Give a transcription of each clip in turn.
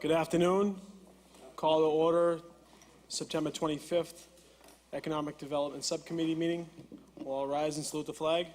Good afternoon. Call to order September 25th Economic Development Subcommittee meeting. We'll all rise and salute the flag.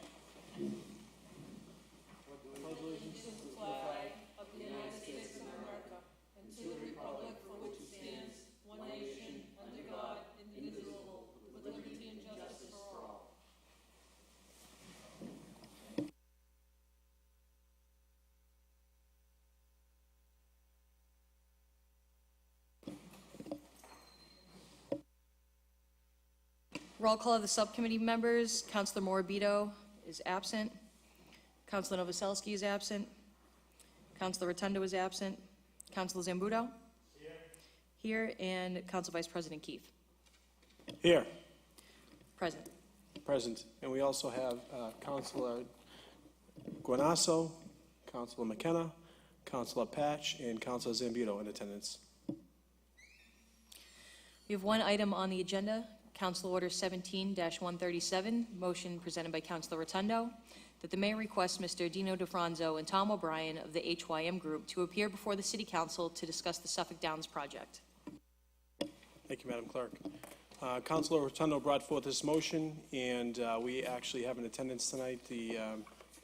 Roll call of the subcommittee members. Councilor Morabito is absent. Councilor Novoselsky is absent. Councilor Rotundo is absent. Councilor Zambuto? Here. And Council Vice President Keefe? Here. Present. Present. And we also have Councilor Guanasso, Councilor McKenna, Councilor Patch, and Councilor Zambuto in attendance. We have one item on the agenda. Council Order 17-137, motion presented by Councilor Rotundo, that the mayor requests Mr. Dino DeFranzo and Tom O'Brien of the HYM Group to appear before the City Council to discuss the Suffolk Downs project. Thank you, Madam Clerk. Councilor Rotundo brought forth this motion, and we actually have in attendance tonight the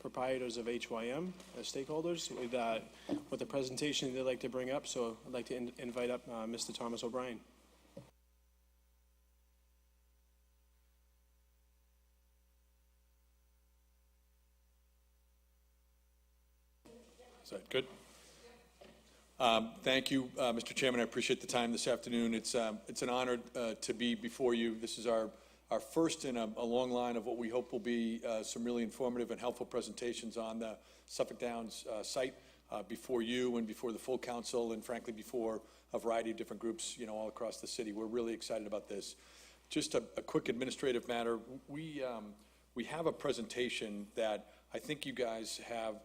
proprietors of HYM as stakeholders with the presentation they'd like to bring up. So I'd like to invite up Mr. Thomas O'Brien. Is that good? Thank you, Mr. Chairman. I appreciate the time this afternoon. It's an honor to be before you. This is our first in a long line of what we hope will be some really informative and helpful presentations on the Suffolk Downs site before you and before the full council, and frankly before a variety of different groups, all across the city. We're really excited about this. Just a quick administrative matter. We have a presentation that I think you guys have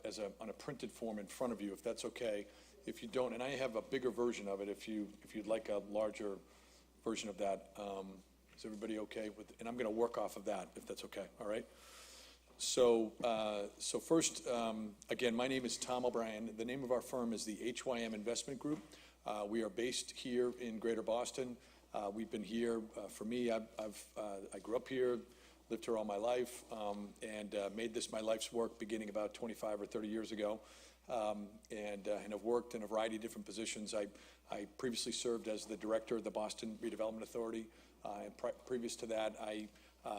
on a printed form in front of you, if that's okay. If you don't, and I have a bigger version of it if you'd like a larger version of that. Is everybody okay with? And I'm going to work off of that, if that's okay. All right. So first, again, my name is Tom O'Brien. The name of our firm is the HYM Investment Group. We are based here in Greater Boston. We've been here. For me, I grew up here. Lived here all my life, and made this my life's work beginning about 25 or 30 years ago, and have worked in a variety of different positions. I previously served as the director of the Boston Redevelopment Authority, and previous to that, I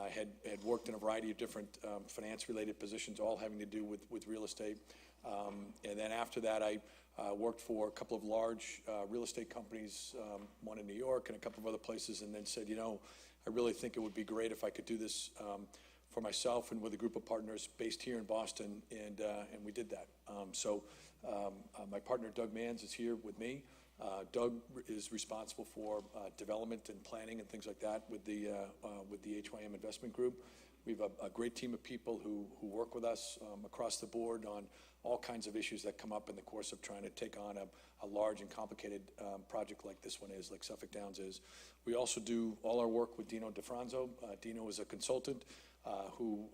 had worked in a variety of different finance-related positions, all having to do with real estate. And then after that, I worked for a couple of large real estate companies, one in New York and a couple of other places, and then said, I really think it would be great if I could do this for myself and with a group of partners based here in Boston, and we did that. My partner Doug Manns is here with me. Doug is responsible for development and planning and things like that with the HYM Investment Group. We have a great team of people who work with us across the board on all kinds of issues that come up in the course of trying to take on a large and complicated project like this one is, like Suffolk Downs is. We also do all our work with Dino DeFranzo. Dino is a consultant who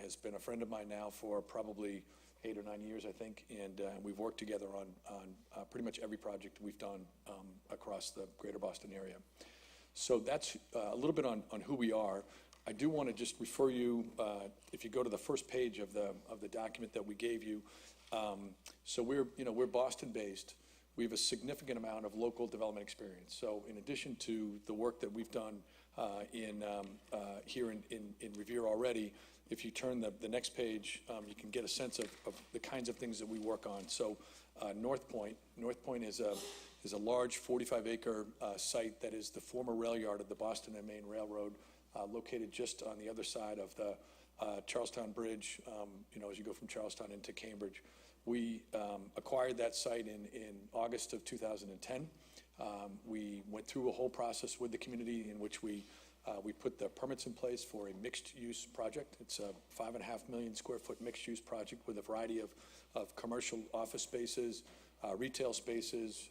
has been a friend of mine now for probably 8 or 9 years, I think, and we've worked together on pretty much every project we've done across the greater Boston area. So that's a little bit on who we are. I do want to just refer you, if you go to the first page of the document that we gave you. So we're Boston-based. We have a significant amount of local development experience. So in addition to the work that we've done here in Revere already, if you turn the next page, you can get a sense of the kinds of things that we work on. So North Point is a large 45-acre site that is the former rail yard of the Boston and Maine Railroad, located just on the other side of the Charlestown Bridge, as you go from Charlestown into Cambridge. We acquired that site in August of 2010. We went through a whole process with the community in which we put the permits in place for a mixed-use project. It's a 5.5 million square foot mixed-use project with a variety of commercial office spaces, retail spaces,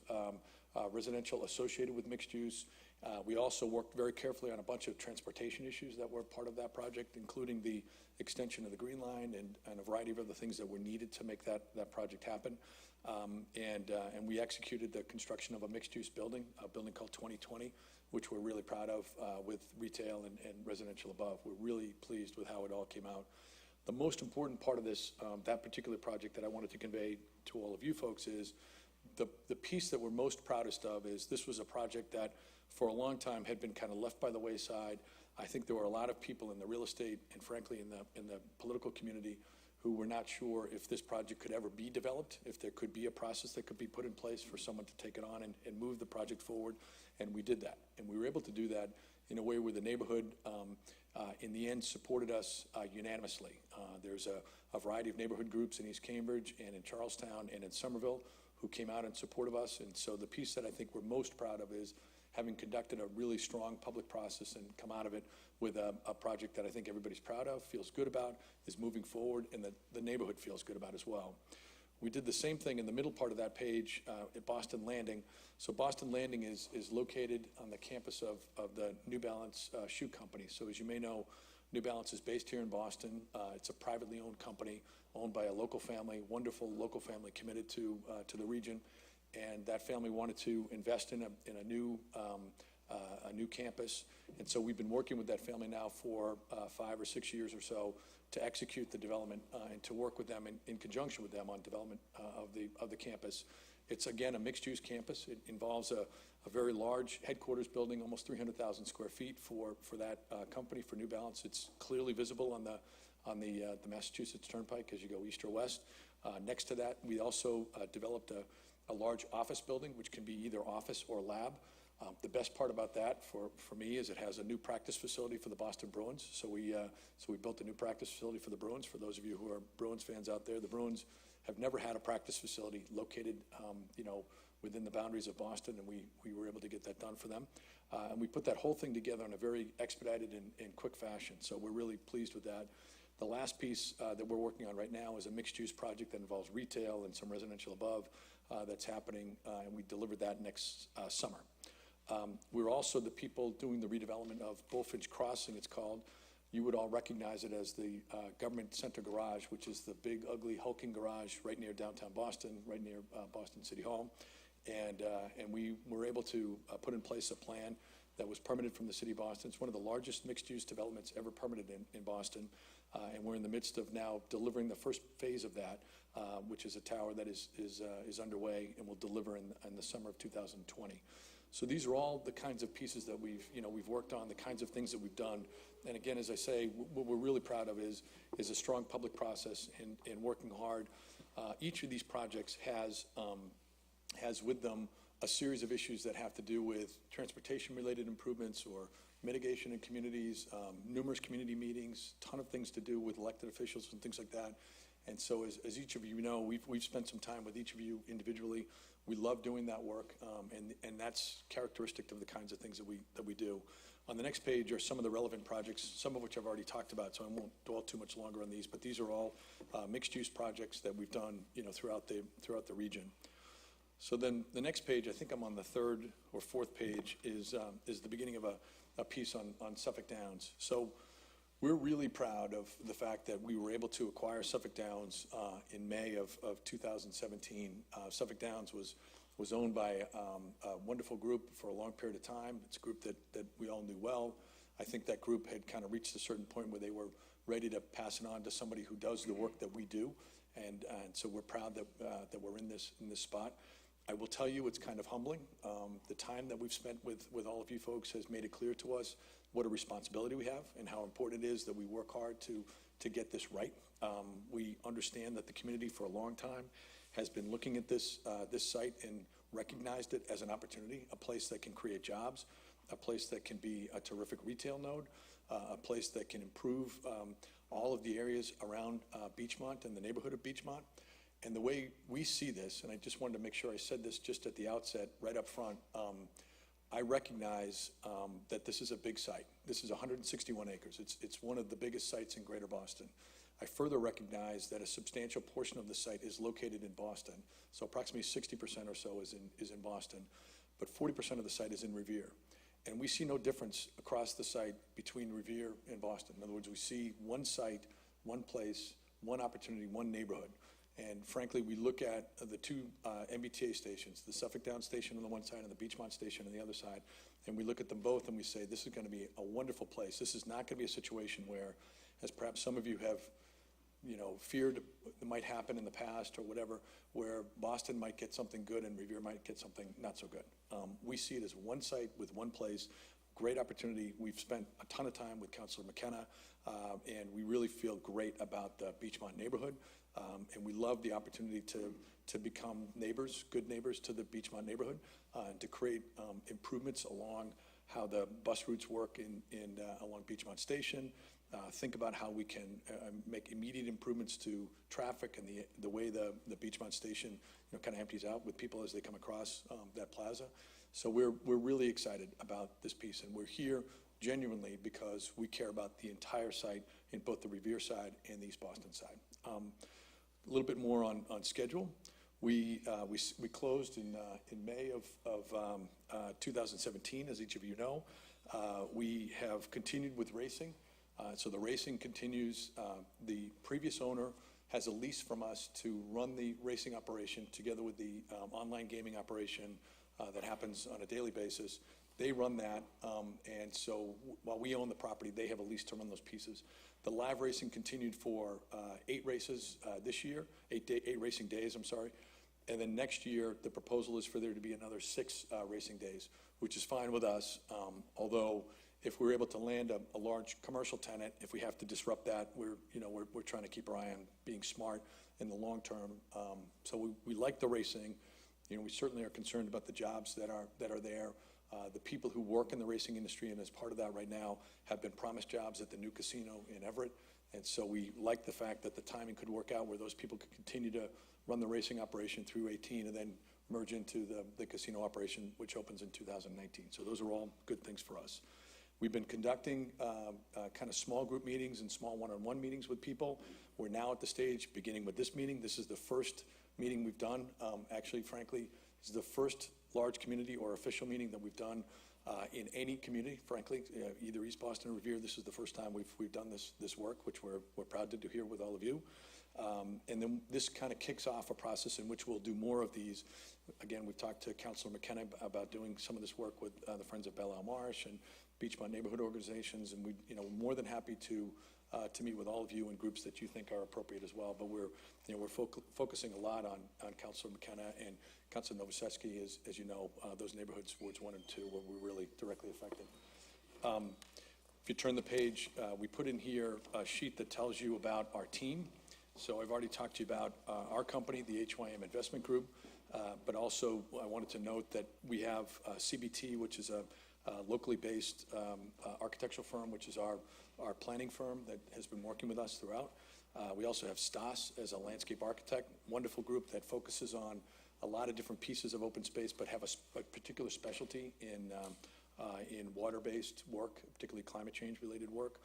residential associated with mixed use. We also worked very carefully on a bunch of transportation issues that were part of that project, including the extension of the Green Line and a variety of other things that were needed to make that project happen. And we executed the construction of a mixed-use building, a building called 2020, which we're really proud of, with retail and residential above. We're really pleased with how it all came out. The most important part of this, that particular project that I wanted to convey to all of you folks is the piece that we're most proudest of is this was a project that for a long time had been kind of left by the wayside. I think there were a lot of people in the real estate and frankly in the political community who were not sure if this project could ever be developed, if there could be a process that could be put in place for someone to take it on and move the project forward. And we did that. And we were able to do that in a way where the neighborhood, in the end, supported us unanimously. There's a variety of neighborhood groups in East Cambridge and in Charlestown and in Somerville who came out in support of us. And so the piece that I think we're most proud of is having conducted a really strong public process and come out of it with a project that I think everybody's proud of, feels good about, is moving forward, and that the neighborhood feels good about as well. We did the same thing in the middle part of that page at Boston Landing. So Boston Landing is located on the campus of the New Balance shoe company. So as you may know, New Balance is based here in Boston. It's a privately owned company owned by a local family, wonderful local family committed to the region. And that family wanted to invest in a new campus. And so we've been working with that family now for 5 or 6 years or so to execute the development and to work with them in conjunction with them on development of the campus. It's, again, a mixed-use campus. It involves a very large headquarters building, almost 300,000 square feet for that company, for New Balance. It's clearly visible on the Massachusetts Turnpike as you go east or west. Next to that, we also developed a large office building, which can be either office or lab. The best part about that for me is it has a new practice facility for the Boston Bruins. So we built a new practice facility for the Bruins. For those of you who are Bruins fans out there, the Bruins have never had a practice facility located, within the boundaries of Boston, and we were able to get that done for them. And we put that whole thing together in a very expedited and quick fashion. So we're really pleased with that. The last piece that we're working on right now is a mixed-use project that involves retail and some residential above that's happening, and we delivered that next summer. We're also the people doing the redevelopment of Bullfinch Crossing, it's called. You would all recognize it as the Government Center Garage, which is the big, ugly, hulking garage right near downtown Boston, right near Boston City Hall. And we were able to put in place a plan that was permitted from the city of Boston. It's one of the largest mixed-use developments ever permitted in Boston. And we're in the midst of now delivering the first phase of that, which is a tower that is underway and will deliver in the summer of 2020. So these are all the kinds of pieces that we've worked on, the kinds of things that we've done. And again, as I say, what we're really proud of is a strong public process and working hard. Each of these projects has with them a series of issues that have to do with transportation-related improvements or mitigation in communities, numerous community meetings, ton of things to do with elected officials and things like that. And so as each of you know, we've spent some time with each of you individually. We love doing that work, and that's characteristic of the kinds of things that we do. On the next page are some of the relevant projects, some of which I've already talked about, so I won't dwell too much longer on these, but these are all mixed-use projects that we've done, throughout the region. So then the next page, I think I'm on the third or fourth page, is the beginning of a piece on Suffolk Downs. So we're really proud of the fact that we were able to acquire Suffolk Downs in May of 2017. Suffolk Downs was owned by a wonderful group for a long period of time. It's a group that we all knew well. I think that group had kind of reached a certain point where they were ready to pass it on to somebody who does the work that we do. And so we're proud that we're in this spot. I will tell you, it's kind of humbling. The time that we've spent with all of you folks has made it clear to us what a responsibility we have and how important it is that we work hard to get this right. We understand that the community for a long time has been looking at this site and recognized it as an opportunity, a place that can create jobs, a place that can be a terrific retail node, a place that can improve all of the areas around Beachmont and the neighborhood of Beachmont. And the way we see this, and I just wanted to make sure I said this just at the outset, right up front, I recognize that this is a big site. This is 161 acres. It's one of the biggest sites in Greater Boston. I further recognize that a substantial portion of the site is located in Boston. So approximately 60% or so is in Boston. but 40% of the site is in Revere. And we see no difference across the site between Revere and Boston. In other words, we see one site, one place, one opportunity, one neighborhood. And frankly, we look at the two MBTA stations, the Suffolk Downs Station on the one side and the Beachmont Station on the other side, and we look at them both and we say, this is going to be a wonderful place. This is not going to be a situation where, as perhaps some of you have feared it might happen in the past or whatever, where Boston might get something good and Revere might get something not so good. We see it as one site with one place, great opportunity. We've spent a ton of time with Councilor McKenna, and we really feel great about the Beachmont neighborhood. And we love the opportunity to become neighbors, good neighbors to the Beachmont neighborhood, and to create improvements along how the bus routes work along Beachmont Station. Think about how we can make immediate improvements to traffic and the way the Beachmont Station kind of empties out with people as they come across that plaza. So we're really excited about this piece, and we're here genuinely because we care about the entire site in both the Revere side and the East Boston side. A little bit more on schedule. We closed in May of 2017, as each of you know. We have continued with racing. So the racing continues. The previous owner has a lease from us to run the racing operation together with the online gaming operation that happens on a daily basis. They run that, and so while we own the property, they have a lease to run those pieces. The live racing continued for 8 races this year, 8 racing days, I'm sorry. And then next year, the proposal is for there to be another 6 racing days, which is fine with us, although if we're able to land a large commercial tenant, if we have to disrupt that, we're trying to keep our eye on being smart in the long term. So we like the racing. We certainly are concerned about the jobs that are there. The people who work in the racing industry, and as part of that right now, have been promised jobs at the new casino in Everett. And so we like the fact that the timing could work out where those people could continue to run the racing operation through 18 and then merge into the casino operation, which opens in 2019. So those are all good things for us. We've been conducting kind of small group meetings and small one-on-one meetings with people. We're now at the stage, beginning with this meeting. This is the first meeting we've done. Actually, frankly, this is the first large community or official meeting that we've done in any community, frankly, either East Boston or Revere. This is the first time we've done this work, which we're proud to do here with all of you. And then this kind of kicks off a process in which we'll do more of these. Again, we've talked to Councilor McKenna about doing some of this work with the Friends of Belle Isle Marsh and Beachmont neighborhood organizations, and we're more than happy to meet with all of you in groups that you think are appropriate as well. But we're focusing a lot on Councilor McKenna and Councilor Novoselsky, as you know, those neighborhoods, wards 1 and 2, where we're really directly affected. If you turn the page, we put in here a sheet that tells you about our team. So I've already talked to you about our company, the HYM Investment Group, but also I wanted to note that we have CBT, which is a locally based architectural firm, which is our planning firm that has been working with us throughout. We also have Stas as a landscape architect, wonderful group that focuses on a lot of different pieces of open space, but have a particular specialty in water-based work, particularly climate change-related work.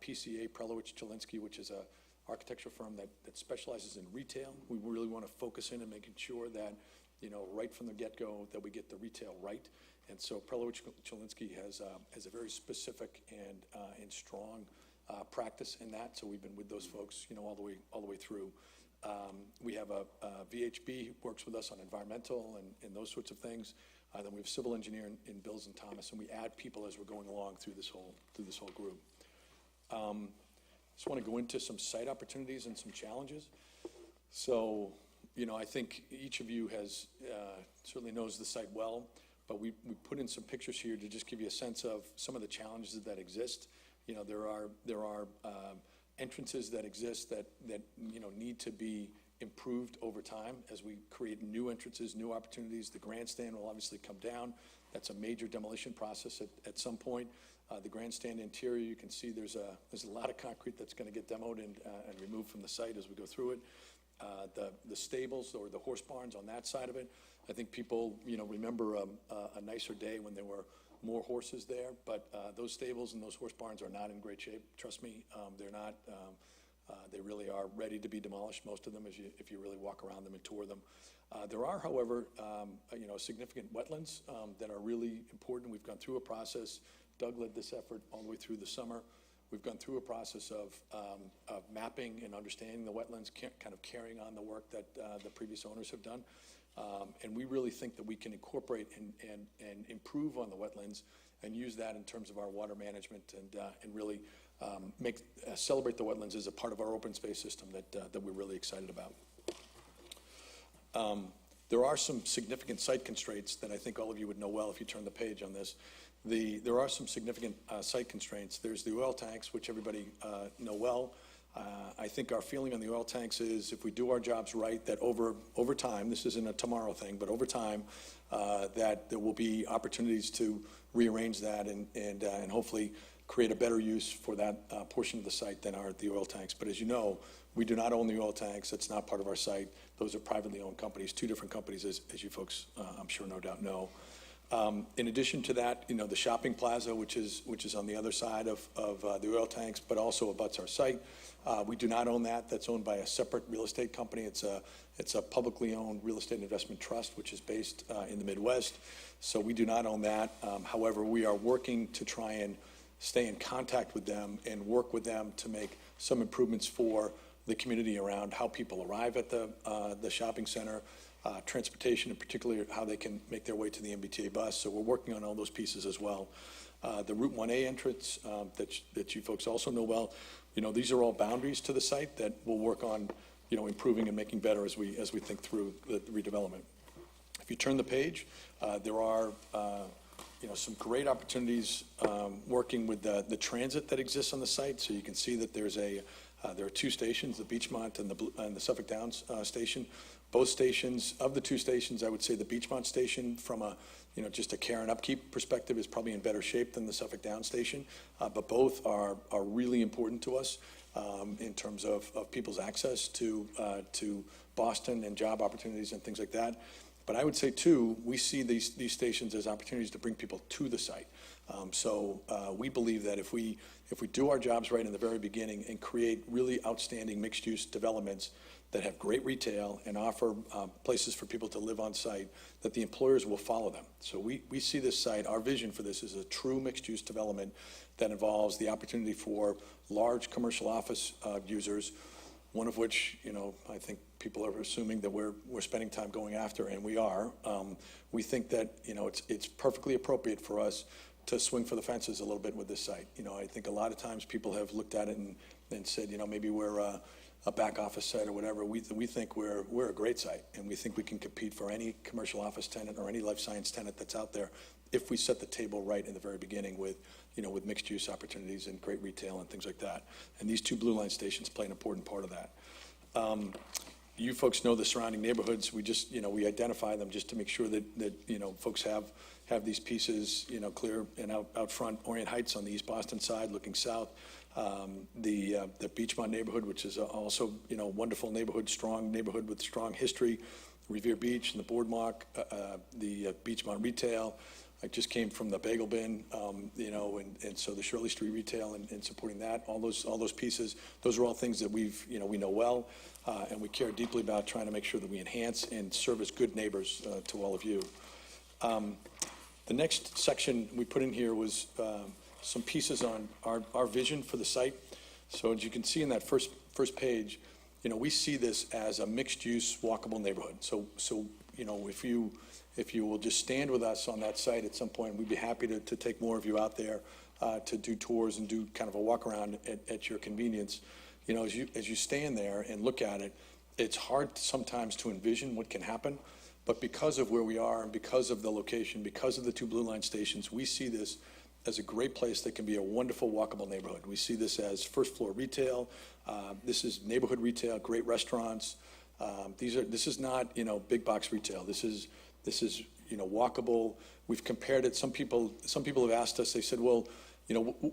PCA, Prelowitz-Chilinsky, which is a architecture firm that specializes in retail. We really want to focus in on making sure that, right from the get-go, that we get the retail right. And so Prelowitz-Chilinsky has a very specific and strong practice in that. So we've been with those folks, all the way through. We have a VHB who works with us on environmental and those sorts of things. Then we have civil engineer in Bills and Thomas, and we add people as we're going along through this whole group. Just want to go into some site opportunities and some challenges. So, I think each of you certainly knows the site well, but we put in some pictures here to just give you a sense of some of the challenges that exist. There are entrances that exist that need to be improved over time as we create new entrances, new opportunities. The grandstand will obviously come down. That's a major demolition process at some point. The grandstand interior, you can see there's a lot of concrete that's going to get demoed and removed from the site as we go through it. The stables or the horse barns on that side of it, I think people remember a nicer day when there were more horses there, but those stables and those horse barns are not in great shape. Trust me, they're not. They really are ready to be demolished, most of them, if you really walk around them and tour them. There are, however, significant wetlands that are really important. We've gone through a process. Doug led this effort all the way through the summer. We've gone through a process of mapping and understanding the wetlands, kind of carrying on the work that the previous owners have done. And we really think that we can incorporate and improve on the wetlands and use that in terms of our water management and really celebrate the wetlands as a part of our open space system that we're really excited about. There are some significant site constraints that I think all of you would know well if you turn the page on this. There are some significant site constraints. There's the oil tanks, which everybody know well. I think our feeling on the oil tanks is if we do our jobs right, that over time, this isn't a tomorrow thing, but over time, that there will be opportunities to rearrange that and hopefully create a better use for that portion of the site than are the oil tanks. But as you know, we do not own the oil tanks. It's not part of our site. Those are privately owned companies, two different companies, as you folks, I'm sure no doubt know. In addition to that, the shopping plaza, which is on the other side of the oil tanks, but also abuts our site. We do not own that. That's owned by a separate real estate company. It's a publicly owned real estate investment trust, which is based in the Midwest. So we do not own that. However, we are working to try and stay in contact with them and work with them to make some improvements for the community around how people arrive at the shopping center, transportation, and particularly how they can make their way to the MBTA bus. So we're working on all those pieces as well. The Route 1A entrance that you folks also know well, these are all boundaries to the site that we'll work on, improving and making better as we think through the redevelopment. If you turn the page, there are some great opportunities working with the transit that exists on the site. So you can see that there are two stations, the Beachmont and the Suffolk Downs station. Both stations, of the two stations, I would say the Beachmont station from just a care and upkeep perspective is probably in better shape than the Suffolk Downs station. But both are really important to us in terms of people's access to Boston and job opportunities and things like that. But I would say, too, we see these stations as opportunities to bring people to the site. So we believe that if we do our jobs right in the very beginning and create really outstanding mixed-use developments that have great retail and offer places for people to live on site, that the employers will follow them. So we see this site, our vision for this is a true mixed-use development that involves the opportunity for large commercial office users, one of which, I think people are assuming that we're spending time going after, and we are. We think that, it's perfectly appropriate for us to swing for the fences a little bit with this site. I think a lot of times people have looked at it and said, maybe we're a back office site or whatever. We think we're a great site, and we think we can compete for any commercial office tenant or any life science tenant that's out there if we set the table right in the very beginning with mixed use opportunities and great retail and things like that. And these two Blue Line stations play an important part of that. You folks know the surrounding neighborhoods. We just, we identify them just to make sure that folks have these pieces, clear and out front. Orient Heights on the East Boston side, looking south. The Beachmont neighborhood, which is also, wonderful neighborhood, strong neighborhood with strong history. Revere Beach and the Boardwalk, the Beachmont retail. I just came from the Bagel Bin, and so the Shirley Street retail and supporting that, all those pieces, those are all things that we know well, and we care deeply about trying to make sure that we enhance and serve as good neighbors to all of you. The next section we put in here was some pieces on our vision for the site. So as you can see in that first page, we see this as a mixed-use, walkable neighborhood. So if you will just stand with us on that site at some point, we'd be happy to take more of you out there to do tours and do kind of a walk around at your convenience. As you stand there and look at it, it's hard sometimes to envision what can happen. But because of where we are and because of the location, because of the two Blue Line stations, we see this as a great place that can be a wonderful walkable neighborhood. We see this as first floor retail. This is neighborhood retail, great restaurants. This is not, big box retail. This is walkable. We've compared it. Some people have asked us, they said, well,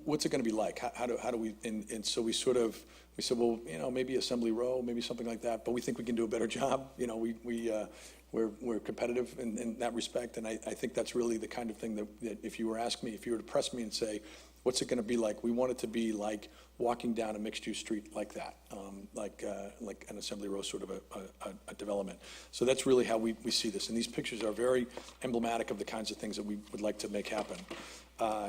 what's it going to be like? How do we, and so we said, well, maybe Assembly Row, maybe something like that, but we think we can do a better job. We're competitive in that respect, and I think that's really the kind of thing that if you were to press me and say, What's it going to be like? We want it to be like walking down a mixed-use street like that, like an Assembly Row sort of a development. So that's really how we see this. And these pictures are very emblematic of the kinds of things that we would like to make happen.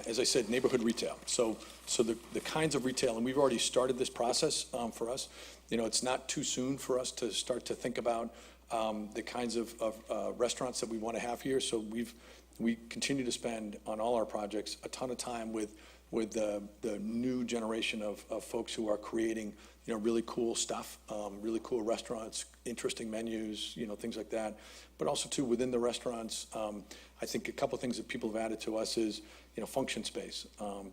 As I said, neighborhood retail. So the kinds of retail, and we've already started this process for us. You know, it's not too soon for us to start to think about the kinds of restaurants that we want to have here. So we continue to spend on all our projects a ton of time with the new generation of folks who are creating, you know, really cool stuff, really cool restaurants, interesting menus, you know, things like that. But also too, within the restaurants, I think a couple of things that people have added to us is, you know, function space.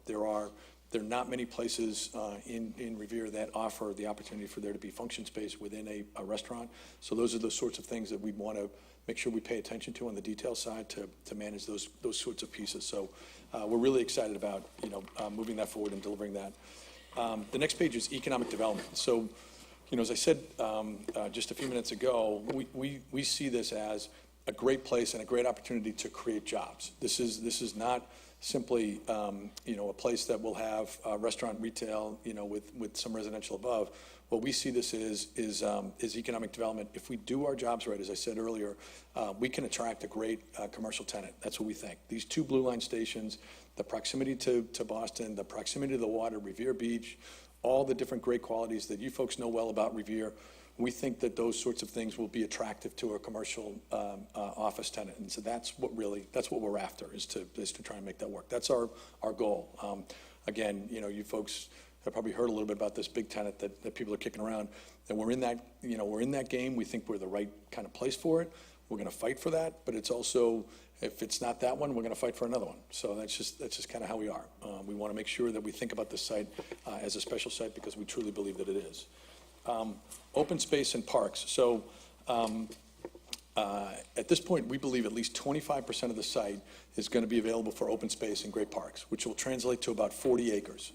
There are not many places in Revere that offer the opportunity for there to be function space within a restaurant. So those are the sorts of things that we want to make sure we pay attention to on the detail side to manage those sorts of pieces. So we're really excited about, you know, moving that forward and delivering that. The next page is economic development. So, you know, as I said just a few minutes ago, we see this as a great place and a great opportunity to create jobs. This is not simply, you know, a place that will have restaurant retail, you know, with some residential above. What we see this is economic development. If we do our jobs right, as I said earlier, we can attract a great commercial tenant. That's what we think. These two Blue Line stations, the proximity to Boston, the proximity to the water, Revere Beach, all the different great qualities that you folks know well about Revere, we think that those sorts of things will be attractive to a commercial office tenant. And so that's what we're after, is to try and make that work. That's our goal. Again, you know, you folks have probably heard a little bit about this big tenant that people are kicking around. And we're in that game. We think we're the right kind of place for it. We're going to fight for that, but it's also, if it's not that one, we're going to fight for another one. So that's just kind of how we are. We want to make sure that we think about this site as a special site because we truly believe that it is. Open space and parks. So at this point, we believe at least 25% of the site is going to be available for open space and great parks, which will translate to about 40 acres,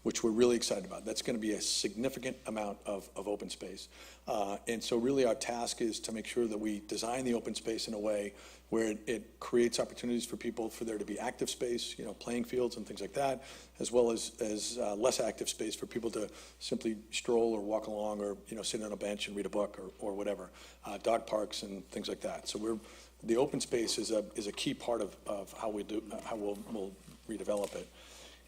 which we're really excited about. That's going to be a significant amount of open space. And so really our task is to make sure that we design the open space in a way where it creates opportunities for people for there to be active space, you know, playing fields and things like that, as well as less active space for people to simply stroll or walk along or, you know, sit on a bench and read a book or whatever, dog parks and things like that. So the open space is a key part of how we'll redevelop it.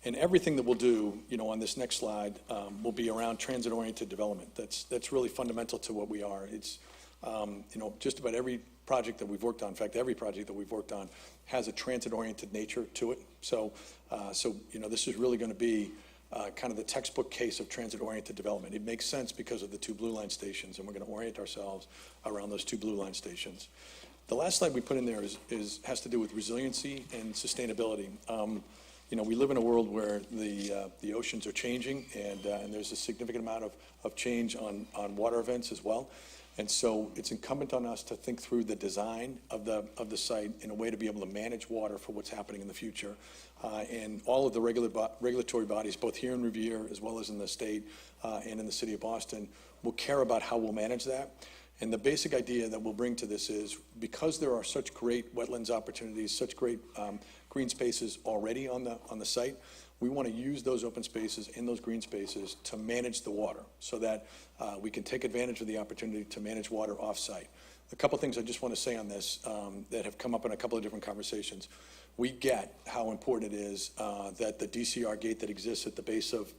And everything that we'll do, you know, on this next slide will be around transit-oriented development. That's really fundamental to what we are. It's, you know, just about every project that we've worked on, in fact, every project that we've worked on has a transit-oriented nature to it. So you know, this is really going to be kind of the textbook case of transit-oriented development. It makes sense because of the two Blue Line stations, and we're going to orient ourselves around those two Blue Line stations. The last slide we put in there has to do with resiliency and sustainability. You know, we live in a world where the oceans are changing, and there's a significant amount of change on water events as well. And so it's incumbent on us to think through the design of the site in a way to be able to manage water for what's happening in the future. And all of the regulatory bodies, both here in Revere as well as in the state and in the city of Boston, will care about how we'll manage that. And the basic idea that we'll bring to this is, because there are such great wetlands opportunities, such great green spaces already on the site, we want to use those open spaces and those green spaces to manage the water so that we can take advantage of the opportunity to manage water off-site. A couple things I just want to say on this that have come up in a couple of different conversations. We get how important it is that the DCR gate that exists at the base of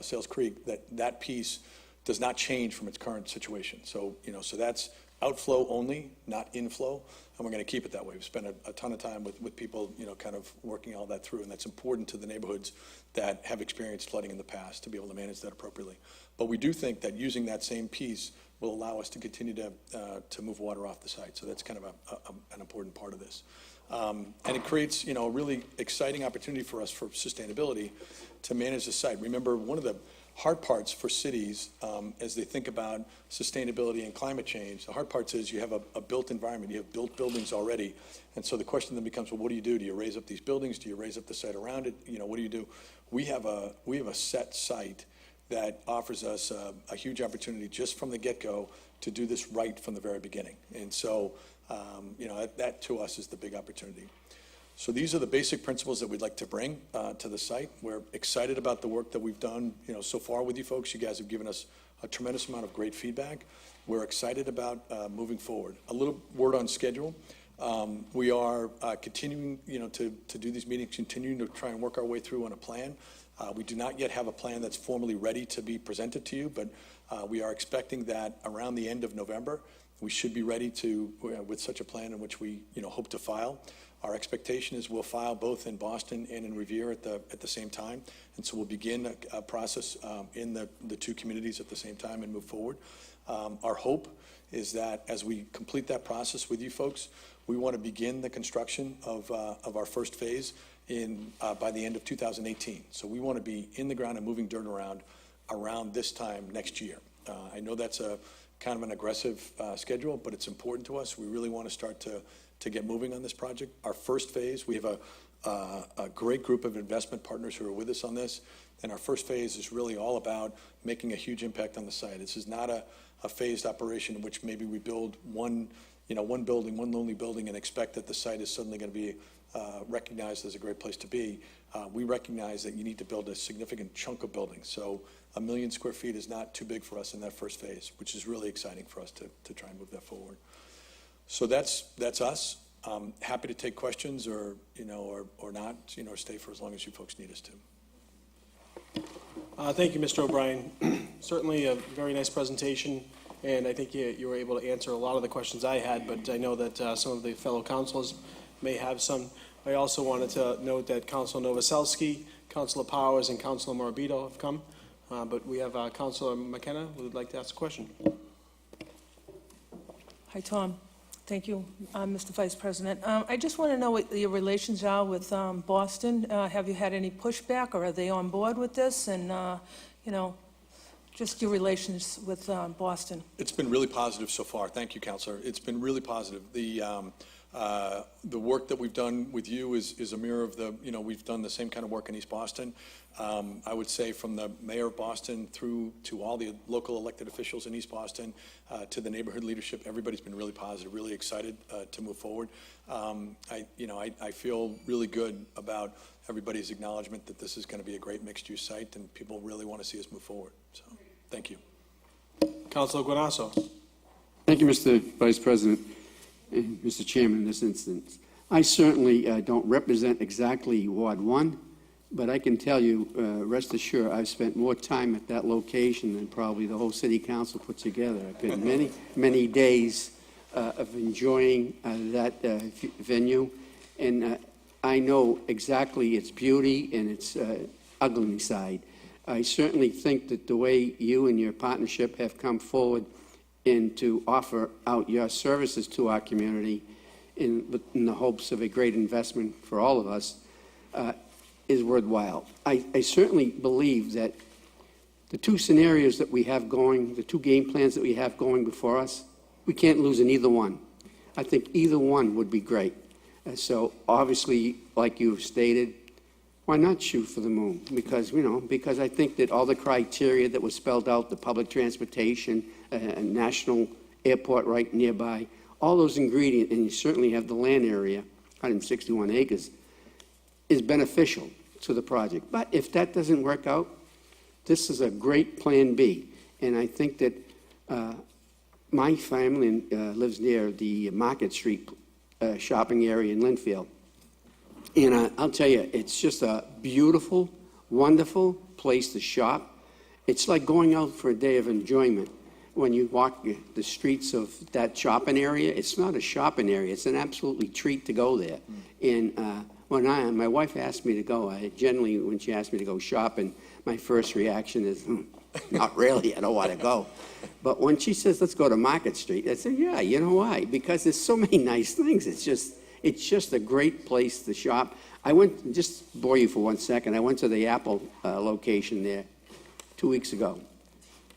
Sales Creek, that piece does not change from its current situation. So, you know, so that's outflow only, not inflow, and we're going to keep it that way. We've spent a ton of time with people, you know, kind of working all that through, and that's important to the neighborhoods that have experienced flooding in the past to be able to manage that appropriately. But we do think that using that same piece will allow us to continue to move water off the site. So that's kind of an important part of this. And it creates, you know, a really exciting opportunity for us for sustainability to manage the site. Remember, one of the hard parts for cities as they think about sustainability and climate change, the hard part is you have a built environment, you have built buildings already. And so the question then becomes, well, what do you do? Do you raise up these buildings? Do you raise up the site around it? You know, what do you do? We have a set site that offers us a huge opportunity just from the get-go to do this right from the very beginning. And so, that to us is the big opportunity. So these are the basic principles that we'd like to bring to the site. We're excited about the work that we've done, so far with you folks. You guys have given us a tremendous amount of great feedback. We're excited about moving forward. A little word on schedule. We are continuing, to do these meetings, continuing to try and work our way through on a plan. We do not yet have a plan that's formally ready to be presented to you, but we are expecting that around the end of November, we should be ready with such a plan in which we, hope to file. Our expectation is we'll file both in Boston and in Revere at the same time, and so we'll begin a process in the two communities at the same time and move forward. Our hope is that as we complete that process with you folks, we want to begin the construction of our first phase by the end of 2018. So we want to be in the ground and moving dirt around this time next year. I know that's a kind of an aggressive schedule, but it's important to us. We really want to start to get moving on this project. Our first phase, we have a great group of investment partners who are with us on this, and our first phase is really all about making a huge impact on the site. This is not a phased operation in which maybe we build one building, one lonely building, and expect that the site is suddenly going to be recognized as a great place to be. We recognize that you need to build a significant chunk of buildings. So 1 million square feet is not too big for us in that first phase, which is really exciting for us to try and move that forward. So that's us. Happy to take questions or not, or stay for as long as you folks need us to. Thank you, Mr. O'Brien. Certainly a very nice presentation, and I think you were able to answer a lot of the questions I had, but I know that some of the fellow councilors may have some. I also wanted to note that Councilor Novoselsky, Councilor Powers, and Councilor Morabito have come, but we have Councilor McKenna who would like to ask a question. Hi, Tom. Thank you, Mr. Vice President. I just want to know what your relations are with Boston. Have you had any pushback, or are they on board with this? And, just your relations with Boston. It's been really positive so far. Thank you, Councilor. It's been really positive. The work that we've done with you is a mirror of we've done the same kind of work in East Boston. I would say from the mayor of Boston through to all the local elected officials in East Boston, to the neighborhood leadership, everybody's been really positive, really excited to move forward. I feel really good about everybody's acknowledgement that this is going to be a great mixed-use site, and people really want to see us move forward. So, thank you. Councilor Guanasso. Thank you, Mr. Vice President. Mr. Chairman, in this instance, I certainly don't represent exactly Ward 1, but I can tell you, rest assured, I've spent more time at that location than probably the whole city council put together. I've been many, many days of enjoying that venue, and I know exactly its beauty and its ugly side. I certainly think that the way you and your partnership have come forward and to offer out your services to our community in the hopes of a great investment for all of us is worthwhile. I certainly believe that the two scenarios that we have going, the two game plans that we have going before us, we can't lose in either one. I think either one would be great. So obviously, like you've stated, why not shoot for the moon? Because I think that all the criteria that was spelled out, the public transportation, a national airport right nearby, all those ingredients, and you certainly have the land area, 161 acres, is beneficial to the project. But if that doesn't work out, this is a great plan B. And I think that my family lives near the Market Street shopping area in Linfield. And I'll tell you, it's just a beautiful, wonderful place to shop. It's like going out for a day of enjoyment. When you walk the streets of that shopping area, it's not a shopping area. It's an absolutely treat to go there. And when my wife asked me to go, generally, when she asked me to go shopping, my first reaction is, not really, I don't want to go. But when she says, let's go to Market Street, I said, yeah, you know why? Because there's so many nice things. It's just a great place to shop. I went, just bore you for 1 second, I went to the Apple location there 2 weeks ago.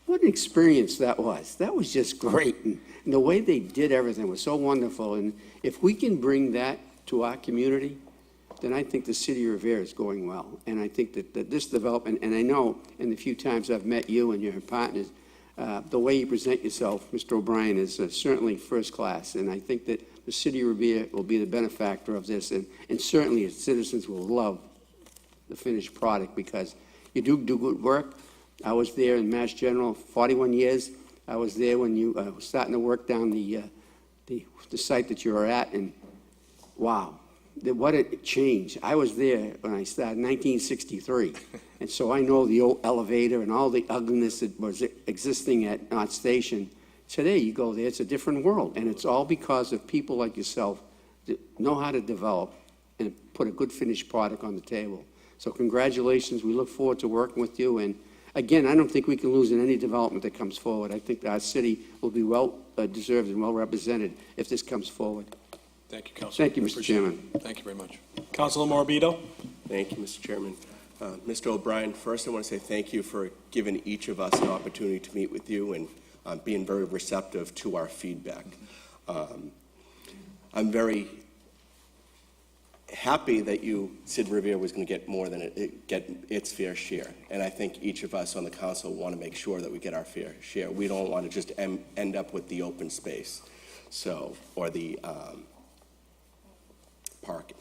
What an experience that was. That was just great. And the way they did everything was so wonderful. And if we can bring that to our community, then I think the city of Revere is going well. And I think that this development, and I know in the few times I've met you and your partners, the way you present yourself, Mr. O'Brien, is certainly first class. And I think that the city of Revere will be the benefactor of this. And certainly its citizens will love the finished product because you do good work. I was there in Mass General 41 years. I was there when you were starting to work down the site that you were at, and wow, what a change. I was there when I started in 1963, and so I know the old elevator and all the ugliness that was existing at Knott Station. Today, you go there, it's a different world, and it's all because of people like yourself that know how to develop and put a good finished product on the table. So congratulations. We look forward to working with you, and again, I don't think we can lose in any development that comes forward. I think our city will be well deserved and well represented if this comes forward. Thank you, Councilor. Thank you, Mr. Chairman. Thank you very much. Councilor Morbido? Thank you, Mr. Chairman. Mr. O'Brien, first I want to say thank you for giving each of us an opportunity to meet with you and being very receptive to our feedback. I'm very happy that you said Revere was going to get more than get its fair share, and I think each of us on the council want to make sure that we get our fair share. We don't want to just end up with the open space, or the parking.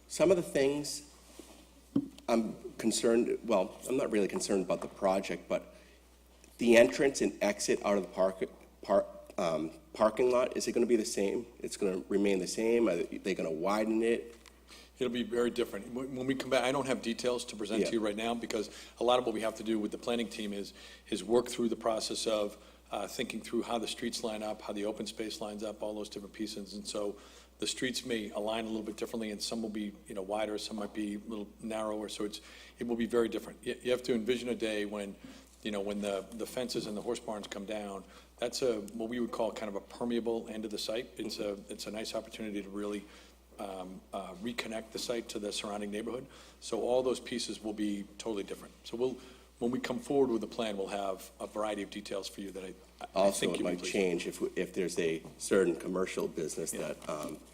Some of the things I'm concerned, well, I'm not really concerned about the project, but the entrance and exit out of the parking lot, is it going to be the same? It's going to remain the same? Are they going to widen it? It'll be very different. When we come back, I don't have details to present to you right now because a lot of what we have to do with the planning team is work through the process of thinking through how the streets line up, how the open space lines up, all those different pieces. And so the streets may align a little bit differently, and some will be wider, some might be a little narrower. So it will be very different. You have to envision a day when when the fences and the horse barns come down. That's what we would call kind of a permeable end of the site. It's a nice opportunity to really reconnect the site to the surrounding neighborhood. So all those pieces will be totally different. So when we come forward with the plan, we'll have a variety of details for you that I Also, think it you will might please. change if there's a certain commercial business that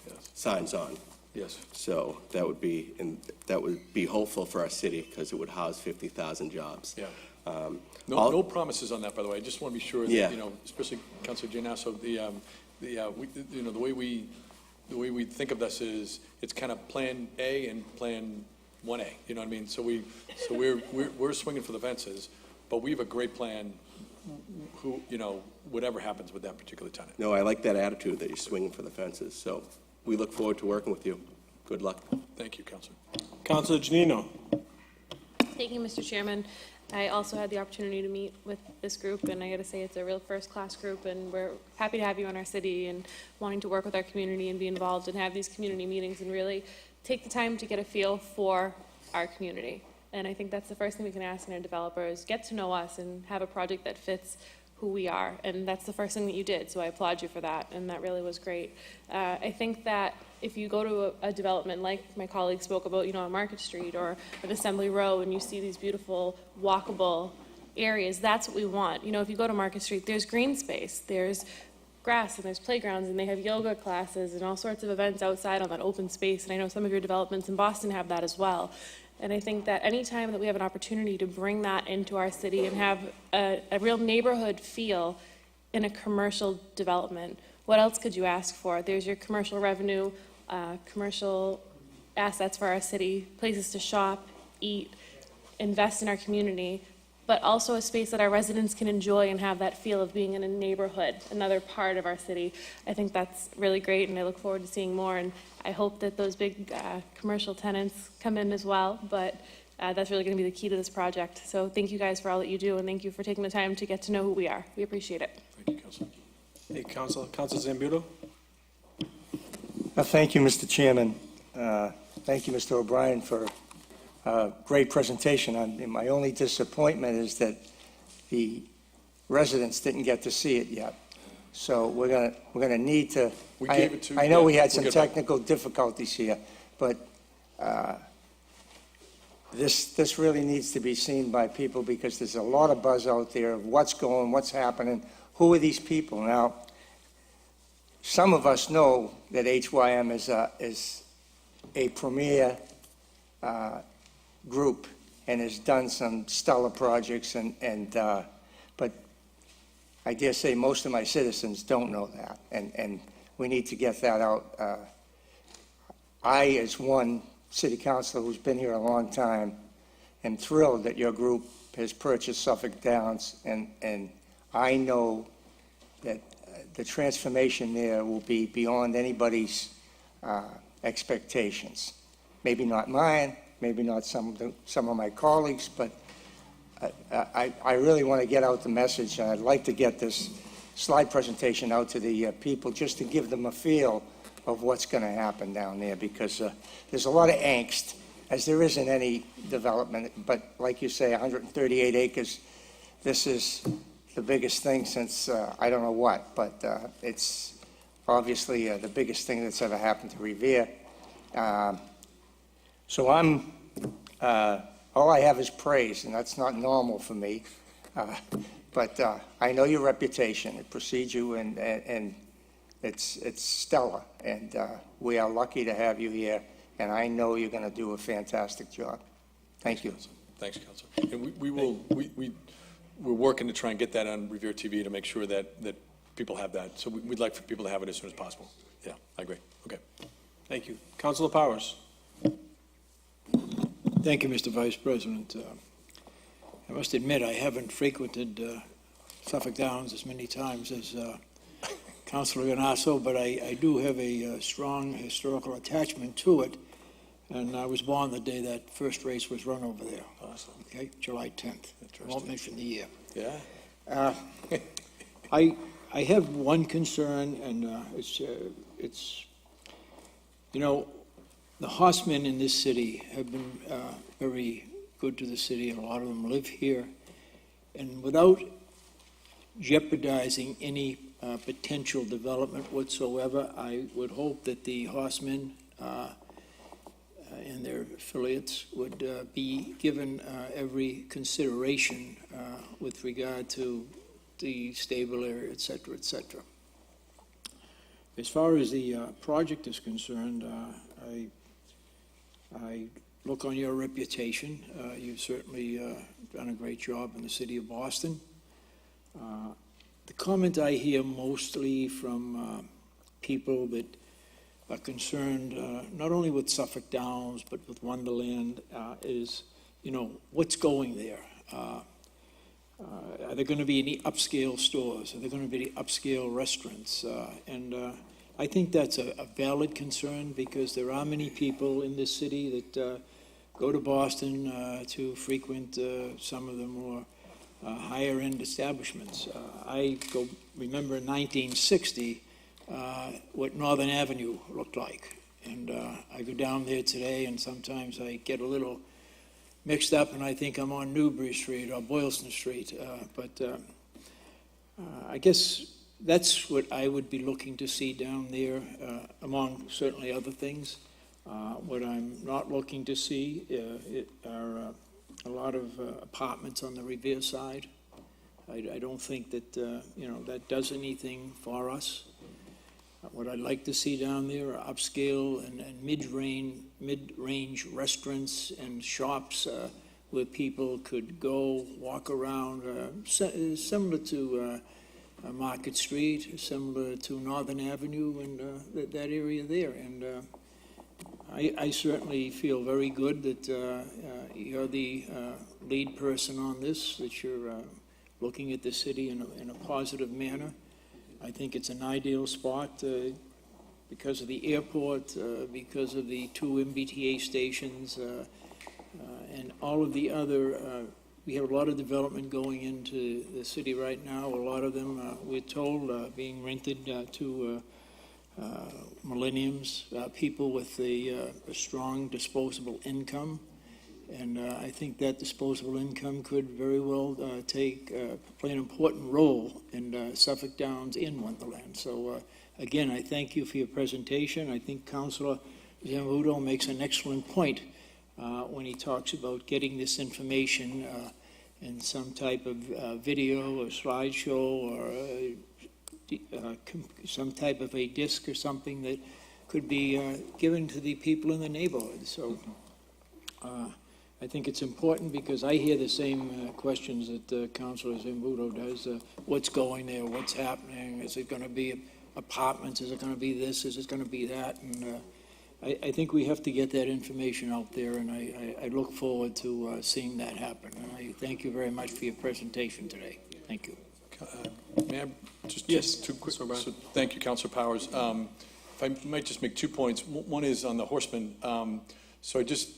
Yes. signs on. Yes. So that would be hopeful for our city because it would house 50,000 jobs. Yeah. Um, No promises on that, by the way. I just want to be sure that, Yeah. especially Councilor Giannasso, the way we think of this is it's kind of Plan A and Plan 1A. You know what I mean? So we're swinging for the fences, but we have a great plan. Whatever happens with that particular tenant. No, I like that attitude that you're swinging for the fences. So we look forward to working with you. Good luck. Thank you, Councilor. Councilor Janino? Thank you, Mr. Chairman. I also had the opportunity to meet with this group, and I got to say it's a real first-class group, and we're happy to have you in our city and wanting to work with our community and be involved and have these community meetings and really take the time to get a feel for our community. And I think that's the first thing we can ask in our developers, get to know us and have a project that fits who we are. And that's the first thing that you did, so I applaud you for that, and that really was great. I think that if you go to a development like my colleague spoke about, on Market Street or at Assembly Row, and you see these beautiful walkable areas, that's what we want. If you go to Market Street, there's green space, there's grass, and there's playgrounds, and they have yoga classes and all sorts of events outside on that open space. And I know some of your developments in Boston have that as well. And I think that any time that we have an opportunity to bring that into our city and have a real neighborhood feel in a commercial development, what else could you ask for? There's your commercial revenue, commercial assets for our city, places to shop, eat, invest in our community, but also a space that our residents can enjoy and have that feel of being in a neighborhood, another part of our city. I think that's really great, and I look forward to seeing more, and I hope that those big commercial tenants come in as well, but that's really going to be the key to this project. So thank you guys for all that you do, and thank you for taking the time to get to know who we are. We appreciate it. Thank you, Councilor. Hey, Councilor Zambudo? Thank you, Mr. Chairman. Thank you, Mr. O'Brien, for a great presentation. And my only disappointment is that the residents didn't get to see it yet. So we're gonna need to. We gave it to- I know we yeah, had we'll some get back. technical difficulties here, but this really needs to be seen by people because there's a lot of buzz out there of what's happening, who are these people now. Some of us know that HYM is a premier group and has done some stellar projects, but I dare say most of my citizens don't know that, and we need to get that out. I, as one city councilor who's been here a long time, am thrilled that your group has purchased Suffolk Downs, and I know that the transformation there will be beyond anybody's expectations. Maybe not mine, maybe not some of my colleagues, but I really want to get out the message, and I'd like to get this slide presentation out to the people just to give them a feel of what's going to happen down there, because there's a lot of angst, as there isn't any development, but like you say, 138 acres, this is the biggest thing since I don't know what, but it's obviously the biggest thing that's ever happened to Revere. So all I have is praise, and that's not normal for me. But I know your reputation. It precedes you, and it's stellar. And we are lucky to have you here, and I know you're going to do a fantastic job. Thank you. Thanks, Councilor. And we're working to try and get that on Revere TV to make sure that people have that. So we'd like for people to have it as soon as possible. Yeah, I agree. Okay. Thank you. Councilor Powers. Thank you, Mr. Vice President. I must admit, I haven't frequented Suffolk Downs as many times as Councilor Ganasso, but I do have a strong historical attachment to it, and I was born the day that first race was run over there. Awesome. Okay, July 10th. I won't mention the year. Yeah. I have one concern, and it's the horsemen in this city have been very good to the city, and a lot of them live here. And without jeopardizing any potential development whatsoever, I would hope that the horsemen and their affiliates would be given every consideration with regard to the stable area, et cetera, et cetera. As far as the project is concerned, I look on your reputation. You've certainly done a great job in the city of Boston. The comment I hear mostly from people that are concerned not only with Suffolk Downs but with Wonderland is, what's going there? Are there going to be any upscale stores? Are there going to be any upscale restaurants? I think that's a valid concern, because there are many people in this city that go to Boston to frequent some of the more higher-end establishments. I remember in 1960 what Northern Avenue looked like, and I go down there today, and sometimes I get a little mixed up, and I think I'm on Newbury Street or Boylston Street, but I guess that's what I would be looking to see down there, among certainly other things. What I'm not looking to see are a lot of apartments on the Revere side. I don't think that, that does anything for us. What I'd like to see down there are upscale and mid-range restaurants and shops where people could go, walk around, similar to Market Street, similar to Northern Avenue, and that area there. And I certainly feel very good that you're the lead person on this, that you're looking at the city in a positive manner. I think it's an ideal spot because of the airport, because of the 2 MBTA stations, and all of the other. We have a lot of development going into the city right now. A lot of them, we're told, being rented to millenniums, people with a strong disposable income. And I think that disposable income could very well play an important role in Suffolk Downs in Wonderland. So again, I thank you for your presentation. I think Councilor Zambudo makes an excellent point when he talks about getting this information in some type of video or slideshow or some type of a disc or something that could be given to the people in the neighborhood. So I think it's important because I hear the same questions that Councilor Zambudo does. What's going there? What's happening? Is it going to be apartments? Is it going to be this? Is it going to be that? And I think we have to get that information out there, and I look forward to seeing that happen. And I thank you very much for your presentation today. Thank you. May I just? Yes, Two quick, Councilor O'Brien. so thank you, Councilor Powers. If I might just make 2 points. One is on the horsemen. So I just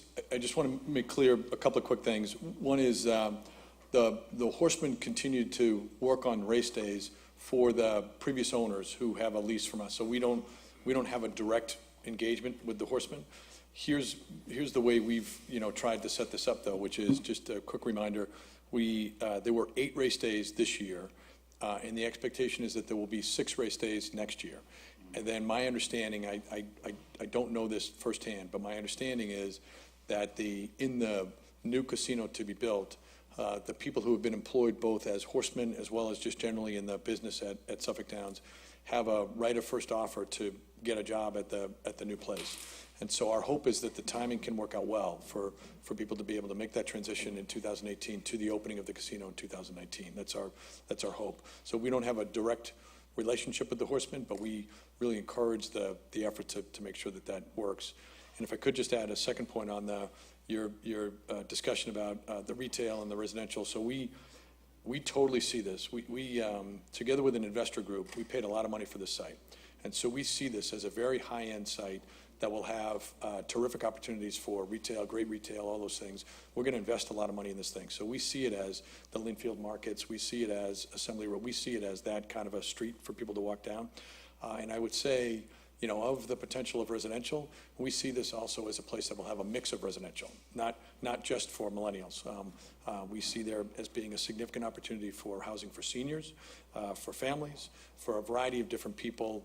want to make clear a couple of quick things. One is the horsemen continued to work on race days for the previous owners who have a lease from us. So we don't have a direct engagement with the horsemen. Here's the way we've tried to set this up, though, which is just a quick reminder. There were 8 race days this year, and the expectation is that there will be 6 race days next year. And then my understanding, I don't know this firsthand, but my understanding is that in the new casino to be built, the people who have been employed both as horsemen as well as just generally in the business at Suffolk Downs have a right of first offer to get a job at the new place. And so our hope is that the timing can work out well for people to be able to make that transition in 2018 to the opening of the casino in 2019. That's our hope. So we don't have a direct relationship with the horsemen, but we really encourage the effort to make sure that works. And if I could just add a second point on your discussion about the retail and the residential. So we totally see this. We together with an investor group, we paid a lot of money for this site. And so we see this as a very high-end site that will have terrific opportunities for retail, great retail, all those things. We're going to invest a lot of money in this thing. So we see it as the Linfield Markets. We see it as Assembly Road. We see it as that kind of a street for people to walk down. And I would say, of the potential of residential, we see this also as a place that will have a mix of residential, not just for millennials. We see there as being a significant opportunity for housing for seniors, for families, for a variety of different people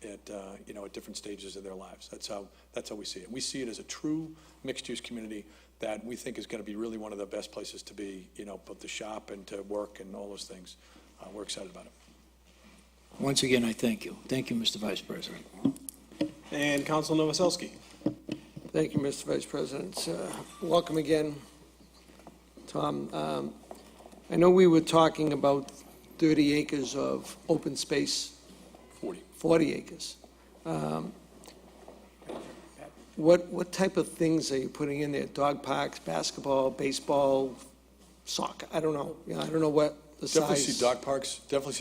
at different stages of their lives. That's how we see it. We see it as a true mixed-use community that we think is going to be really one of the best places to be, both to shop and to work and all those things. We're excited about it. Once again, I thank you. Thank you, Mr. Vice President. And Councilor Novoselsky. Thank you, Mr. Vice President. Welcome again, Tom. I know we were talking about 30 acres of open space. 40 acres. What type of things are you putting in there? Dog parks, basketball, baseball, soccer? I don't know. I don't know what the Definitely size. see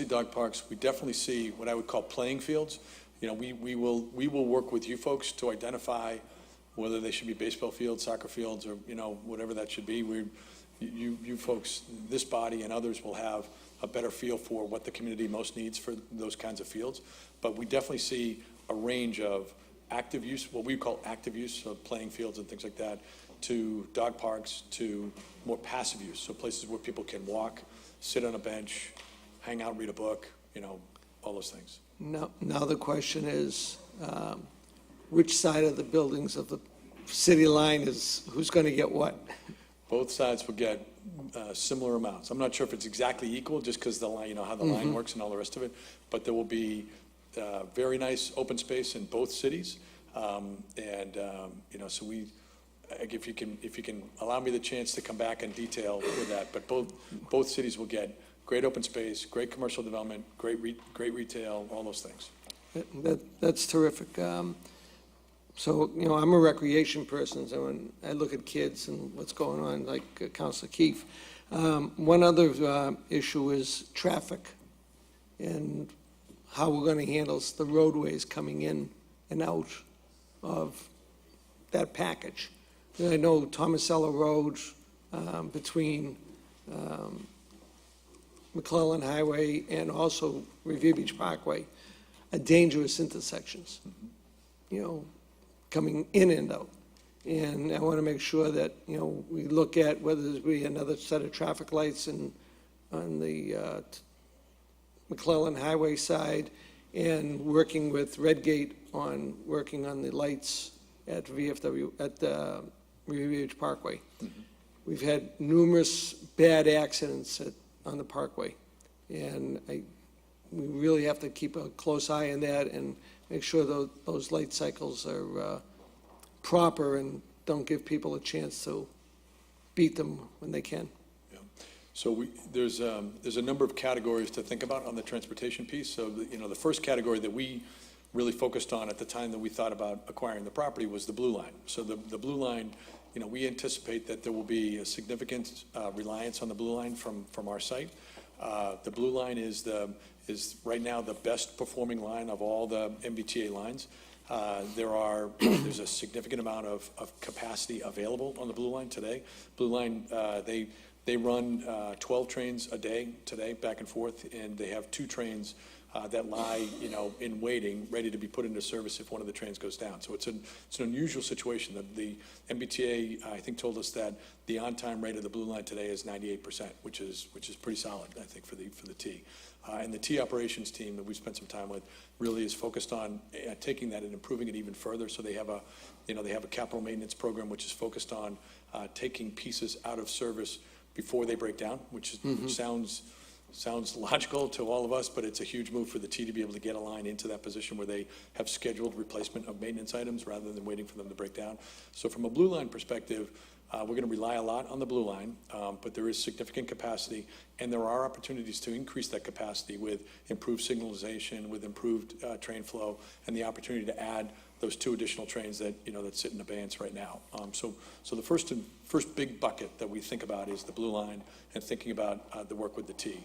dog parks. We definitely see what I would call playing fields. We will work with you folks to identify whether they should be baseball fields, soccer fields, or whatever that should be. You folks, this body and others will have a better feel for what the community most needs for those kinds of fields. But we definitely see a range of active use, what we call active use, so playing fields and things like that, to dog parks, to more passive use, so places where people can walk, sit on a bench, hang out, read a book, all those things. Now the question is, which side of the buildings of the city line is, who's going to get what? Both sides will get similar amounts. I'm not sure if it's exactly equal, just because the line, how the line works and all the rest of it, but there will be very nice open space in both cities. So if you can allow me the chance to come back in detail with that, but both cities will get great open space, great commercial development, great retail, all those things. That's terrific. So, I'm a recreation person, so when I look at kids and what's going on, like Councilor Keefe, one other issue is traffic and how we're going to handle the roadways coming in and out of that package. I know Thomasella Road between McClellan Highway and also Revere Beach Parkway are dangerous intersections, coming in and out. And I want to make sure that, we look at whether there's be another set of traffic lights on the McClellan Highway side, and working with Redgate on working on the lights at VFW, at Revere Beach Parkway. We've had numerous bad accidents on the Parkway, and we really have to keep a close eye on that and make sure those light cycles are proper and don't give people a chance to beat them when they can. So there's a number of categories to think about on the transportation piece. So, the first category that we really focused on at the time that we thought about acquiring the property was the Blue Line. So the Blue Line, we anticipate that there will be a significant reliance on the Blue Line from our site. The Blue Line is right now the best performing line of all the MBTA lines. There's a significant amount of capacity available on the Blue Line today. Blue Line, they run 12 trains a day today, back and forth, and they have 2 trains that lie, in waiting, ready to be put into service if one of the trains goes down. So it's an unusual situation. The MBTA, I think, told us that the on-time rate of the Blue Line today is 98%, which is pretty solid, I think, for the T. And the T operations team that we spent some time with really is focused on taking that and improving it even further. So they have a capital maintenance program which is focused on taking pieces out of service before they break down, which sounds logical to all of us, but it's a huge move for the T to be able to get a line into that position where they have scheduled replacement of maintenance items rather than waiting for them to break down. So from a Blue Line perspective, we're going to rely a lot on the Blue Line, but there is significant capacity, and there are opportunities to increase that capacity with improved signalization, with improved train flow, and the opportunity to add those 2 additional trains that sit in abeyance right now. So the first big bucket that we think about is the Blue Line and thinking about the work with the T.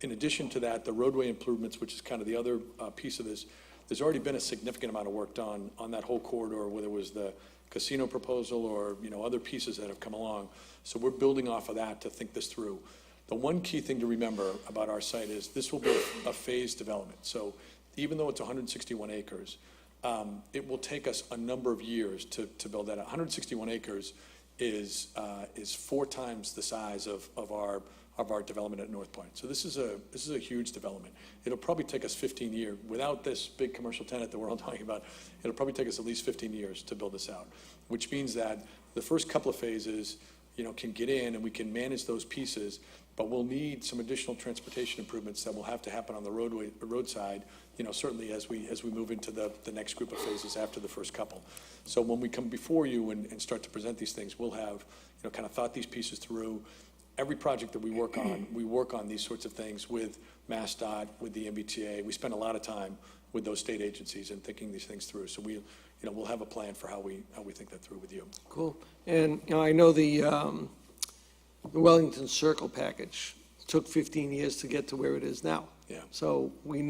In addition to that, the roadway improvements, which is kind of the other piece of this, there's already been a significant amount of work done on that whole corridor, whether it was the casino proposal or other pieces that have come along. So we're building off of that to think this through. The one key thing to remember about our site is this will be a phased development. So even though it's 161 acres, it will take us a number of years to build that out. 161 acres is 4 times the size of our development at North Point. So this is a huge development. It'll probably take us 15 years. Without this big commercial tenant that we're all talking about, it'll probably take us at least 15 years to build this out, which means that the first couple of phases, can get in and we can manage those pieces, but we'll need some additional transportation improvements that will have to happen on the roadside, certainly as we move into the next group of phases after the first couple. So when we come before you and start to present these things, we'll have, kind of thought these pieces through. Every project that we work on these sorts of things with MassDOT, with the MBTA. We spend a lot of time with those state agencies and thinking these things through. So we'll have a plan for how we think that through with you. Cool. And, I know the Wellington Circle package took 15 years to get to where it is now. Yeah. So we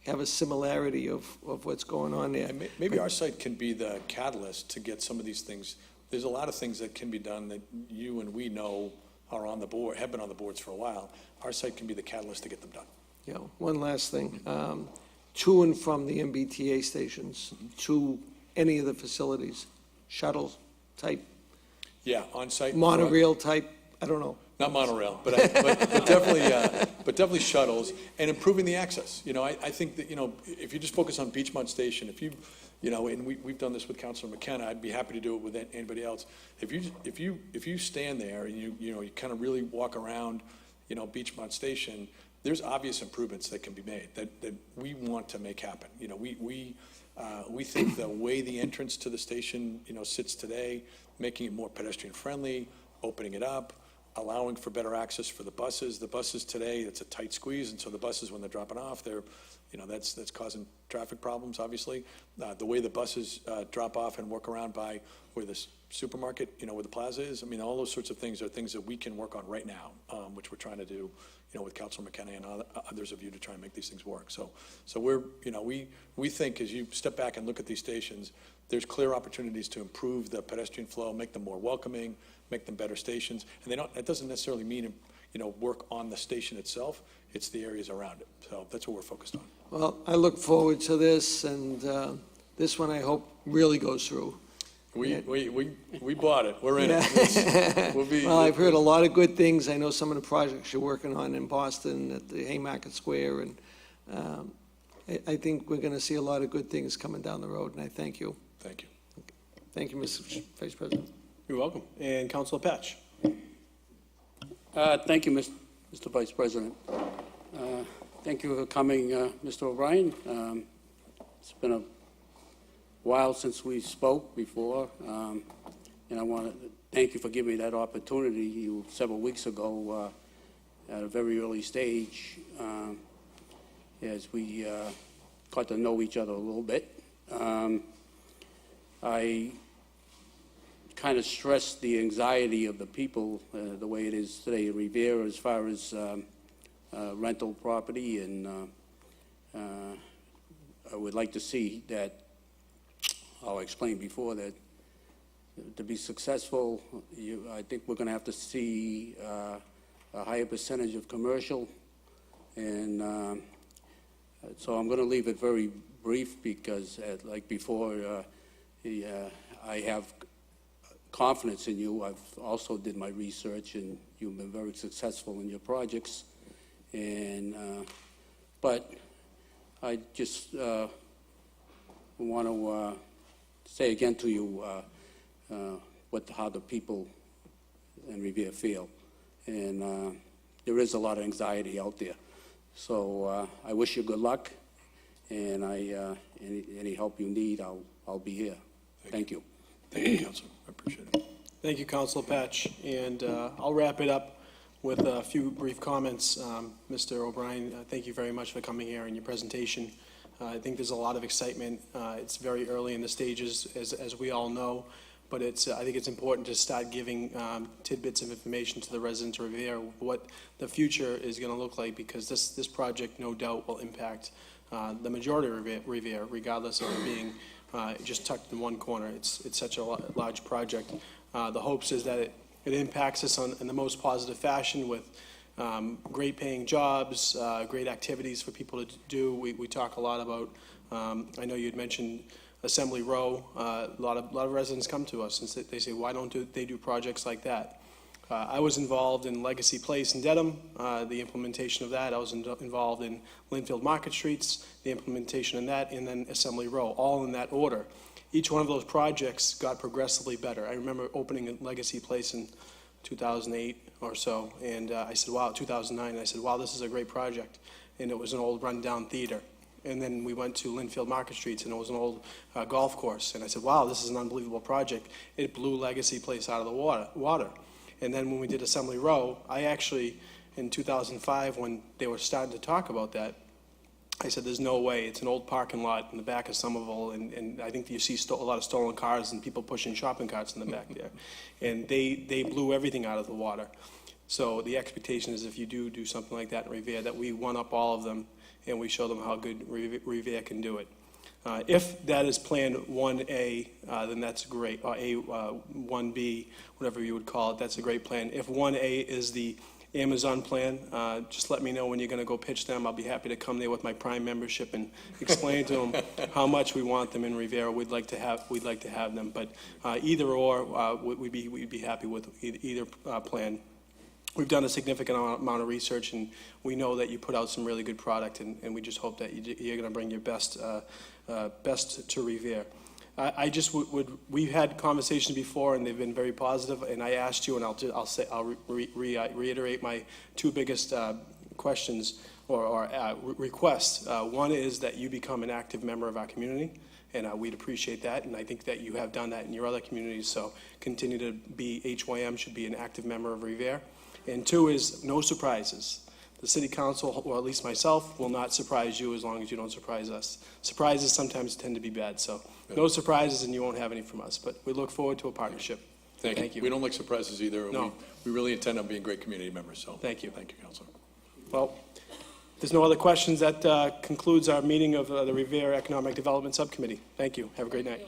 have a similarity of what's going on there. And maybe our site can be the catalyst to get some of these things. There's a lot of things that can be done that you and we know are on the board, have been on the boards for a while. Our site can be the catalyst to get them done. Yeah, one last thing. To and from the MBTA stations, to any of the facilities, shuttle type, Yeah, on-site. monorail type, I don't know. Not monorail, but definitely shuttles and improving the access. I think that, if you just focus on Beachmont Station, and we've done this with Councilor McKenna, I'd be happy to do it with anybody else. If you stand there and you kind of really walk around, Beachmont Station, there's obvious improvements that can be made that we want to make happen. We think the way the entrance to the station, sits today, making it more pedestrian friendly, opening it up, allowing for better access for the buses. The buses today, it's a tight squeeze, and so the buses, when they're dropping off, that's causing traffic problems, obviously. The way the buses drop off and work around by where the supermarket, where the plaza is, all those sorts of things are things that we can work on right now, which we're trying to do, with Councilor McKenna and others of you to try and make these things work. So we're, we think as you step back and look at these stations, there's clear opportunities to improve the pedestrian flow, make them more welcoming, make them better stations. And that doesn't necessarily mean, work on the station itself. It's the areas around it. So that's what we're focused on. Well, I look forward to this, and this one I hope really goes through. We bought it. We're in it. Well, I've heard a lot of good things. I know some of the projects you're working on in Boston at the Haymarket Square, and I think we're going to see a lot of good things coming down the road, and I thank you. Thank you. Thank you, Mr. Vice President. You're welcome. And Councilor Patch. Thank you, Mr. Vice President. Thank you for coming, Mr. O'Brien. It's been a while since we spoke before, and I want to thank you for giving me that opportunity several weeks ago at a very early stage as we got to know each other a little bit. I kind of stressed the anxiety of the people the way it is today in Revere as far as rental property, and I would like to see that, I'll explain before, that to be successful, I think we're going to have to see a higher percentage of commercial, and so I'm going to leave it very brief because, like before, I have confidence in you. I've also did my research, and you've been very successful in your projects. And but I just want to say again to you how the people in Revere feel, and there is a lot of anxiety out there. So I wish you good luck, and any help you need, I'll be here. Thank you. Thank you, Councilor. I appreciate it. Thank you, Councilor Patch, and I'll wrap it up with a few brief comments. Mr. O'Brien, thank you very much for coming here and your presentation. I think there's a lot of excitement. It's very early in the stages, as we all know, but I think it's important to start giving tidbits of information to the residents of Revere, what the future is going to look like, because this project, no doubt, will impact the majority of Revere, regardless of it being just tucked in one corner. It's such a large project. The hopes is that it impacts us in the most positive fashion with great paying jobs, great activities for people to do. We talk a lot about, I know you had mentioned Assembly Row. A lot of residents come to us and they say, why don't they do projects like that? I was involved in Legacy Place in Dedham, the implementation of that. I was involved in Linfield Market Streets, the implementation in that, and then Assembly Row, all in that order. Each one of those projects got progressively better. I remember opening a Legacy Place in 2008 or so, and I said, wow, 2009, and I said, wow, this is a great project. And it was an old rundown theater. And then we went to Linfield Market Streets, and it was an old golf course. And I said, wow, this is an unbelievable project. It blew Legacy Place out of the water. And then when we did Assembly Row, I actually, in 2005, when they were starting to talk about that, I said, there's no way. It's an old parking lot in the back of Somerville, and I think you see a lot of stolen cars and people pushing shopping carts in the back there. And they blew everything out of the water. So the expectation is if you do something like that in Revere, that we one up all of them and we show them how good Revere can do it. If that is Plan 1A, then that's great, or 1B, whatever you would call it, that's a great plan. If 1A is the Amazon plan, just let me know when you're going to go pitch them. I'll be happy to come there with my Prime membership and explain to them how much we want them in Revere. We'd like to have them, but either or, we'd be happy with either plan. We've done a significant amount of research, and we know that you put out some really good product, and we just hope that you're going to bring your best to Revere. We've had conversations before, and they've been very positive, and I asked you, and I'll reiterate my two biggest questions or requests. One is that you become an active member of our community, and we'd appreciate that, and I think that you have done that in your other communities, so continue to be, HYM should be an active member of Revere. And two is no surprises. The city council, or at least myself, will not surprise you as long as you don't surprise us. Surprises sometimes tend to be bad, so no surprises and you won't have any from us. But we look forward to a partnership. Thank you. We don't like surprises either. No. We really intend on being great community members, so. Thank you. Thank you, Councilor. Well, if there's no other questions, that concludes our meeting of the Revere Economic Development Subcommittee. Thank you. Have a great night.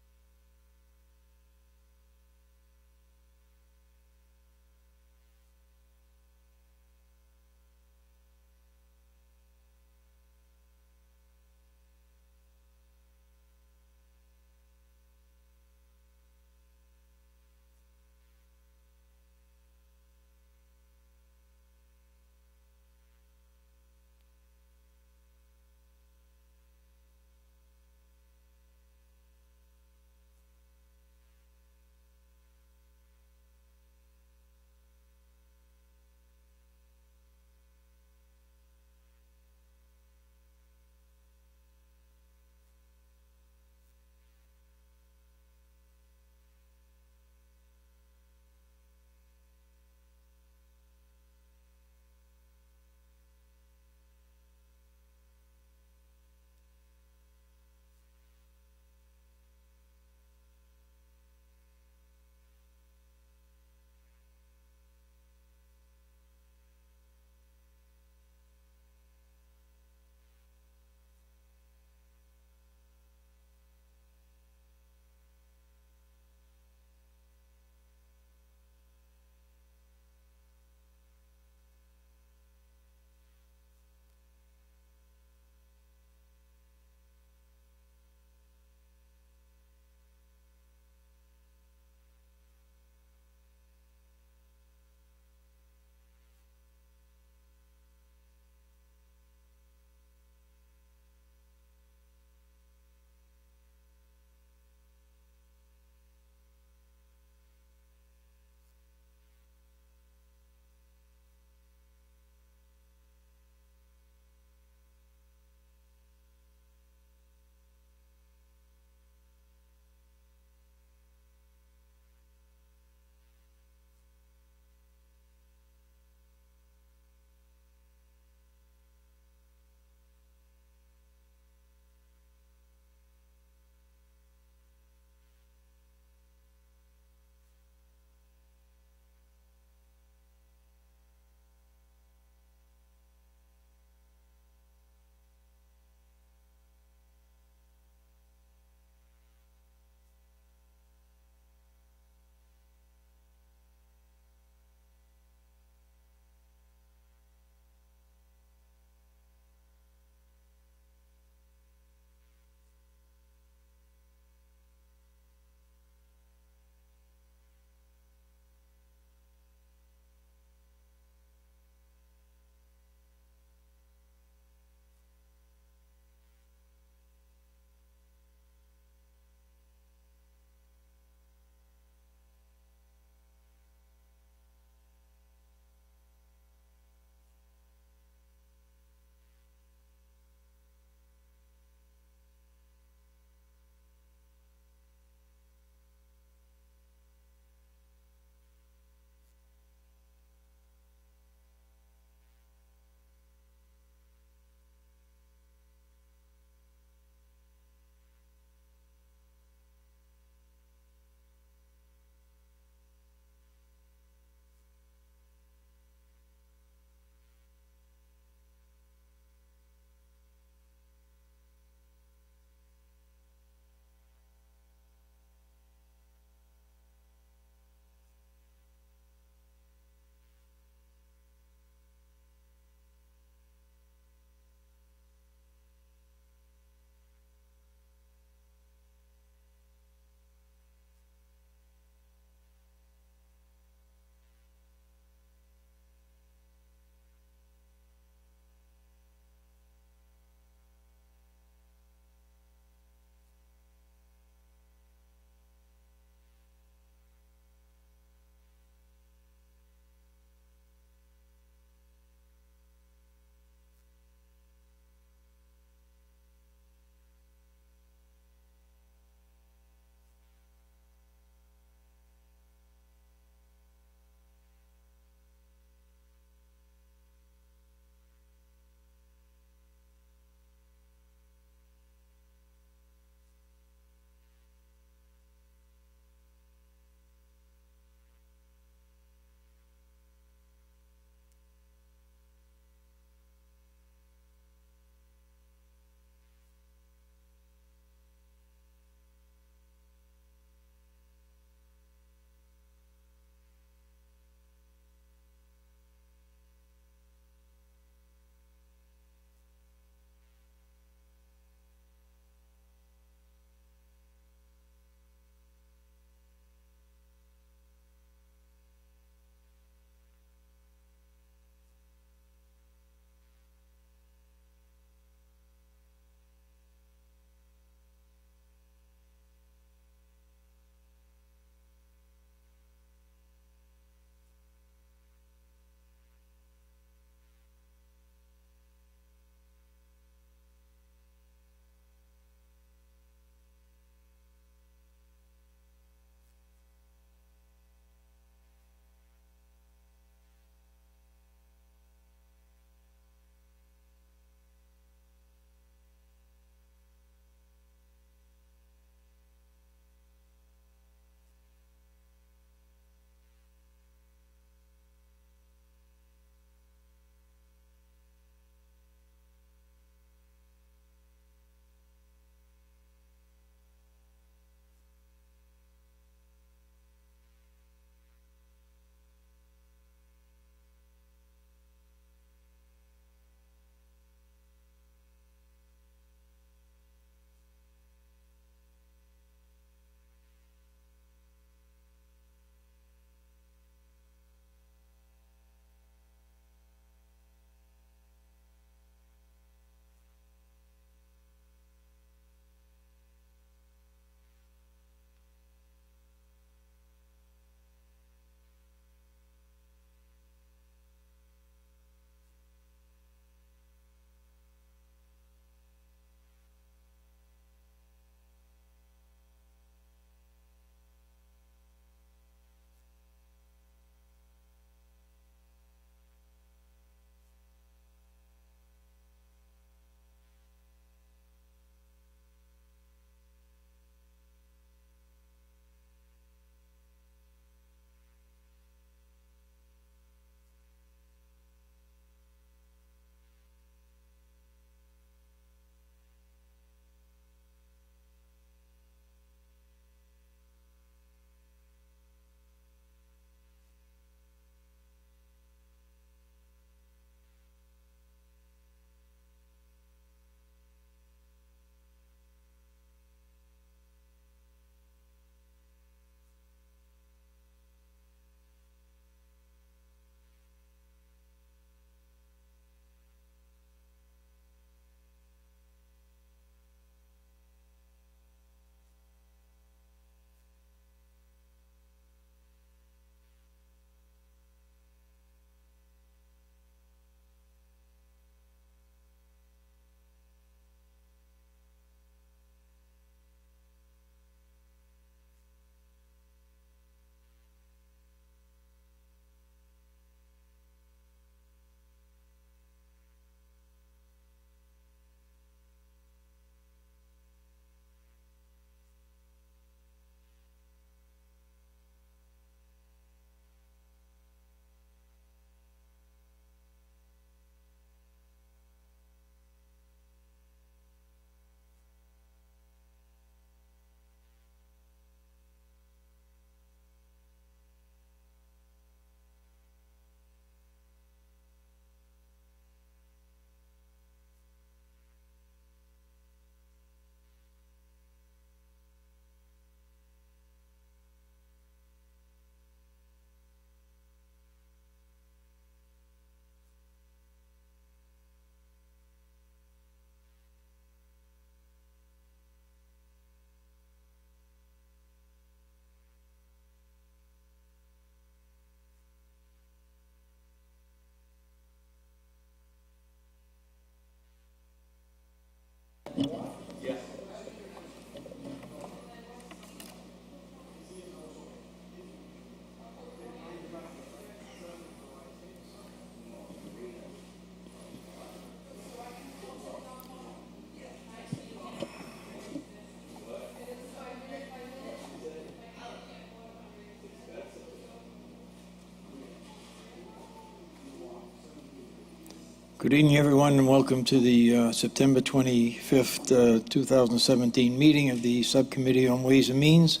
Good evening, everyone, and welcome to the September 25th, 2017 meeting of the Subcommittee on Ways and Means.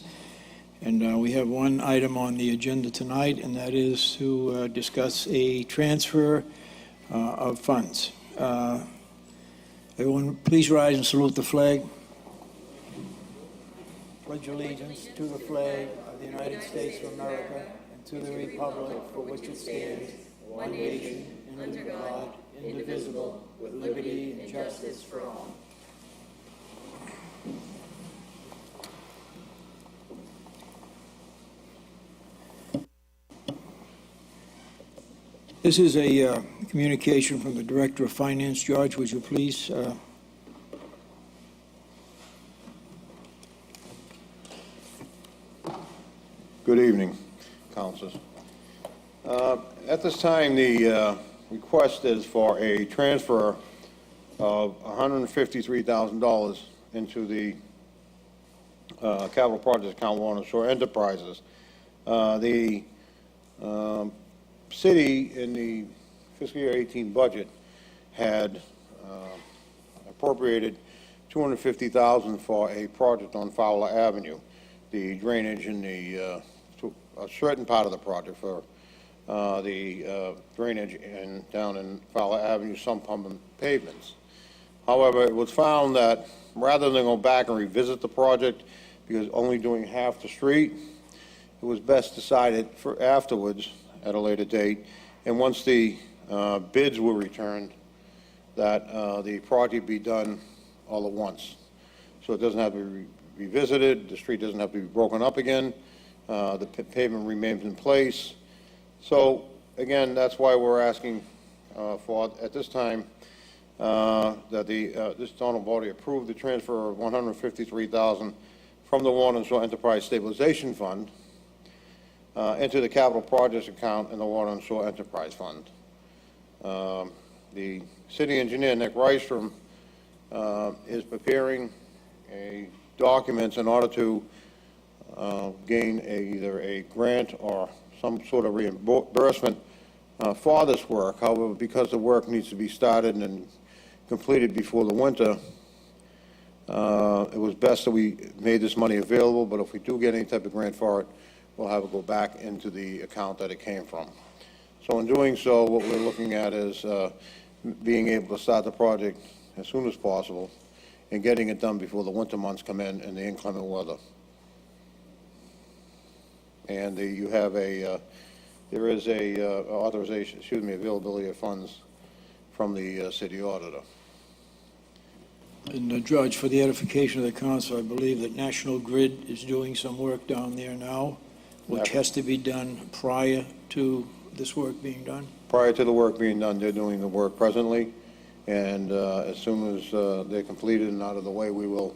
And we have one item on the agenda tonight, and that is to discuss a transfer of funds. Everyone, please rise and salute the flag. Pledge allegiance to the flag of the United States of America and to the republic for which it stands, one nation, under God, indivisible, with liberty and justice for all. This is a communication from the Director of Finance. George, would you please? Good evening, councilors. At this time, the request is for a transfer of $153,000 into the capital projects account, Warren Shore Enterprises. The city in the fiscal year 18 budget had appropriated $250,000 for a project on Fowler Avenue, the drainage in the a certain part of the project for the drainage down in Fowler Avenue, sump pump and pavements. However, it was found that rather than go back and revisit the project, because only doing half the street, it was best decided for afterwards at a later date. And once the bids were returned, that the project be done all at once. So it doesn't have to be revisited, the street doesn't have to be broken up again, the pavement remains in place. So again, that's why we're asking for, at this time, that this town body approve the transfer of $153,000 from the Warren and Shore Enterprise Stabilization Fund into the capital projects account in the Warren and Shore Enterprise Fund. The city engineer, Nick Rystrom, is preparing documents in order to gain either a grant or some sort of reimbursement for this work. However, because the work needs to be started and completed before the winter, it was best that we made this money available, but if we do get any type of grant for it, we'll have it go back into the account that it came from. So in doing so, what we're looking at is being able to start the project as soon as possible and getting it done before the winter months come in and the inclement weather. And you have there is a authorization, availability of funds from the city auditor. And George, for the edification of the council, I believe that National Grid is doing some work down there now, which has to be done prior to this work being done? Prior to the work being done, they're doing the work presently, and as soon as they're completed and out of the way, we will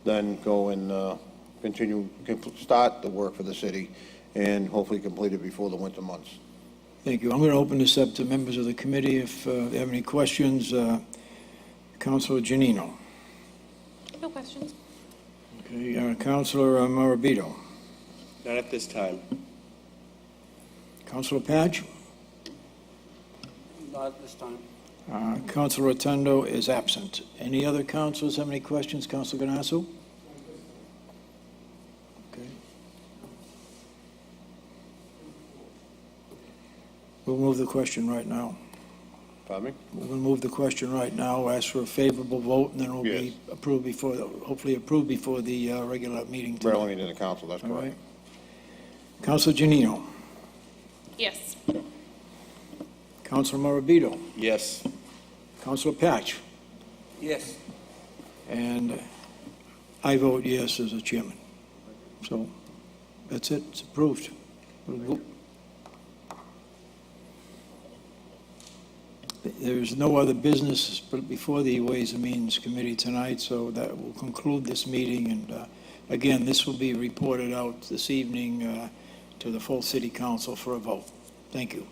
then go and start the work for the city and hopefully complete it before the winter months. Thank you. I'm going to open this up to members of the committee if they have any questions. Councilor Giannino. No questions. Okay, Councilor Morabito. Not at this time. Councilor Patch. Not at this time. Councilor Rotundo is absent. Any other councilors have any questions? Councilor Ganasso? Okay. We'll move the question right now. Pardon me? We'll move the question right now, ask for a favorable vote, and then it will be approved before, hopefully approved before the regular meeting tonight. Regular meeting of the council, that's All correct. right. Councilor Giannino. Yes. Councilor Morabito. Yes. Councilor Patch. Yes. And I vote yes as a chairman. So that's it, it's approved. There's no other business before the Ways and Means Committee tonight, so that will conclude this meeting. And again, this will be reported out this evening to the full city council for a vote. Thank you.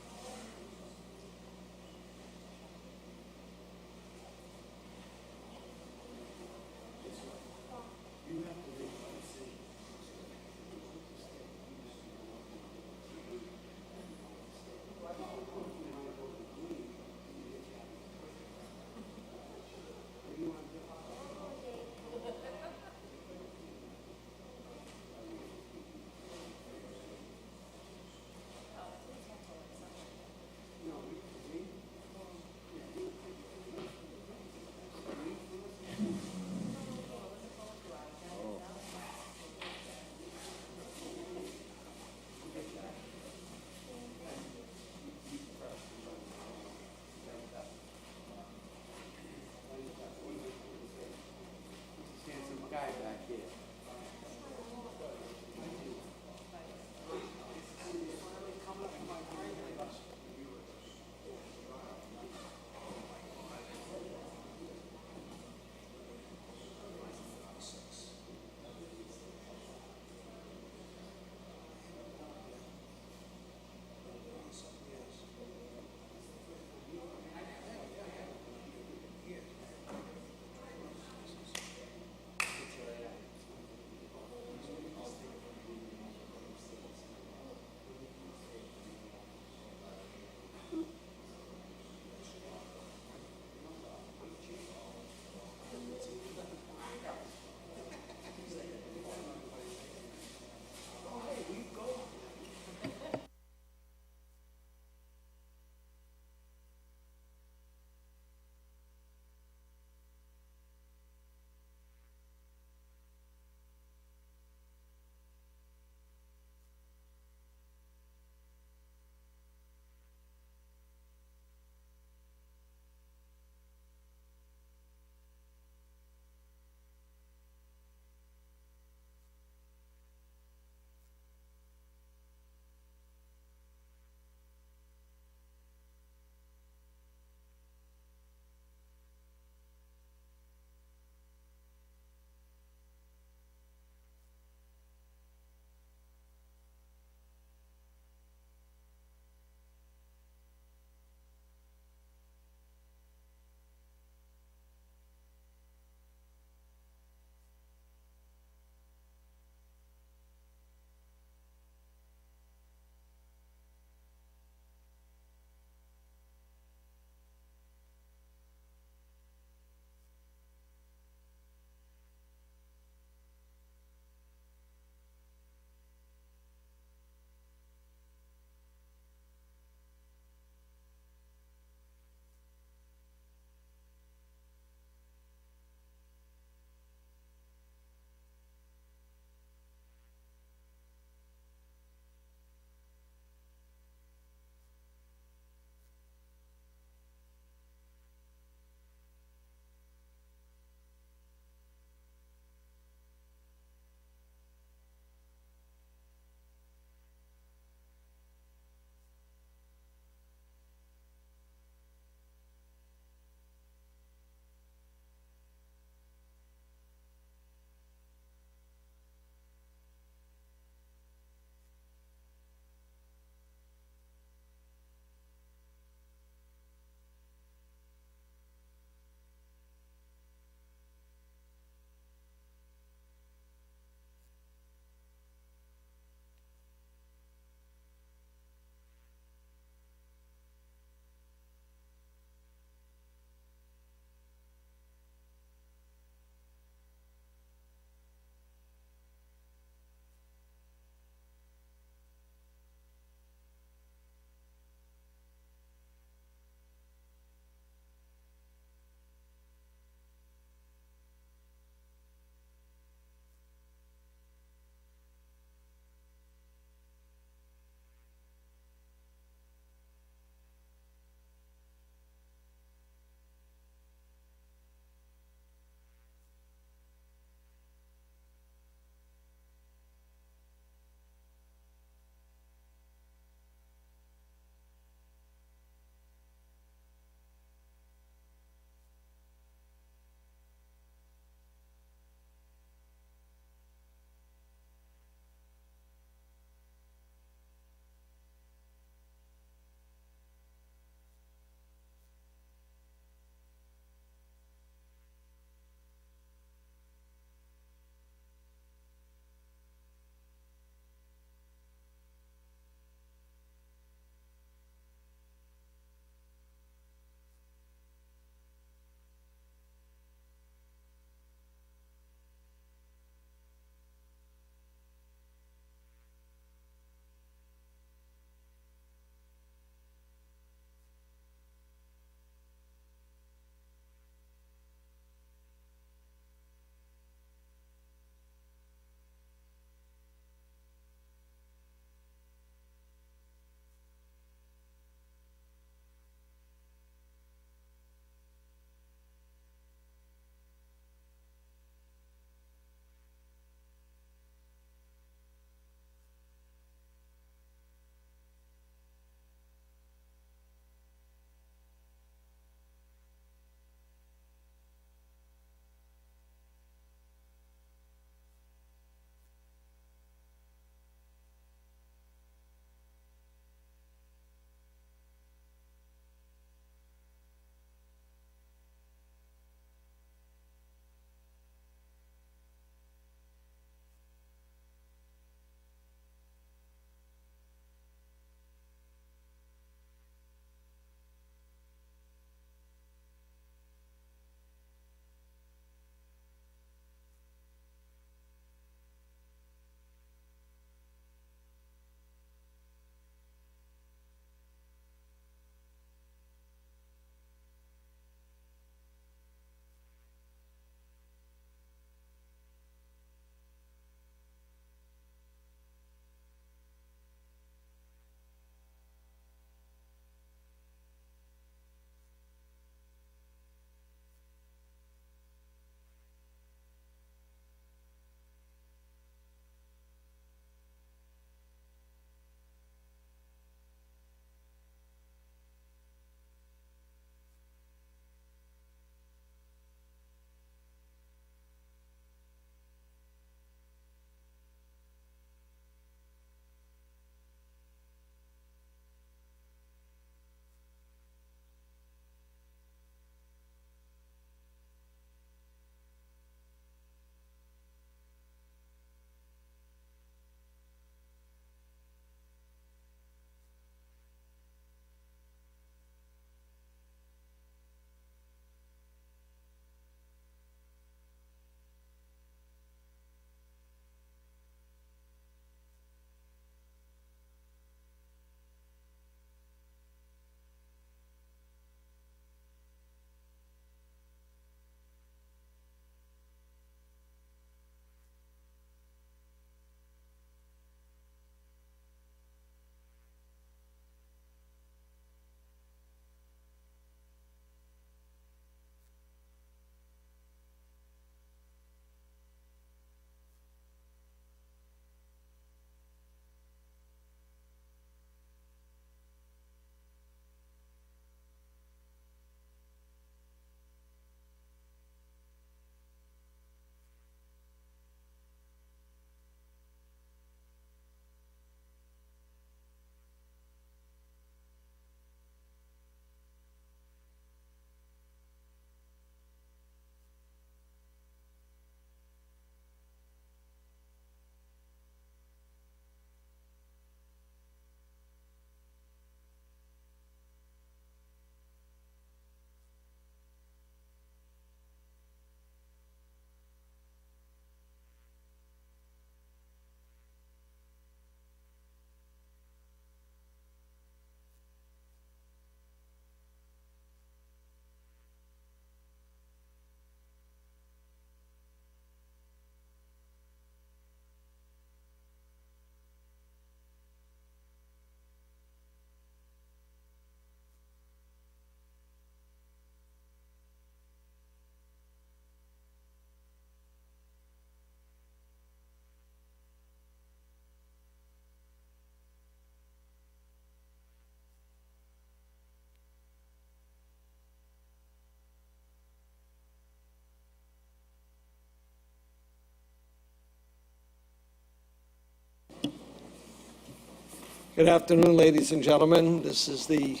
Good afternoon, ladies and gentlemen. This is the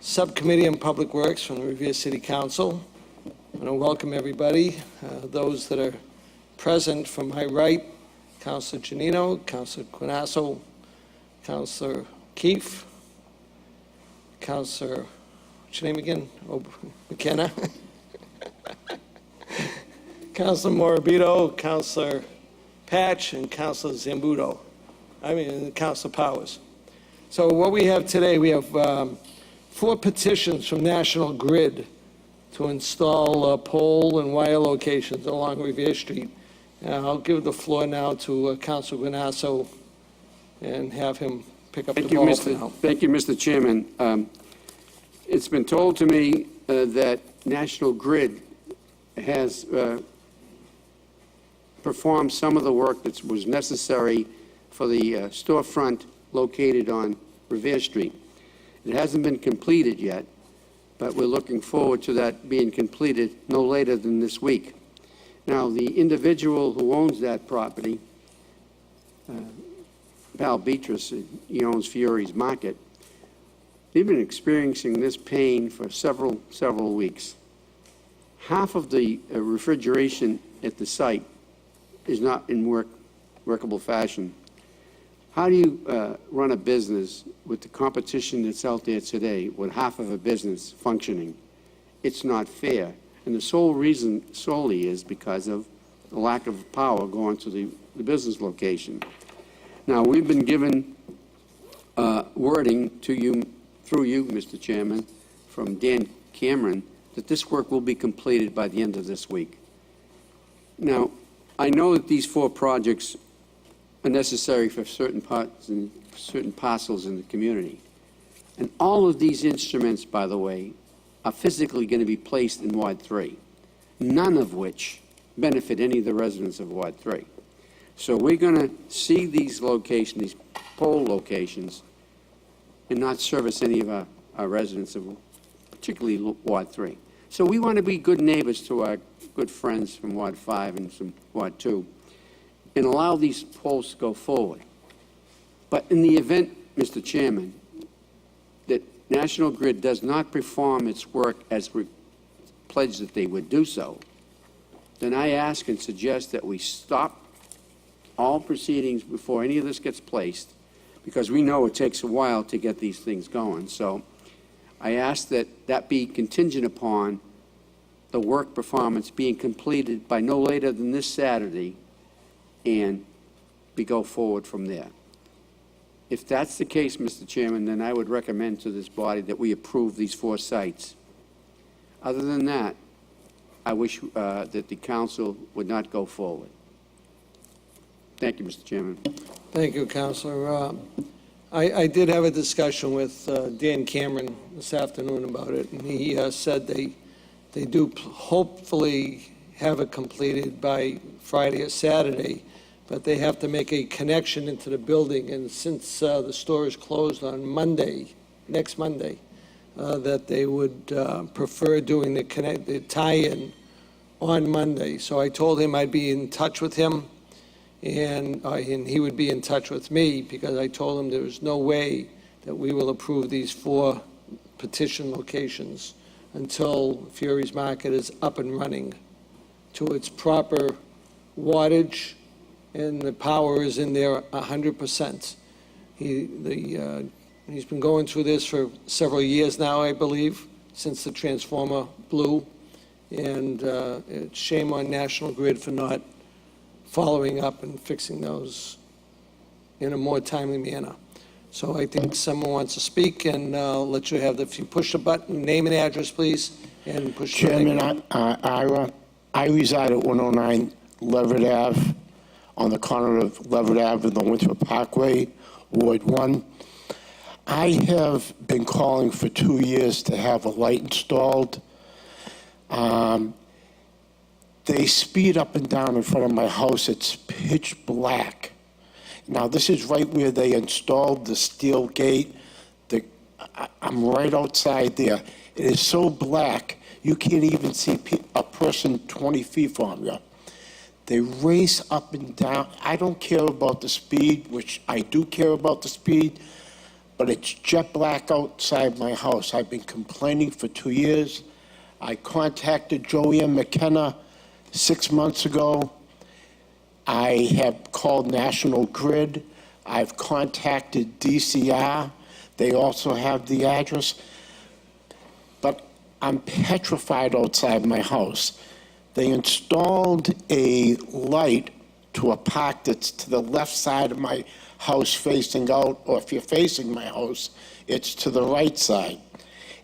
Subcommittee on Public Works from the Revere City Council. I want to welcome everybody, those that are present from my right, Councilor Janino, Councilor Quinasso, Councilor Keefe, Councilor, what's your name again? Oh, McKenna. Councilor Morabito, Councilor Patch, and Councilor Zambudo. Councilor Powers. So what we have today, we have 4 petitions from National Grid to install pole and wire locations along Revere Street. I'll give the floor now to Councilor Guanasso and have him pick up the ball now. Thank you, Mr. Chairman. It's been told to me that National Grid has performed some of the work that was necessary for the storefront located on Revere Street. It hasn't been completed yet, but we're looking forward to that being completed no later than this week. Now, the individual who owns that property, Val Beatrice, he owns Fiore's Market, they've been experiencing this pain for several weeks. Half of the refrigeration at the site is not in workable fashion. How do you run a business with the competition that's out there today with half of a business functioning? It's not fair. And the sole reason solely is because of the lack of power going to the business location. Now, we've been given wording to you, through you, Mr. Chairman, from Dan Cameron, that this work will be completed by the end of this week. Now, I know that these 4 projects are necessary for certain parts and certain parcels in the community. And all of these instruments, by the way, are physically going to be placed in Ward 3, none of which benefit any of the residents of Ward 3. So we're going to see these locations, these pole locations, and not service any of our residents of particularly Ward 3. So we want to be good neighbors to our good friends from Ward 5 and from Ward 2 and allow these poles to go forward. But in the event, Mr. Chairman, that National Grid does not perform its work as pledged that they would do so, then I ask and suggest that we stop all proceedings before any of this gets placed, because we know it takes a while to get these things going. So I ask that that be contingent upon the work performance being completed by no later than this Saturday, and we go forward from there. If that's the case, Mr. Chairman, then I would recommend to this body that we approve these 4 sites. Other than that, I wish that the council would not go forward. Thank you, Mr. Chairman. Thank you, Councilor. I did have a discussion with Dan Cameron this afternoon about it, and he said they do hopefully have it completed by Friday or Saturday, but they have to make a connection into the building, and since the store is closed on Monday, next Monday, that they would prefer doing the tie-in on Monday. So I told him I'd be in touch with him, and he would be in touch with me, because I told him there was no way that we will approve these 4 petition locations until Fiore's Market is up and running to its proper wattage, and the power is in there 100%. He's been going through this for several years now, I believe, since the transformer blew, and it's shame on National Grid for not following up and fixing those in a more timely manner. So I think someone wants to speak, and I'll let you have if you push the button, name and address, please, and push the button. Chairman, I reside at 109 Leverett Ave, on the corner of Leverett Ave and the Winthrop Parkway, Ward 1. I have been calling for 2 years to have a light installed. They speed up and down in front of my house. It's pitch black. Now, this is right where they installed the steel gate. I'm right outside there. It is so black, you can't even see a person 20 feet from you. They race up and down. I don't care about the speed, which I do care about the speed, but it's jet black outside my house. I've been complaining for 2 years. I contacted Joanne McKenna 6 months ago. I have called National Grid. I've contacted DCR. They also have the address. But I'm petrified outside my house. They installed a light to a park that's to the left side of my house facing out, or if you're facing my house, it's to the right side.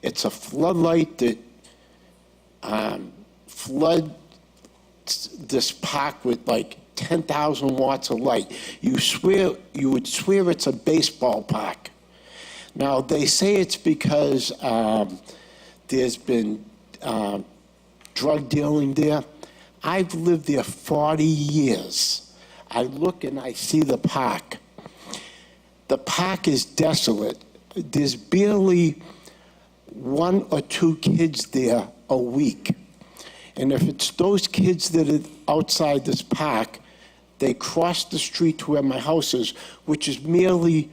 It's a floodlight that floods this park with like 10,000 watts of light. You would swear it's a baseball park. Now, they say it's because there's been drug dealing there. I've lived there 40 years. I look and I see the park. The park is desolate. There's barely 1 or 2 kids there a week. And if it's those kids that are outside this park, they cross the street to where my house is, which is merely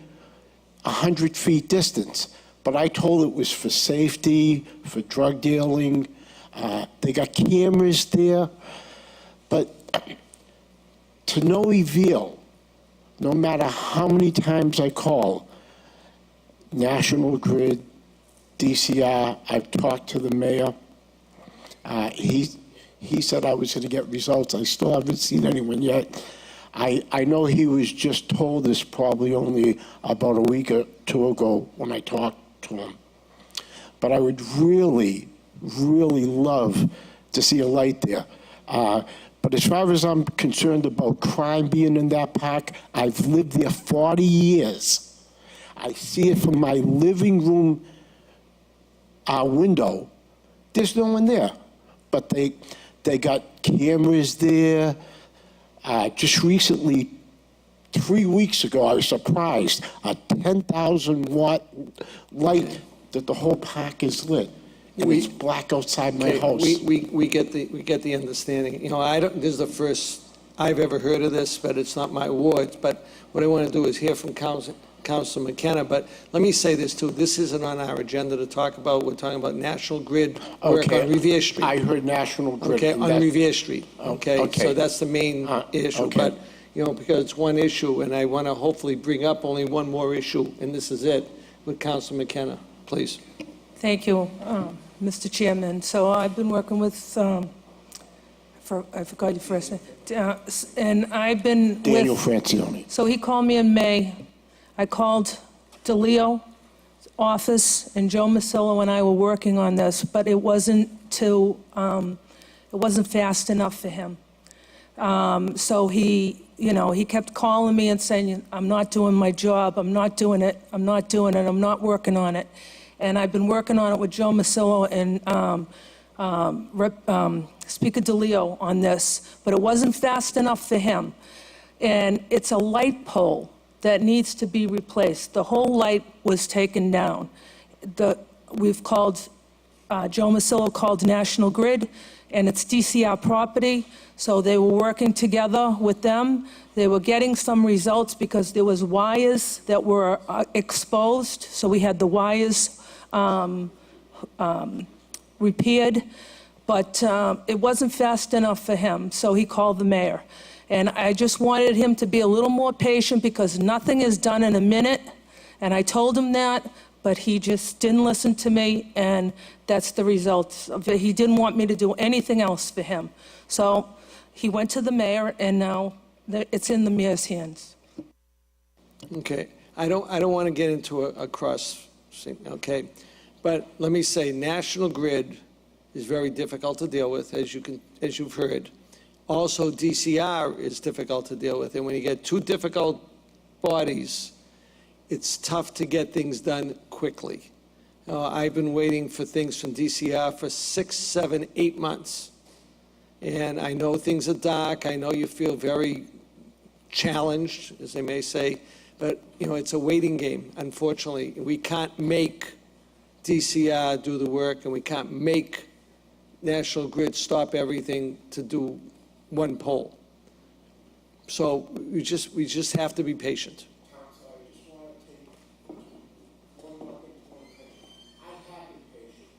100 feet distance. But I told it was for safety, for drug dealing. They got cameras there. But to no avail, no matter how many times I call, National Grid, DCR, I've talked to the mayor. He said I was going to get results. I still haven't seen anyone yet. I know he was just told this probably only about a week or 2 ago when I talked to him. But I would really, really love to see a light there. But as far as I'm concerned about crime being in that park, I've lived there 40 years. I see it from my living room window. There's no one there. But they got cameras there. Just recently, 3 weeks ago, I was surprised, a 10,000 watt light that the whole park is lit. And it's black outside my house. We get the understanding. You know, this is the first I've ever heard of this, but it's not my ward. But what I want to do is hear from Councilor McKenna. But let me say this too. This isn't on our agenda to talk about. We're talking about National Grid work on Revere Street. I heard National Grid. Okay, on Revere Street. Okay, so that's the main issue. Okay. But, you know, because it's one issue, and I want to hopefully bring up only one more issue, and this is it, with Councilor McKenna, please. Thank you, Mr. Chairman. So I've been working with, I forgot your first name, and I've been with... Daniel Francione. So he called me in May. I called DeLeo's office, and Joe Masillo and I were working on this, but it wasn't fast enough for him. So he kept calling me and saying, I'm not doing my job, I'm not doing it, I'm not working on it. And I've been working on it with Joe Masillo and Speaker DeLeo on this, but it wasn't fast enough for him. And it's a light pole that needs to be replaced. The whole light was taken down. We've called, Joe Masillo called National Grid, and it's DCR property, so they were working together with them. They were getting some results because there was wires that were exposed, so we had the wires repaired, but it wasn't fast enough for him, so he called the mayor. And I just wanted him to be a little more patient because nothing is done in a minute, and I told him that, but he just didn't listen to me, and that's the result of it. He didn't want me to do anything else for him. So he went to the mayor, and now it's in the mayor's hands. Okay, I don't want to get into a cross, okay? But let me say, National Grid is very difficult to deal with, as you've heard. Also, DCR is difficult to deal with, and when you get two difficult bodies, it's tough to get things done quickly. I've been waiting for things from DCR for 6, 7, 8 months. And I know things are dark. I know you feel very challenged, as they may say. But, you know, it's a waiting game, unfortunately. We can't make DCR do the work, and we can't make National Grid stop everything to do one pole. So we just have to be patient. Council, I just want to take one more thing to point attention. I have been patient.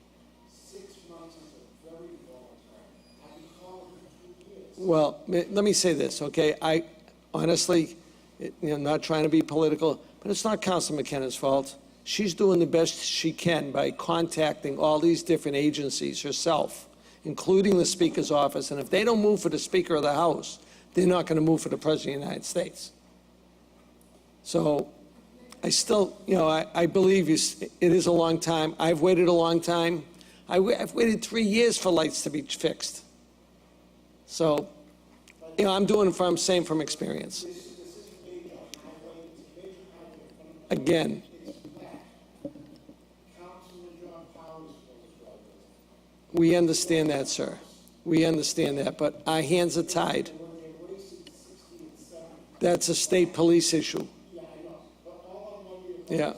6 months is a very long time. I've been calling for 2 years. Well, let me say this, okay? I honestly, not trying to be political, but it's not Council McKenna's fault. She's doing the best she can by contacting all these different agencies herself, including the Speaker's office. And if they don't move for the Speaker of the House, they're not going to move for the President of the United States. So I still, I believe it is a long time. I've waited a long time. I've waited 3 years for lights to be fixed. So, I'm doing it I'm saying from experience. Again, we understand that, sir. We understand that, but our hands are tied. That's a state police issue. Yeah.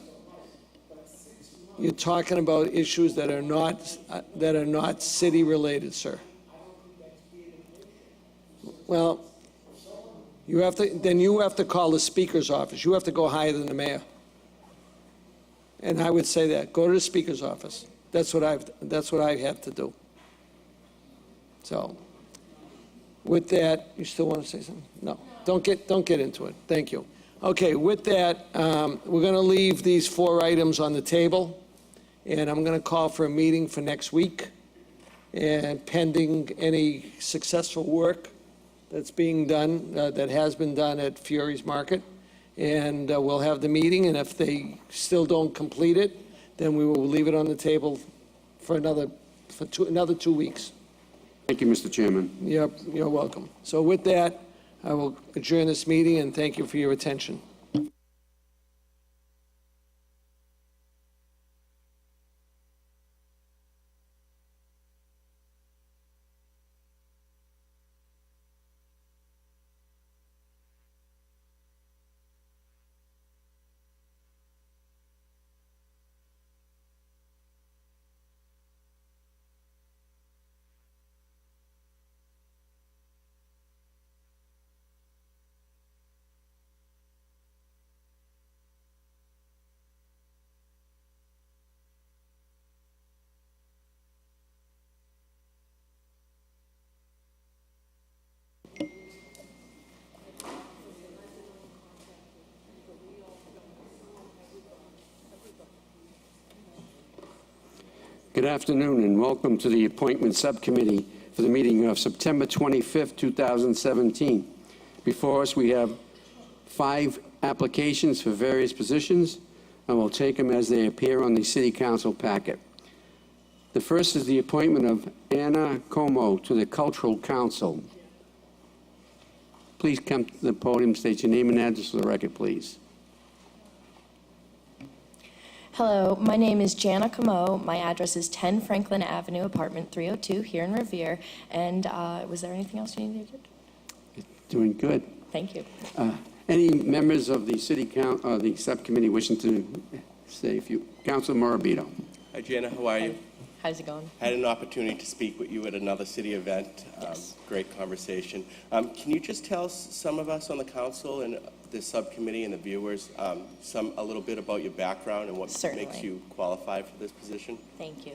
You're talking about issues that are not city-related, sir. Well, you have to call the Speaker's office. You have to go higher than the mayor. And I would say that. Go to the Speaker's office. That's what I have to do. So, with that, you still want to say something? No. Don't get into it. Thank you. Okay, with that, we're going to leave these 4 items on the table, and I'm going to call for a meeting for next week, and pending any successful work that's being done, that has been done at Fury's Market, and we'll have the meeting, and if they still don't complete it, then we will leave it on the table for another 2 weeks. Thank you, Mr. Chairman. You're welcome. So with that, I will adjourn this meeting, and thank you for your attention. Good afternoon, and welcome to the Appointment Subcommittee for the meeting of September 25th, 2017. Before us, we have 5 applications for various positions, and we'll take them as they appear on the City Council packet. The first is the appointment of Anna Como to the Cultural Council. Please come to the podium, state your name and address for the record, please. Hello, my name is Jana Camo. My address is 10 Franklin Avenue, apartment 302, here in Revere. And was there anything else you needed? Doing good. Thank you. Any members of the the subcommittee wishing to say a few? Councilor Morabito. Hi, Jana, how are you? How's it going? Had an opportunity to speak with you at another city event. Yes. Great conversation. Can you just tell some of us on the council and the subcommittee and the viewers a little bit about your background and what Certainly. makes you qualified for this position? Thank you.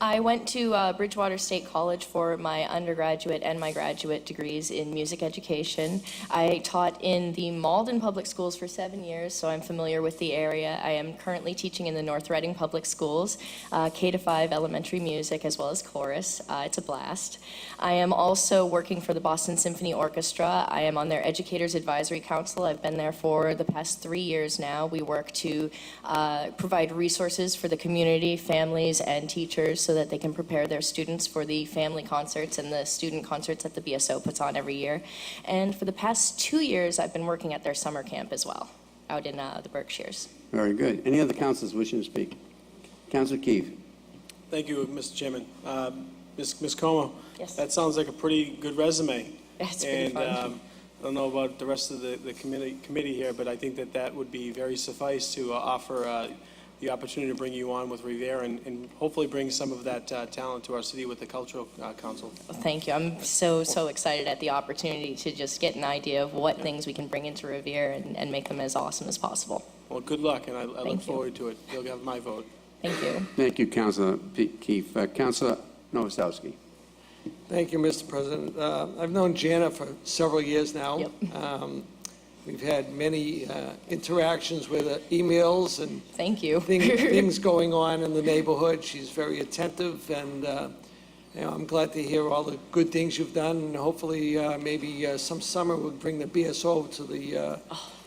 I went to Bridgewater State College for my undergraduate and my graduate degrees in music education. I taught in the Malden Public Schools for 7 years, so I'm familiar with the area. I am currently teaching in the North Reading Public Schools, K-5 elementary music as well as chorus. It's a blast. I am also working for the Boston Symphony Orchestra. I am on their Educators Advisory Council. I've been there for the past 3 years now. We work to provide resources for the community, families, and teachers so that they can prepare their students for the family concerts and the student concerts that the BSO puts on every year. And for the past 2 years, I've been working at their summer camp as well, out in the Berkshires. Very good. Any other councilors wishing to speak? Councilor Keefe. Thank you, Mr. Chairman. Ms. Como? Yes. That sounds like a pretty good resume. It's pretty fun. I don't know about the rest of the committee here, but I think that would be very suffice to offer the opportunity to bring you on with Revere and hopefully bring some of that talent to our city with the Cultural Council. Thank you. I'm so excited at the opportunity to just get an idea of what things we can bring into Revere and make them as awesome as possible. Well, good luck, and I look Thank you. forward to it. You'll have my vote. Thank you. Thank you, Councilor Keefe. Councilor Novoselsky. Thank you, Mr. President. I've known Jana for several years now. Yep. We've had many interactions with emails and Thank you. things going on in the neighborhood. She's very attentive, and I'm glad to hear all the good things you've done. And hopefully, maybe some summer we'll bring the BSO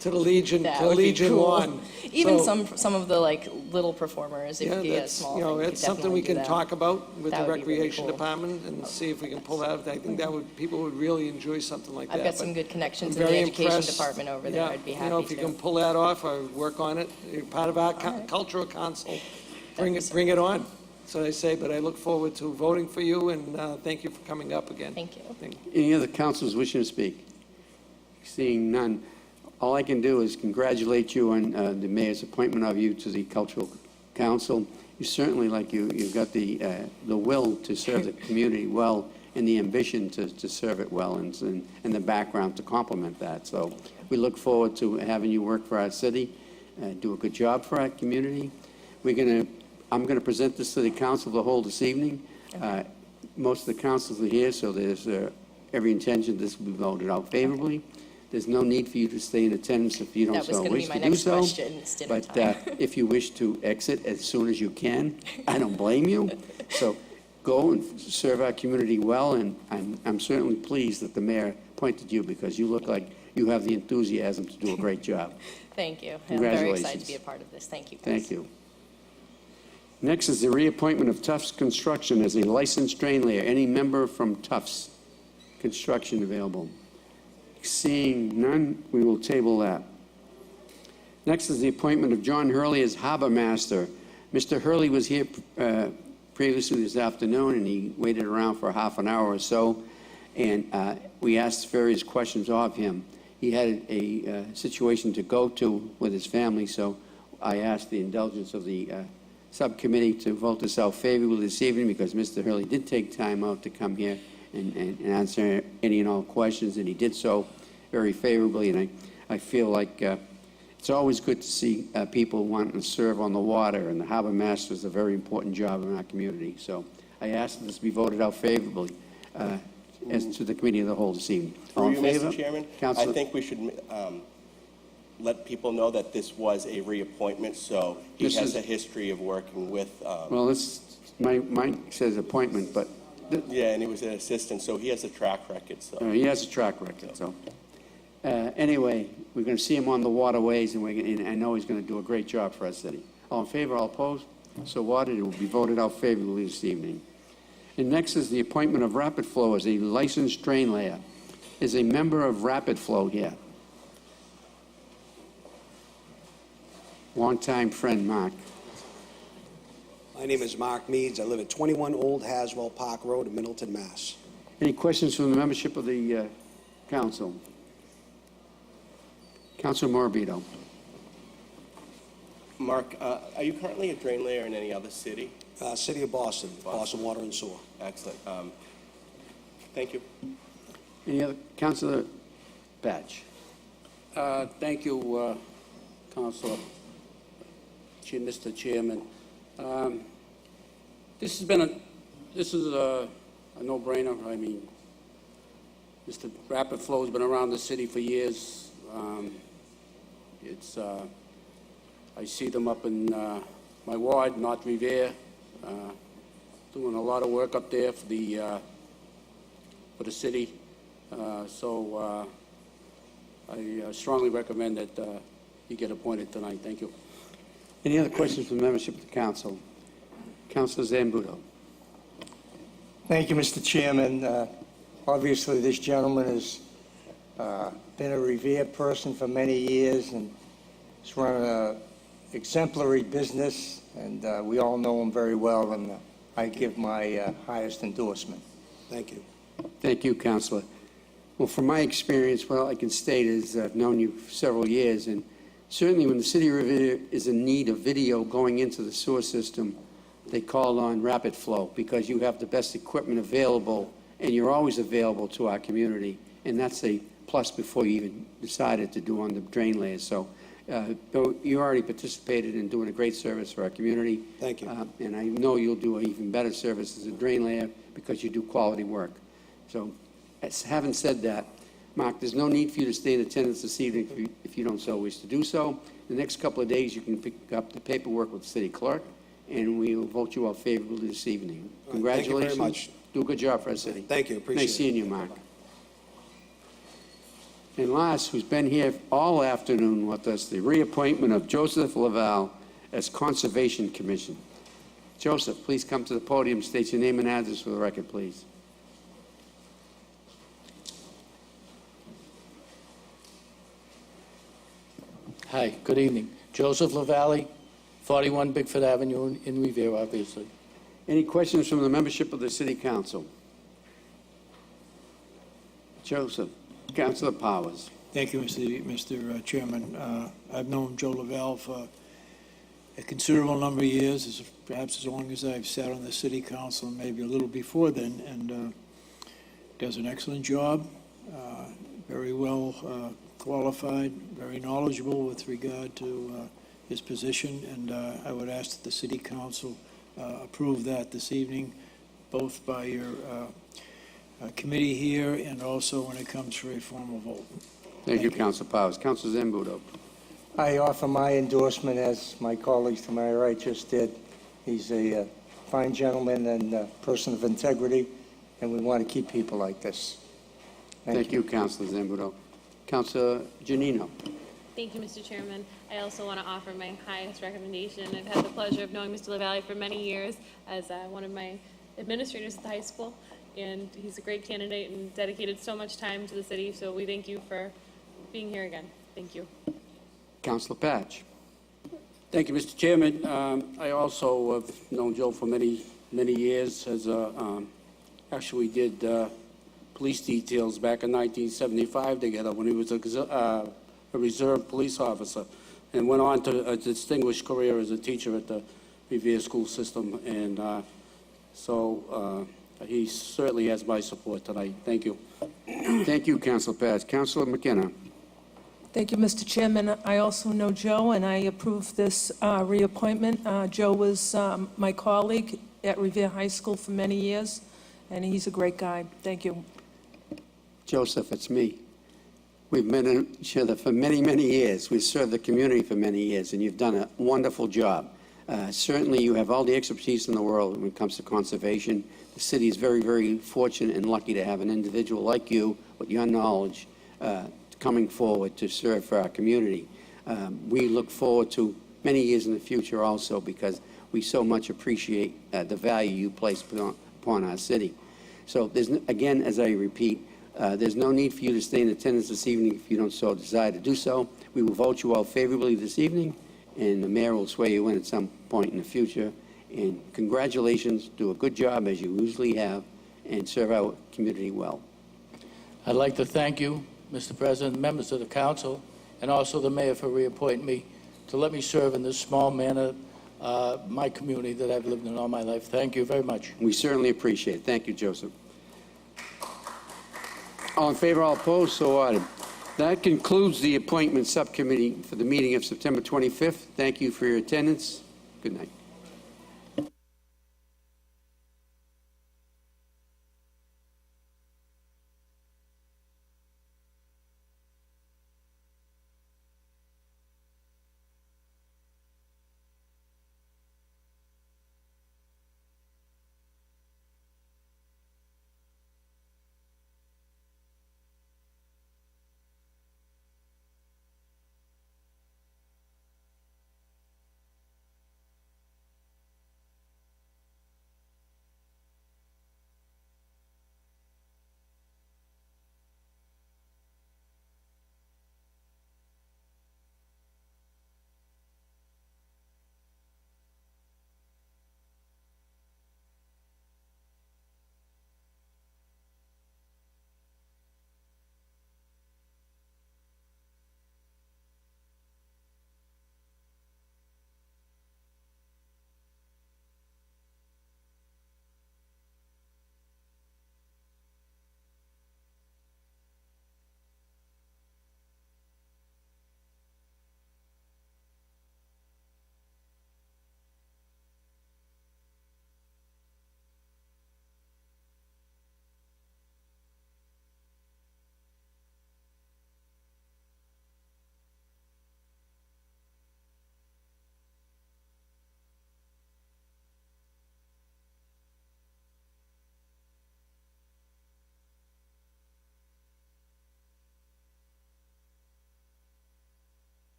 to the Legion, That to would be Legion cool. Lawn. Even So, some of the like little performers, it yeah, would be a that's, small you know, thing. We could it's something we definitely can do that. talk about with That the would be really Recreation cool. Department and see if we can pull that out. I think people would really enjoy something like that. I've got But some good connections I'm in the very education impressed. department over there. Yeah, I'd be You know, happy if you to. can pull that off or work on it, you're part of our cultural council, bring it on. So I say, but I look forward to voting for you, and thank you for coming up again. Thank you. Any other councilors wishing to speak? Seeing none, all I can do is congratulate you on the mayor's appointment of you to the Cultural Council. You certainly, you've got the will to serve the community well and the ambition to serve it well and the background to complement that. So we look forward to having you work for our city, do a good job for our community. I'm going to present this to the council of the whole this evening. Most of the councils are here, so there's every intention this will be voted out favorably. There's no need for you to stay in attendance if you don't That was so gonna be wish my to do next so. question. It's dinner But time. if you wish to exit as soon as you can, I don't blame you. So go and serve our community well, and I'm certainly pleased that the mayor appointed you because you look like you have the enthusiasm to do a great job. Thank you. I'm very excited Congratulations. to be a part of this. Thank you, guys. Thank you. Next is the reappointment of Tufts Construction as a licensed drain layer. Any member from Tufts Construction available? Seeing none, we will table that. Next is the appointment of John Hurley as Harbor Master. Mr. Hurley was here previously this afternoon, and he waited around for half an hour or so, and we asked various questions of him. He had a situation to go to with his family, so I asked the indulgence of the subcommittee to vote this out favorably this evening because Mr. Hurley did take time out to come here and answer any and all questions, and he did so very favorably. And I feel like it's always good to see people wanting to serve on the water, and the harbor master is a very important job in our community. So I ask that this be voted out favorably as to the committee of the whole this evening. All Through in you, favor? Mr. Chairman, I Councilor- think we should let people know that this was a reappointment, so he This has is- a history of working with, Well, mine says appointment, but yeah, and he was an assistant, so he has a track record, so. he has a track record, so. Anyway, we're going to see him on the waterways, and I know he's going to do a great job for our city. All in favor, all opposed? So ordered. It will be voted out favorably this evening. And next is the appointment of Rapid Flow as a licensed drain layer. Is a member of Rapid Flow here? Longtime friend, Mark. My name is Mark Meads. I live at 21 Old Haswell Park Road in Middleton, Mass. Any questions from the membership of the council? Councilor Morabito. Mark, are you currently a drain layer in any other city? City of Boston, Boston Water and Sewer. Excellent. Thank you. Any other? Councilor Batch. Thank you, Councilor, Mr. Chairman. This is a no-brainer. I mean, Mr. Rapid Flow's been around the city for years. I see them up in my ward, North Revere, doing a lot of work up there for the city. So I strongly recommend that you get appointed tonight. Thank you. Any other questions from the membership of the council? Councilor Zambudo. Thank you, Mr. Chairman. Obviously, this gentleman has been a revered person for many years and has run an exemplary business, and we all know him very well, and I give my highest endorsement. Thank you. Thank you, Councilor. Well, from my experience, what I can state is I've known you for several years, and Certainly, when the city of Revere is in need of video going into the sewer system, they call on Rapid Flow because you have the best equipment available and you're always available to our community. And that's a plus before you even decided to do on the drain layers. So you already participated in doing a great service for our community. Thank you. And I know you'll do an even better service as a drain layer because you do quality work. So having said that, Mark, there's no need for you to stay in attendance this evening if you don't so wish to do so. The next couple of days, you can pick up the paperwork with the city clerk, and we will vote you out favorably this evening. All right, thank you very Congratulations. much. Do a good job for our city. Thank you, appreciate Nice seeing you, Mark. And last, who's been here all afternoon with us, the reappointment of Joseph Laval as Conservation Commission. Joseph, please come to the podium, state your name and address for the record, please. Hi, good evening. Joseph LaValle, 41 Bigford Avenue in Revere, obviously. Any questions from the membership of the City Council? Joseph, Councilor Powers. Thank you, Mr. Chairman. I've known Joe Lavelle for a considerable number of years, perhaps as long as I've sat on the city council, maybe a little before then, and does an excellent job, very well qualified, very knowledgeable with regard to his position, and I would ask that the city council approve that this evening, both by your committee here and also when it comes for a formal vote. Thank you, Councilor Powers. Councilor Zambudo. I offer my endorsement, as my colleagues to my right just did. He's a fine gentleman and a person of integrity, and we want to keep people like this. Thank you, Councilor Zambudo. Councilor Janino. Thank you, Mr. Chairman. I also want to offer my highest recommendation. I've had the pleasure of knowing Mr. LaValle for many years as one of my administrators at the high school, and he's a great candidate and dedicated so much time to the city, so we thank you for being here again. Thank you. Councilor Patch. Thank you, Mr. Chairman. I also have known Joe for many, many years. Actually, we did police details back in 1975 together when he was a reserve police officer, and went on to a distinguished career as a teacher at the Revere school system. And so he certainly has my support tonight. Thank you. Thank you, Councilor Patch. Councilor McKenna. Thank you, Mr. Chairman. I also know Joe, and I approve this reappointment. Joe was my colleague at Revere High School for many years, and he's a great guy. Thank you. Joseph, it's me. We've been each other for many, many years. We've served the community for many years, and you've done a wonderful job. Certainly, you have all the expertise in the world when it comes to conservation. The city is very, very fortunate and lucky to have an individual like you with your knowledge coming forward to serve for our community. We look forward to many years in the future also because we so much appreciate the value you place upon our city. So there's, again, as I repeat, there's no need for you to stay in attendance this evening if you don't so desire to do so. We will vote you out favorably this evening, and the mayor will swear you in at some point in the future. And congratulations, do a good job as you usually have, and serve our community well. I'd like to thank you, Mr. President, members of the council, and also the mayor for reappointing me to let me serve in this small manner, my community that I've lived in all my life. Thank you very much. We certainly appreciate it. Thank you, Joseph. All in favor, all opposed, so ordered. That concludes the appointment subcommittee for the meeting of September 25th. Thank you for your attendance. Good night.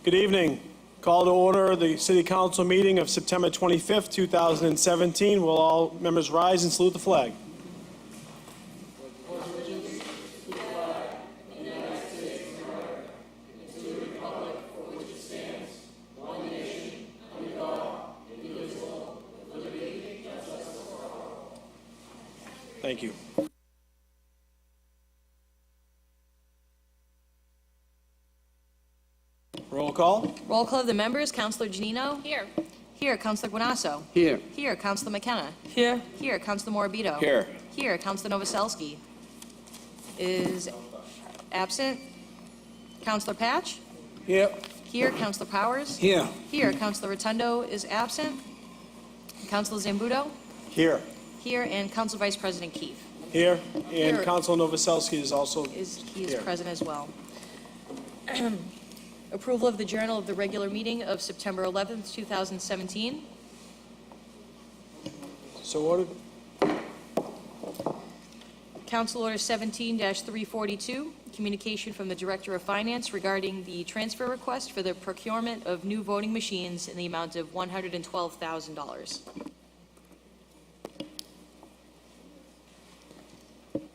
Good evening. Call to order the City Council meeting of September 25th, 2017. Will all members rise and salute the flag? Thank you. Roll call. Roll call of the members. Councilor Janino? Here. Here. Councilor Guanasso? Here. Here. Councilor McKenna? Here, Here. Councilor Morabito? Here. Here. Councilor Novoselsky is absent. Councilor Patch? Here. Here. Councilor Powers? Here. Here. Councilor Rotundo is absent. Councilor Zambudo? Here. Here. And Council Vice President Keefe Here. And Here. Council Novoselsky is also is here. present as well. Approval of the journal of the regular meeting of September 11th, 2017. So ordered. Council Order 17-342, communication from the Director of Finance regarding the transfer request for the procurement of new voting machines in the amount of $112,000.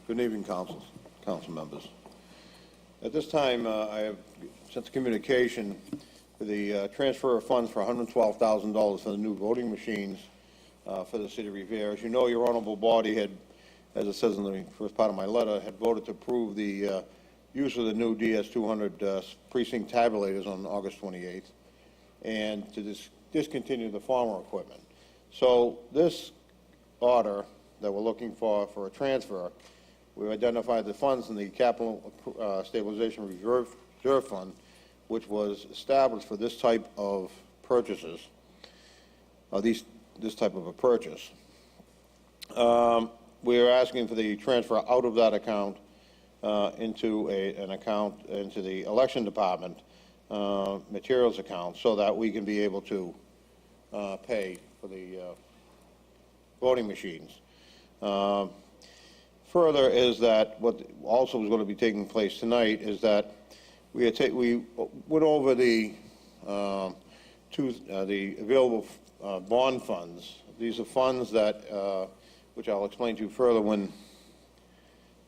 Good evening, council members. At this time, I have sent the communication for the transfer of funds for $112,000 for the new voting machines for the city of Revere. As you know, your honorable body had, as it says in the first part of my letter, had voted to approve the use of the new DS-200 precinct tabulators on August 28th and to discontinue the former equipment. So this order that we're looking for a transfer, we identified the funds in the Capital Stabilization Reserve Fund, which was established for this type of purchases, this type of a purchase. We are asking for the transfer out of that account into an account into the election department materials account, so that we can be able to pay for the voting machines. Further is that what also is going to be taking place tonight is that we went over the available bond funds. These are funds that, which I'll explain to you further when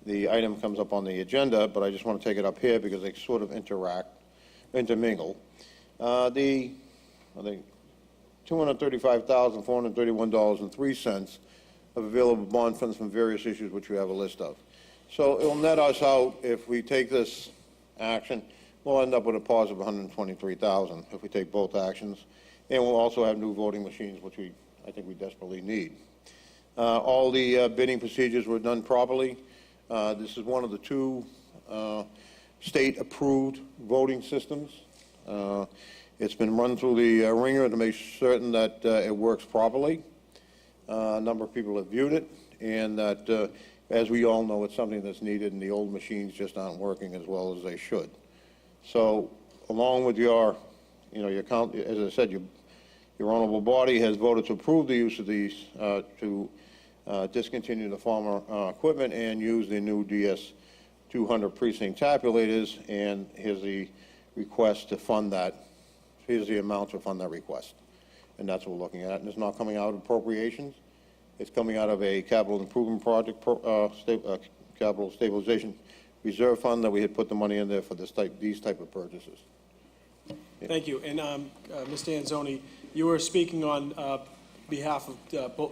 the item comes up on the agenda, but I just want to take it up here because they sort of intermingle. The $235,431.03 of available bond funds from various issues, which we have a list of. So it'll net us out, if we take this action, we'll end up with a pause of $123,000 if we take both actions. And we'll also have new voting machines, which I think we desperately need. All the bidding procedures were done properly. This is one of the two state-approved voting systems. It's been run through the ringer to make certain that it works properly. A number of people have viewed it, and that, as we all know, it's something that's needed, and the old machines just aren't working as well as they should. So, along with your count, as I said, your honorable body has voted to approve the use of these to discontinue the former equipment and use the new DS-200 precinct tabulators, and here's the request to fund that. Here's the amount to fund that request. And that's what we're looking at. And it's not coming out of appropriations. It's coming out of a capital improvement project, capital stabilization reserve fund that we had put the money in there for these type of purchases. Thank you. And Mr. Anzoni, you were speaking on behalf of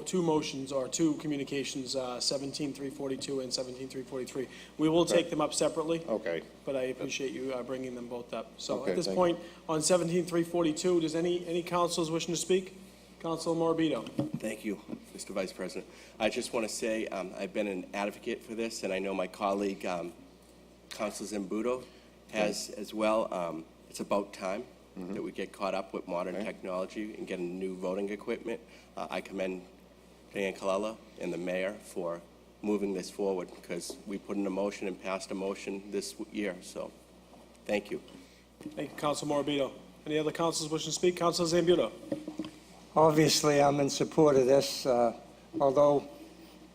two motions or two communications, 17-342 and 17-343. We will take them up separately. Okay. But I appreciate you bringing them both up. So Okay, at this thank point, on 17-342, does any councilors wishing to speak? Councilor Morabito. Thank you, Mr. Vice President. I just want to say I've been an advocate for this, and I know my colleague, Councilor Zambudo, has as well. It's about time that we get caught up with modern technology and getting new voting equipment. I commend Dan Colella and the mayor for moving this forward, because we put in a motion and passed a motion this year. So, thank you. Thank you, Councilor Morabito. Any other councilors wishing to speak? Councilor Zambudo. Obviously, I'm in support of this, although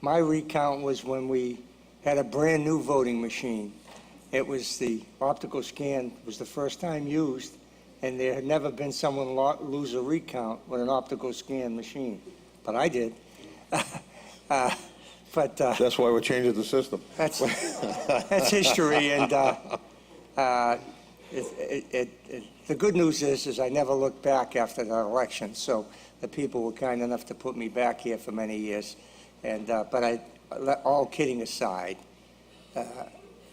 my recount was when we had a brand-new voting machine. It was the optical scan was the first time used, and there had never been someone lose a recount with an optical scan machine, but I did. But That's why we're changing the system. that's history, and the good news is I never looked back after the election, so the people were kind enough to put me back here for many years. And but all kidding aside,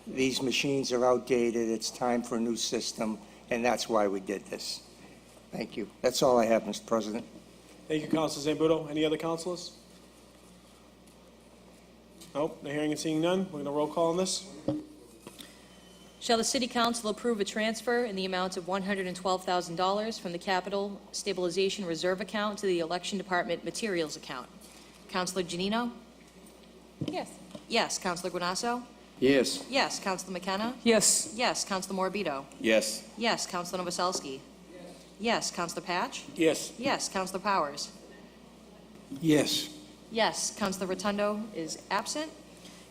these machines are outdated. It's time for a new system, and that's why we did this. Thank you. That's all I have, Mr. President. Thank you, Councilor Zambudo. Any other councilors? Nope, no hearing and seeing none. We're going to roll call on this. Shall the City Council approve a transfer in the amount of $112,000 from the Capital Stabilization Reserve account to the Election Department Materials account? Councilor Janino? Yes. Yes. Councilor Guanasso? Yes. Yes. Councilor McKenna? Yes. Yes. Councilor Morbido? Yes. Yes. Councilor Novoselsky? Yes. Councilor Patch? Yes. Yes. Councilor Powers? Yes. Yes. Councilor Rotundo is absent.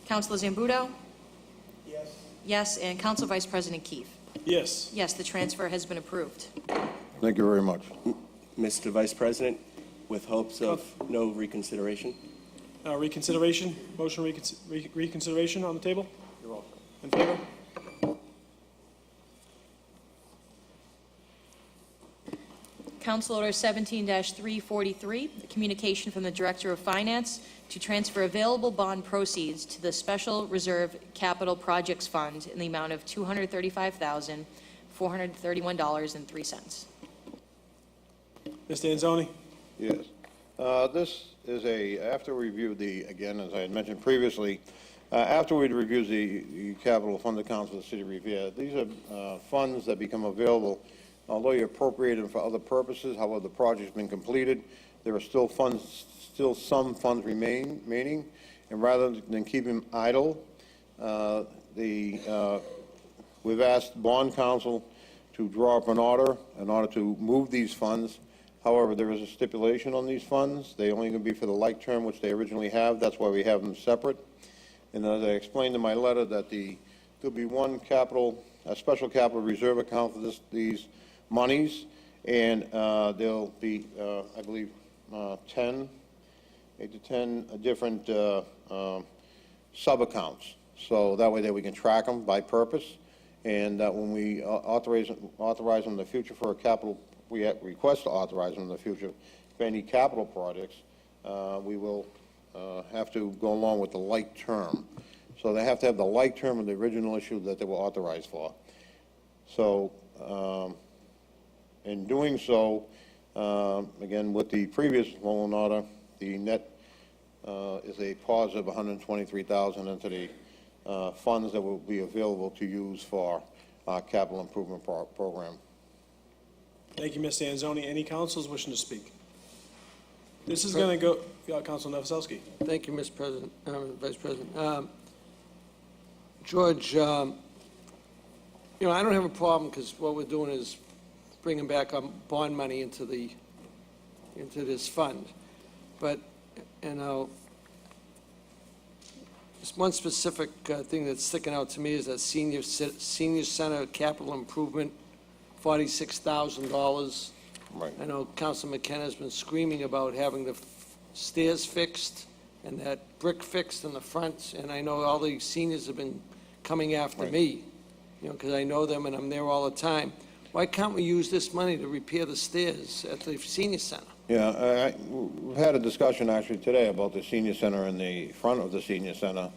Councilor Zambudo? Yes. Yes. And Council Vice President Keefe? Yes. Yes, the transfer has been approved. Thank you very much. Mr. Vice President, with hopes of no reconsideration. Reconsideration, motion reconsideration on the table? You're welcome. In favor? Council Order 17-343, a communication from the Director of Finance to transfer available bond proceeds to the Special Reserve Capital Projects Fund in the amount of $235,431.03. Mr. Anzoni? Yes. This is after we reviewed again, as I had mentioned previously, after we'd reviewed the capital fund accounts of the city of Revere, these are funds that become available, although you appropriate them for other purposes, however, the project's been completed, there are still some funds remaining, and rather than keep them idle, we've asked bond counsel to draw up an order in order to move these funds. However, there is a stipulation on these funds. They only going to be for the like term which they originally have. That's why we have them separate. And as I explained in my letter, that there'll be one a special capital reserve account for these monies, and there'll be, I believe, 8 to 10 different sub-accounts. So that way that we can track them by purpose, and that when we authorize them in the future for a capital, we request to authorize them in the future for any capital projects, we will have to go along with the like term. So they have to have the like term of the original issue that they were authorized for. So in doing so, again, with the previous loan order, the net is a positive $123,000 into the funds that will be available to use for our capital improvement program. Thank you, Mr. Anzoni. Any councilors wishing to speak? This is going to go, Councilor Novoselsky. Thank you, Mr. President, Vice President. George, I don't have a problem because what we're doing is bringing back our bond money into this fund. But, just one specific thing that's sticking out to me is that senior center capital improvement, $46,000. Right. I know Councilor McKenna's been screaming about having the stairs fixed and that brick fixed in the front, and I know all the seniors have been coming after me, because I know them and I'm there all the time. Why can't we use this money to repair the stairs at the senior center? Yeah, we've had a discussion actually today about the senior center and the front of the senior center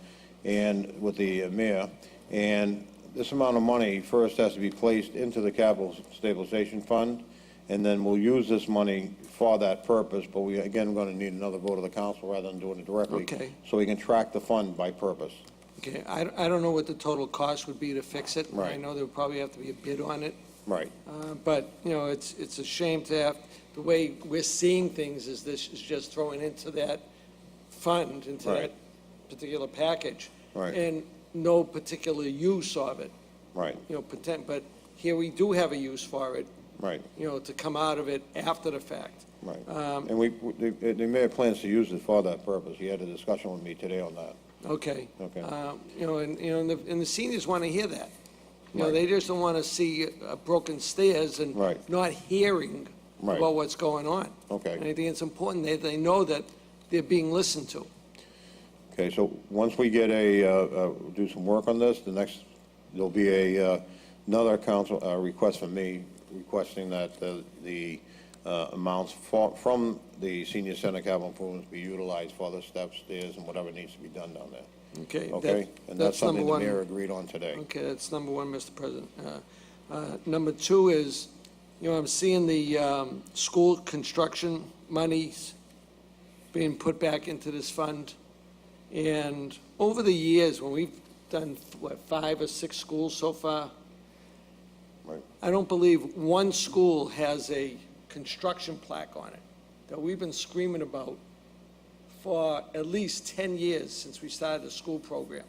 and with the mayor, and this amount of money first has to be placed into the capital stabilization fund, and then we'll use this money for that purpose, but we, again, going to need another vote of the council rather than doing it directly. Okay. So we can track the fund by purpose. Okay, I don't know what the total cost would be to fix it. Right. I know there would probably have to be a bid on it. Right. But, it's a shame to have, the way we're seeing things is this is just throwing into that fund, into Right. that particular package. Right. And no particular use of it. Right. But here we do have a use for it, Right. to come out of it after the fact. Right. And the mayor plans to use it for that purpose. He had a discussion with me today on that. Okay. Okay. And the seniors want to hear that. You know, Right. they just don't want to see broken stairs and Right. not hearing Right. about what's going on. Okay. And I think it's important that they know that they're being listened to. Okay, so once we get do some work on this, there'll be another council request from me requesting that the amounts from the senior center capital improvements be utilized for the steps, stairs, and whatever needs to be done down there. Okay. Okay? And that's number something the one. mayor agreed on today. Okay, that's number one, Mr. President. Number two is, you know, I'm seeing the school construction monies being put back into this fund. And over the years, when we've done, 5 or 6 schools so far, Right. I don't believe one school has a construction plaque on it that we've been screaming about for at least 10 years since we started the school program.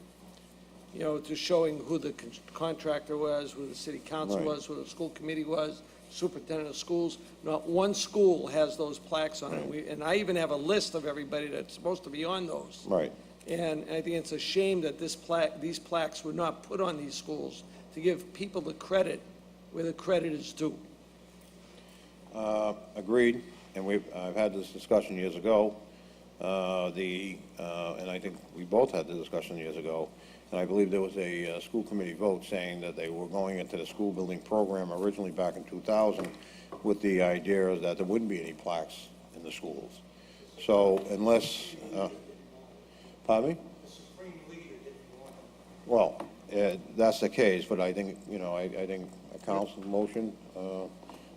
You know, to showing who the contractor was, who the city council Right. was, who the school committee was, superintendent of schools. Not one school has those plaques on it. And I even have a list of everybody that's supposed to be on those. Right. And I think it's a shame that these plaques were not put on these schools to give people the credit where the credit is due. Agreed, and I've had this discussion years ago, and I think we both had the discussion years ago, and I believe there was a school committee vote saying that they were going into the school building program originally back in 2000 with the idea that there wouldn't be any plaques in the schools. So unless, pardon me? Well, that's the case, but I think, you know, I think a council motion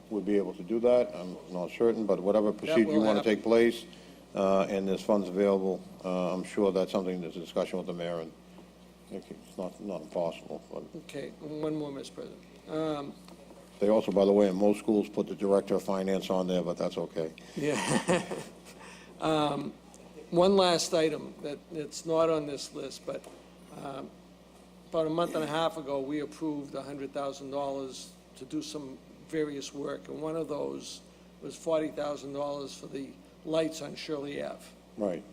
would be able to do that. I'm not certain, but whatever procedure you will want to happen. take place, and there's funds available, I'm sure that's something that's a discussion with the mayor, and it's not impossible. But Okay, one more, Mr. President. they also, by the way, in most schools, put the director of finance on there, but that's okay. Yeah. One last item that's not on this list, but about a month and a half ago, we approved $100,000 to do some various work, and one of those was $40,000 for the lights on Shirley Ave. Right,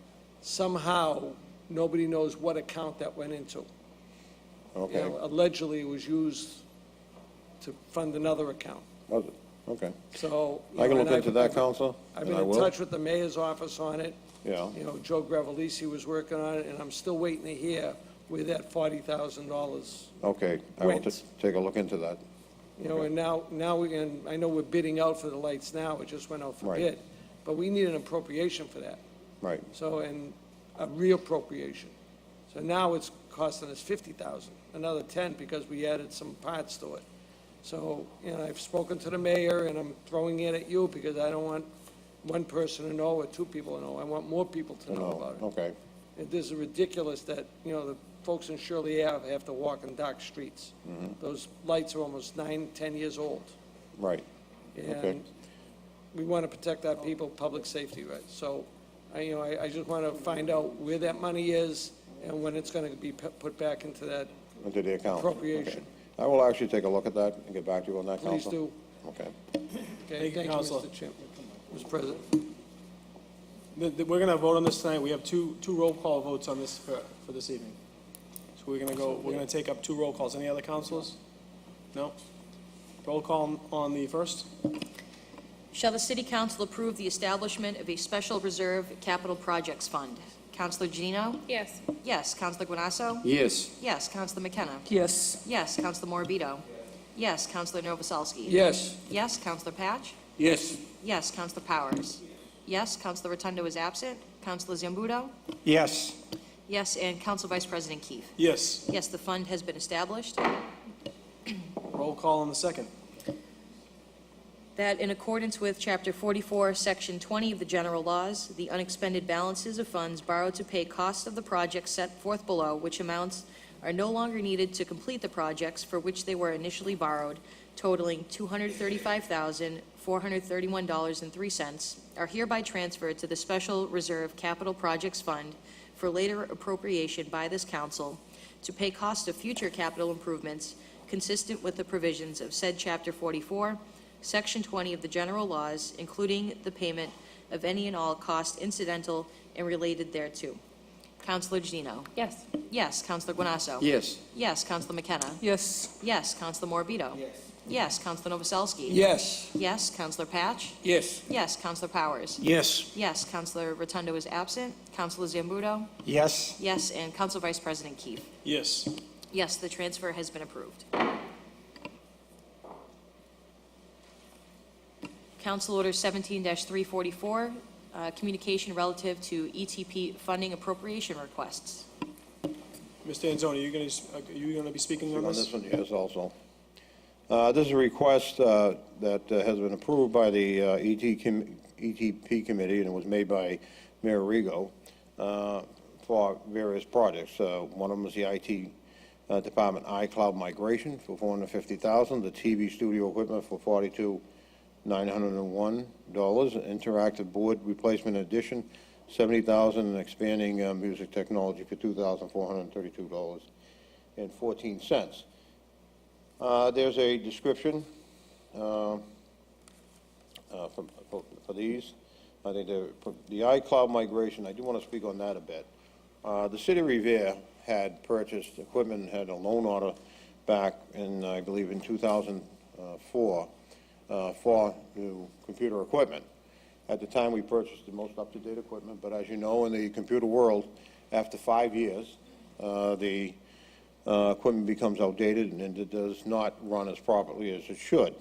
Somehow, nobody knows what account that went into. You okay. know, allegedly, it was used to fund another account. Was it? Okay. So. you I can know, look and into that, Counselor, I've and been I in will. touch with the mayor's office on it. Yeah, You know, Joe Gravelisi was working on it, and I'm still waiting to hear where that $40,000, okay. I will Went. take a look into that. you know, and now and I know we're bidding out for the lights now, it just went out for Right. bid, but we need an appropriation for that, Right, so, and a reappropriation. So now it's costing us $50,000, another 10 because we added some parts to it. So, you know, I've spoken to the mayor, and I'm throwing it at you because I don't want one person to know or 2 people to know, I want more people to know about it. okay. It is ridiculous that, you know, the folks in Shirley Ave have to walk in dark streets. Those lights are almost 9, 10 years old. Right, Okay. And we want to protect our people, public safety, right? So, I just want to find out where that money is and when it's going to be put back into that into the account. appropriation. Okay. I will actually take a look at that and get back to you on that, Please Counselor. do. Okay. Okay, Thank you, thank you, Counselor. Mr. Chairman. Mr. President. We're going to vote on this tonight. We have two roll call votes on this for this evening. So we're going to take up 2 roll calls. Any other councilors? No? Roll call on the first? Shall the City Council approve the establishment of a special reserve capital projects fund? Counselor Genino? Yes. Yes. Counselor Guanasso? Yes. Yes. Counselor McKenna? Yes. Yes. Counselor Morabito? Yes. Counselor Novoselsky? Yes. Yes. Counselor Patch? Yes. Yes. Counselor Powers? Yes. Counselor Rotundo is absent. Counselor Zambudo? Yes. Yes. And Council Vice President Keefe? Yes. Yes, the fund has been established. Roll call on the second. That in accordance with Chapter 44, Section 20 of the general laws, the unexpended balances of funds borrowed to pay costs of the projects set forth below, which amounts are no longer needed to complete the projects for which they were initially borrowed, totaling $235,431.03, are hereby transferred to the Special Reserve Capital Projects Fund for later appropriation by this council to pay costs of future capital improvements consistent with the provisions of said Chapter 44, Section 20 of the general laws, including the payment of any and all costs incidental and related thereto. Counselor Gedino? Yes. Yes. Counselor Guanasso? Yes. Yes. Counselor McKenna? Yes. Yes. Counselor Morbido? Yes. Yes. Counselor Novoselsky? Yes. Yes. Counselor Patch? Yes. Yes. Counselor Powers? Yes. Yes. Counselor Rotundo is absent. Counselor Zambudo? Yes. Yes. And Council Vice President Keefe? Yes. Yes, the transfer has been approved. Council Order 17-344, communication relative to ETP funding appropriation requests. Mr. Anzoni, are you going to be speaking on On this? this one, yes, also. This is a request that has been approved by the ETP committee, and it was made by Mayor Rego for various projects. One of them is the IT department iCloud migration for $450,000, the TV studio equipment for $42,901, interactive board replacement addition, $70,000, and expanding music technology for $2,432.14. There's a description for these. I think the iCloud migration, I do want to speak on that a bit. The city of Revere had purchased equipment, had a loan order back in, I believe, in 2004 for new computer equipment. At the time, we purchased the most up-to-date equipment, but as you know, in the computer world, after 5 years, the equipment becomes outdated and it does not run as properly as it should.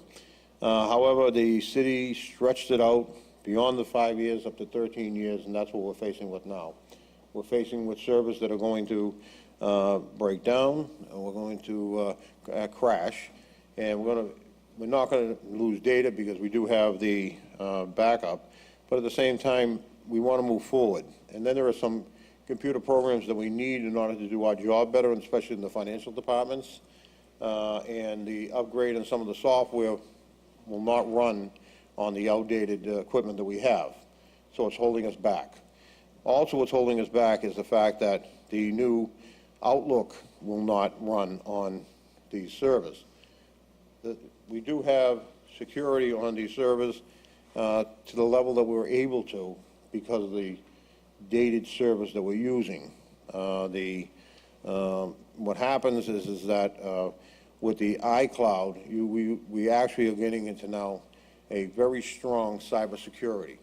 However, the city stretched it out beyond the 5 years up to 13 years, and that's what we're facing with now. We're facing with servers that are going to break down, and we're going to crash, and we're not going to lose data because we do have the backup, but at the same time, we want to move forward. And then there are some computer programs that we need in order to do our job better, and especially in the financial departments. And the upgrade in some of the software will not run on the outdated equipment that we have. So it's holding us back. Also, what's holding us back is the fact that the new Outlook will not run on these servers. We do have security on these servers to the level that we were able to because of the dated servers that we're using. What happens is that with the iCloud, we actually are getting into now a very strong cybersecurity.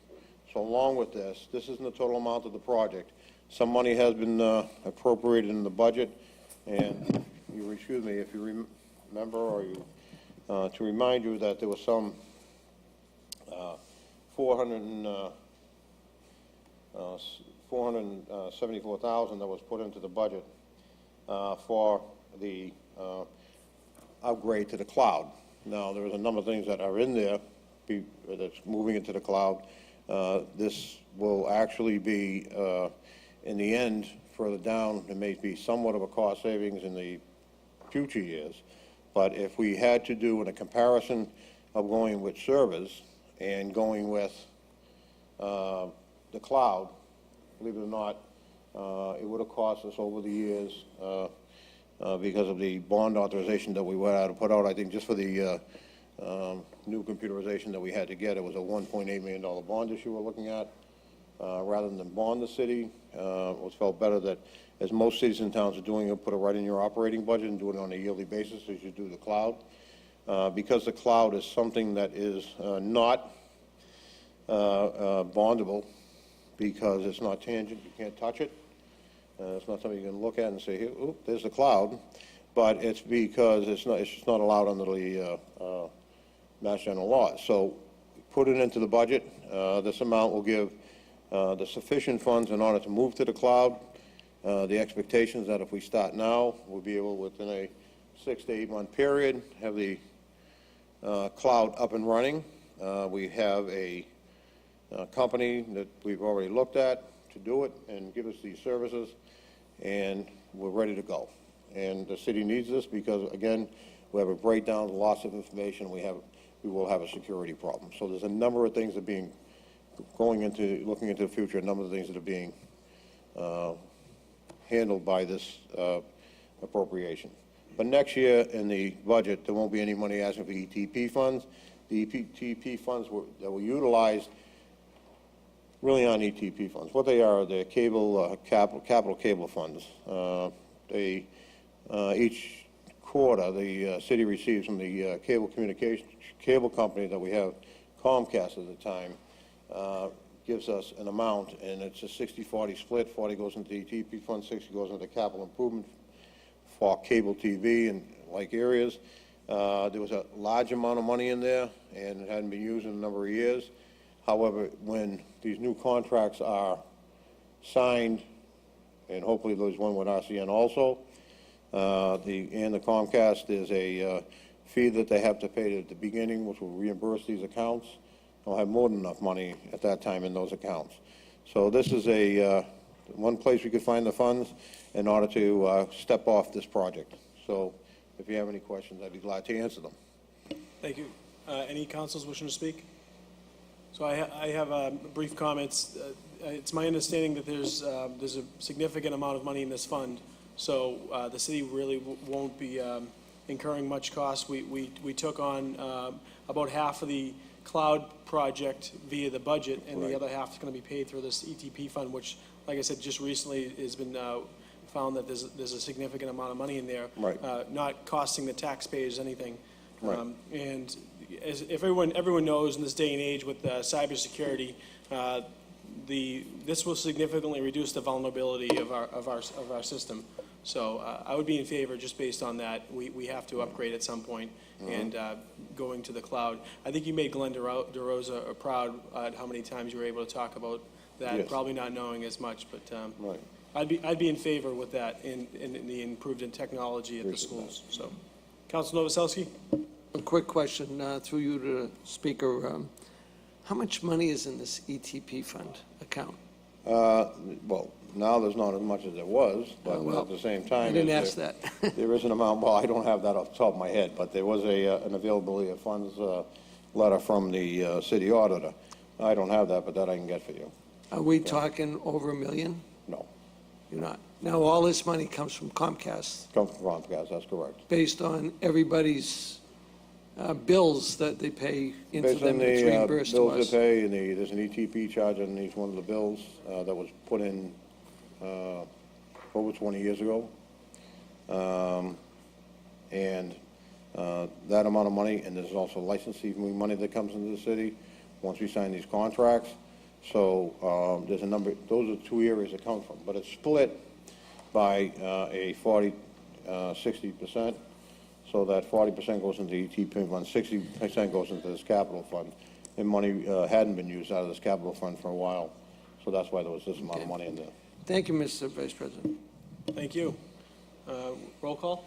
So along with this isn't the total amount of the project. Some money has been appropriated in the budget, and excuse me, if you remember, or to remind you that there was some $474,000 that was put into the budget for the upgrade to the cloud. Now, there's a number of things that are in there that's moving into the cloud. This will actually be, in the end, further down, it may be somewhat of a cost savings in the future years. But if we had to do in a comparison of going with servers and going with the cloud, believe it or not, it would have cost us over the years because of the bond authorization that we went out to put out. I think just for the new computerization that we had to get, it was a $1.8 million bond issue we're looking at. Rather than bond the city, it was felt better that, as most cities and towns are doing, you put it right in your operating budget and do it on a yearly basis as you do the cloud. Because the cloud is something that is not bondable, because it's not tangent, you can't touch it. It's not something you can look at and say, "Oop, there's the cloud," but it's because it's just not allowed under the Mass General laws. So put it into the budget. This amount will give the sufficient funds in order to move to the cloud. The expectation is that if we start now, we'll be able, within a 6 to 8 month period, have the cloud up and running. We have a company that we've already looked at to do it and give us these services, and we're ready to go. And the city needs this because, again, we have a breakdown, loss of information, we will have a security problem. So there's a number of things that are being, looking into the future, a number of things that are being handled by this appropriation. But next year in the budget, there won't be any money asking for ETP funds. The ETP funds that were utilized really aren't ETP funds. What they are, they're capital cable funds. Each quarter, the city receives from the cable company that we have, Comcast at the time, gives us an amount, and it's a 60-40 split. 40 goes into the ETP fund, 60 goes into capital improvement for cable TV and like areas. There was a large amount of money in there, and it hadn't been used in a number of years. However, when these new contracts are signed, and hopefully there's one with RCN also, the Comcast, there's a fee that they have to pay at the beginning, which will reimburse these accounts. They'll have more than enough money at that time in those accounts. So this is one place we could find the funds in order to step off this project. So if you have any questions, I'd be glad to answer them. Thank you. Any councils wishing to speak? So I have brief comments. It's my understanding that there's a significant amount of money in this fund, so the city really won't be incurring much cost. We took on about half of the cloud project via the budget, and the other half is going to be paid through this ETP fund, which, like I said, just recently has been found that there's a significant amount of money in there, not costing the taxpayers anything. And if everyone knows in this day and age with cybersecurity, this will significantly reduce the vulnerability of our system. So I would be in favor, just based on that. We have to upgrade at some point and going to the cloud. I think you made Glenn DeRosa proud at how many times you were able to talk about that. Yes. Probably not knowing as much, but I'd be in favor with that in the improved in technology at the schools. So, Councilor Novoselsky? A quick question through you to the Speaker. How much money is in this ETP fund account? Well, now there's not as much as there was, but at the same time, I didn't ask that. There is an amount. Well, I don't have that off the top of my head, but there was an availability of funds letter from the city auditor. I don't have that, but that I can get for you. Are we talking over $1 million? No. You're not. Now, all this money comes from Comcast, Comes from Comcast, that's correct. based on everybody's bills that they pay into Based on them, it's the reimbursed to bills us. they pay, and there's an ETP charge on each one of the bills that was put in over 20 years ago. And that amount of money, and there's also licensing money that comes into the city once we sign these contracts. So there's a number, those are two areas that come from, but it's split by a 40-60%. So that 40% goes into the ETP fund, 60% goes into this capital fund. And money hadn't been used out of this capital fund for a while. So that's why there was this amount of money in there. Thank you, Mr. Vice President. Thank you. Roll call?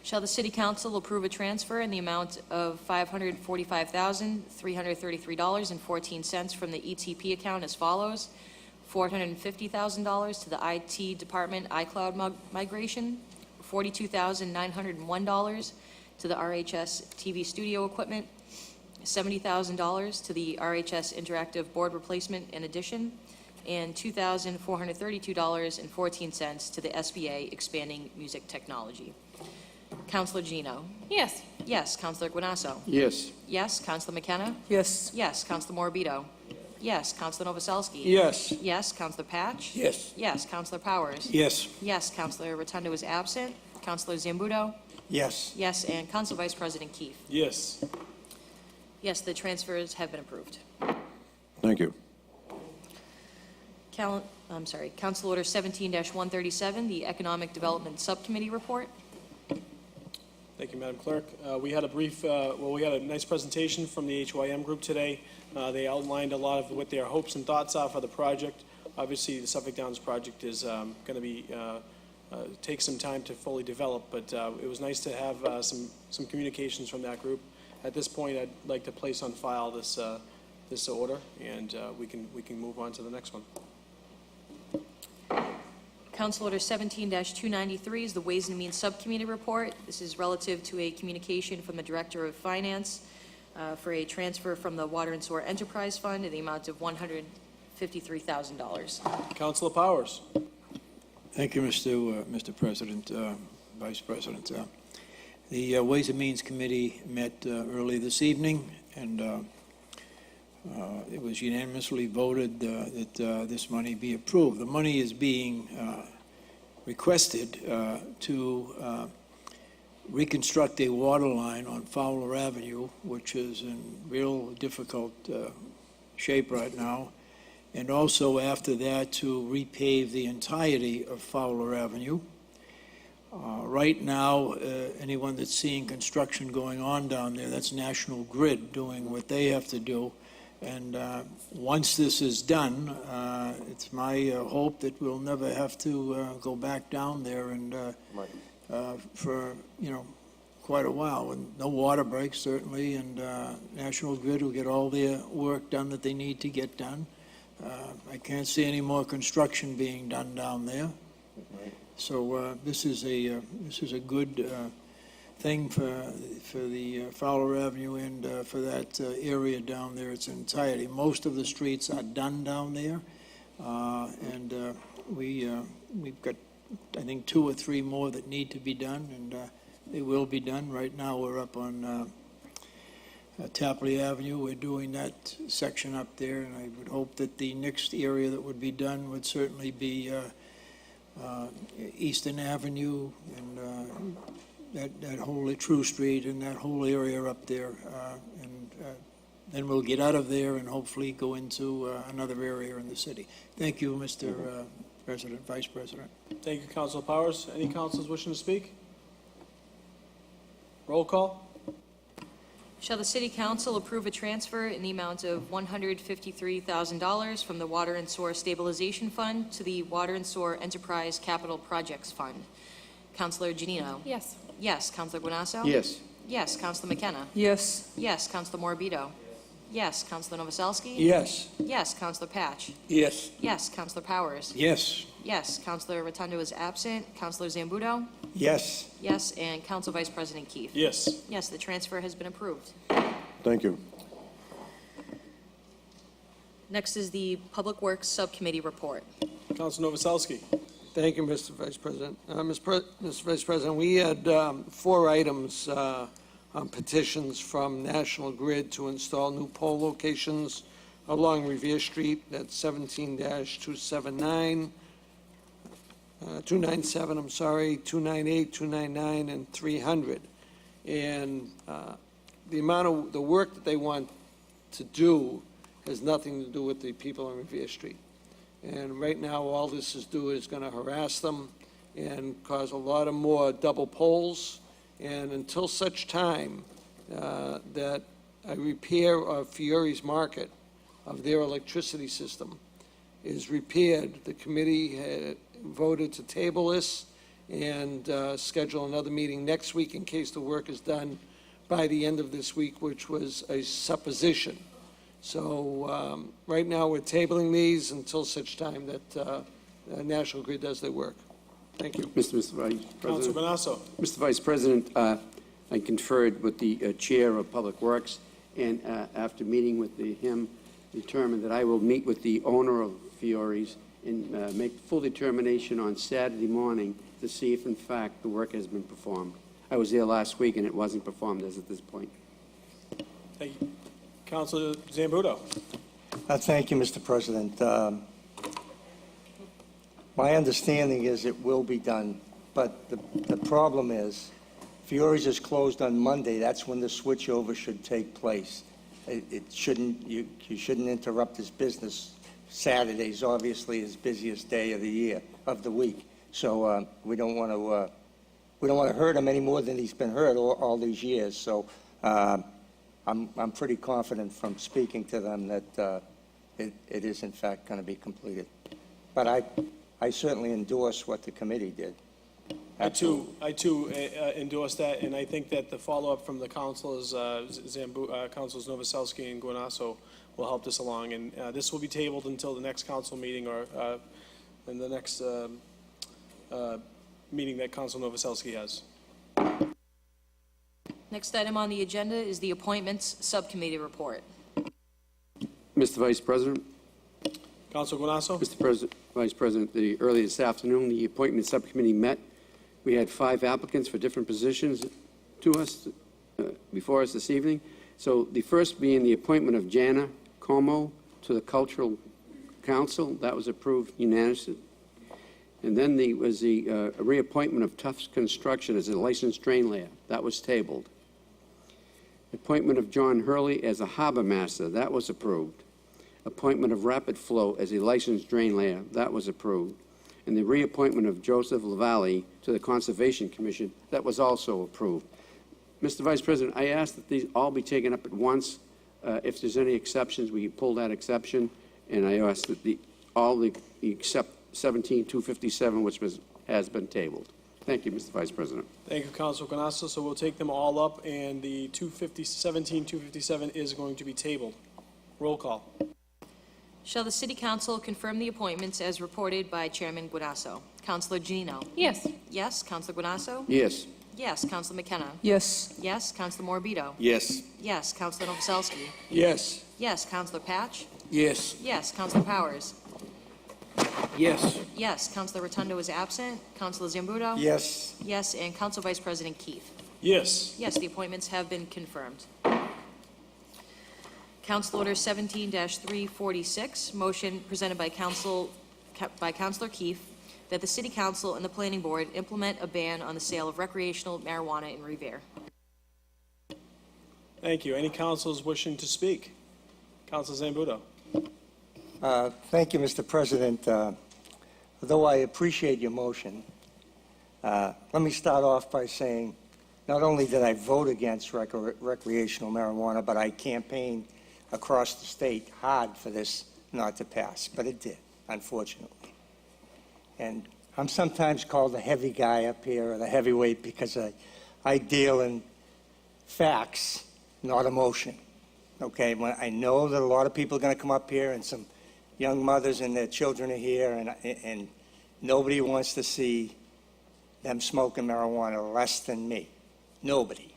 Shall the City Council approve a transfer in the amount of $545,333.14 from the ETP account as follows: $450,000 to the IT Department iCloud migration, $42,901 to the RHS TV studio equipment, $70,000 to the RHS interactive board replacement and addition, and $2,432.14 to the SBA expanding music technology. Councilor Gino? Yes. Yes. Councilor Guanasso? Yes. Yes. Councilor McKenna? Yes. Yes. Councilor Morbido? Yes. Councilor Novoselsky? Yes. Yes. Councilor Patch? Yes. Yes. Councilor Powers? Yes. Yes. Councilor Rotundo is absent. Councilor Zambudo? Yes. Yes. And Council Vice President Keefe? Yes. Yes, the transfers have been approved. Thank you. Council Order 17-137, the Economic Development Subcommittee report. Thank you, Madam Clerk. We had a nice presentation from the HYM group today. They outlined a lot of what their hopes and thoughts are for the project. Obviously, the Suffolk Downs project is going to be take some time to fully develop, but it was nice to have some communications from that group. At this point, I'd like to place on file this order, and we can move on to the next one. Council Order 17-293 is the Ways and Means Subcommittee report. This is relative to a communication from the Director of Finance for a transfer from the Water and Sewer Enterprise Fund in the amount of $153,000. Councilor Powers. Thank you, Mr. President, Vice President. The Ways and Means Committee met early this evening, and It was unanimously voted that this money be approved. The money is being requested to reconstruct a water line on Fowler Avenue, which is in real difficult shape right now, and also after that to repave the entirety of Fowler Avenue. Right now, anyone that's seeing construction going on down there, that's National Grid doing what they have to do. And once this is done, it's my hope that we'll never have to go back down there and for, quite a while. And no water breaks, certainly, and National Grid will get all their work done that they need to get done. I can't see any more construction being done down there. So this is a good thing for the Fowler Avenue and for that area down there, its entirety. Most of the streets are done down there, and we've got, I think, 2 or 3 more that need to be done, and they will be done. Right now, we're up on Tapley Avenue. We're doing that section up there, and I would hope that the next area that would be done would certainly be Eastern Avenue and that whole True Street and that whole area up there. And then we'll get out of there and hopefully go into another area in the city. Thank you, Mr. President, Vice President. Thank you, Councilor Powers. Any councilors wishing to speak? Roll call. Shall the City Council approve a transfer in the amount of $153,000 from the Water and Sewer Stabilization Fund to the Water and Sewer Enterprise Capital Projects Fund? Councilor Janino? Yes. Yes. Councilor Guanasso? Yes. Yes. Councilor McKenna? Yes. Yes. Councilor Morbido? Yes. Councilor Novoselsky? Yes. Yes. Councilor Patch? Yes. Yes. Councilor Powers? Yes. Yes. Councilor Rotundo is absent. Councilor Zambudo? Yes. Yes. And Council Vice President Keefe? Yes. Yes, the transfer has been approved. Thank you. Next is the Public Works Subcommittee report. Councilor Novoselsky. Thank you, Mr. Vice President. Mr. Vice President, we had 4 items on petitions from National Grid to install new pole locations along Revere Street. That's 17-279, 297, I'm sorry, 298, 299, and 300. And the amount of the work that they want to do has nothing to do with the people on Revere Street. And right now, all this is doing is going to harass them and cause a lot of more double poles. And until such time that a repair of Fiore's of their electricity system is repaired, the committee had voted to table this and schedule another meeting next week in case the work is done by the end of this week, which was a supposition. So right now, we're tabling these until such time that National Grid does their work. Thank you. Mr. Vice Councilor President. Bonasso. Mr. Vice President, I conferred with the Chair of Public Works, and after meeting with him, determined that I will meet with the owner of Fiore's and make full determination on Saturday morning to see if, in fact, the work has been performed. I was there last week, and it wasn't performed as at this point. Thank you. Councilor Zambudo. Thank you, Mr. President. My understanding is it will be done, but the problem is Fiore's is closed on Monday. That's when the switchover should take place. It shouldn't, you shouldn't interrupt his business. Saturday's obviously his busiest day of the year, of the week. So we don't want to hurt him any more than he's been hurt all these years. So I'm pretty confident from speaking to them that it is in fact going to be completed. But I certainly endorse what the committee did. I too endorse that, and I think that the follow-up from the councilors, Councilors Novoselsky and Guanasso, will help this along. And this will be tabled until the next council meeting or in the next meeting that Council Novoselsky has. Next item on the agenda is the Appointments Subcommittee report. Mr. Vice President. Councilor Guanasso. Mr. Vice President, early this afternoon, the Appointment Subcommittee met. We had 5 applicants for different positions before us this evening. So the first being the appointment of Jana Como to the Cultural Council. That was approved unanimously. And then was the reappointment of Tufts Construction as a licensed drain layer. That was tabled. Appointment of John Hurley as a harbor master. That was approved. Appointment of Rapid Flow as a licensed drain layer. That was approved. And the reappointment of Joseph LaValle to the Conservation Commission. That was also approved. Mr. Vice President, I ask that these all be taken up at once. If there's any exceptions, we pull that exception. And I ask that except 17-257, which has been tabled. Thank you, Mr. Vice President. Thank you, Councilor Canassa. So we'll take them all up, and the 257 is going to be tabled. Roll call. Shall the City Council confirm the appointments as reported by Chairman Guanasso? Councilor Janino? Yes. Yes. Councilor Guanasso? Yes. Yes. Councilor McKenna? Yes. Yes. Councilor Morbido? Yes. Yes. Councilor Novoselsky? Yes. Yes. Councilor Patch? Yes. Yes. Councilor Powers? Yes. Yes. Councilor Rotundo is absent. Councilor Zambudo? Yes. Yes. And Council Vice President Keith? Yes. Yes, the appointments have been confirmed. Council Order 17-346, motion presented by Councilor Keith that the City Council and the Planning Board implement a ban on the sale of recreational marijuana in Revere. Thank you. Any councilors wishing to speak? Councilor Zambudo. Thank you, Mr. President. Though I appreciate your motion, let me start off by saying not only did I vote against recreational marijuana, but I campaigned across the state hard for this not to pass, but it did, unfortunately. And I'm sometimes called the heavy guy up here, or the heavyweight, because I deal in facts, not emotion. Okay, when I know that a lot of people are going to come up here, and some young mothers and their children are here, and nobody wants to see them smoking marijuana less than me. Nobody.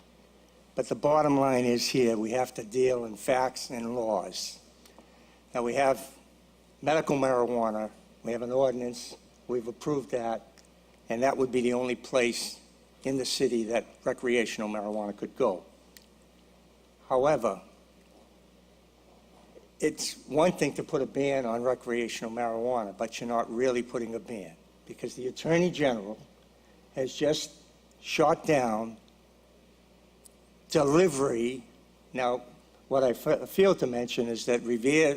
But the bottom line is here, we have to deal in facts and laws. Now, we have medical marijuana, we have an ordinance, we've approved that, and that would be the only place in the city that recreational marijuana could go. However, it's one thing to put a ban on recreational marijuana, but you're not really putting a ban, because the Attorney General has just shot down delivery. Now, what I fail to mention is that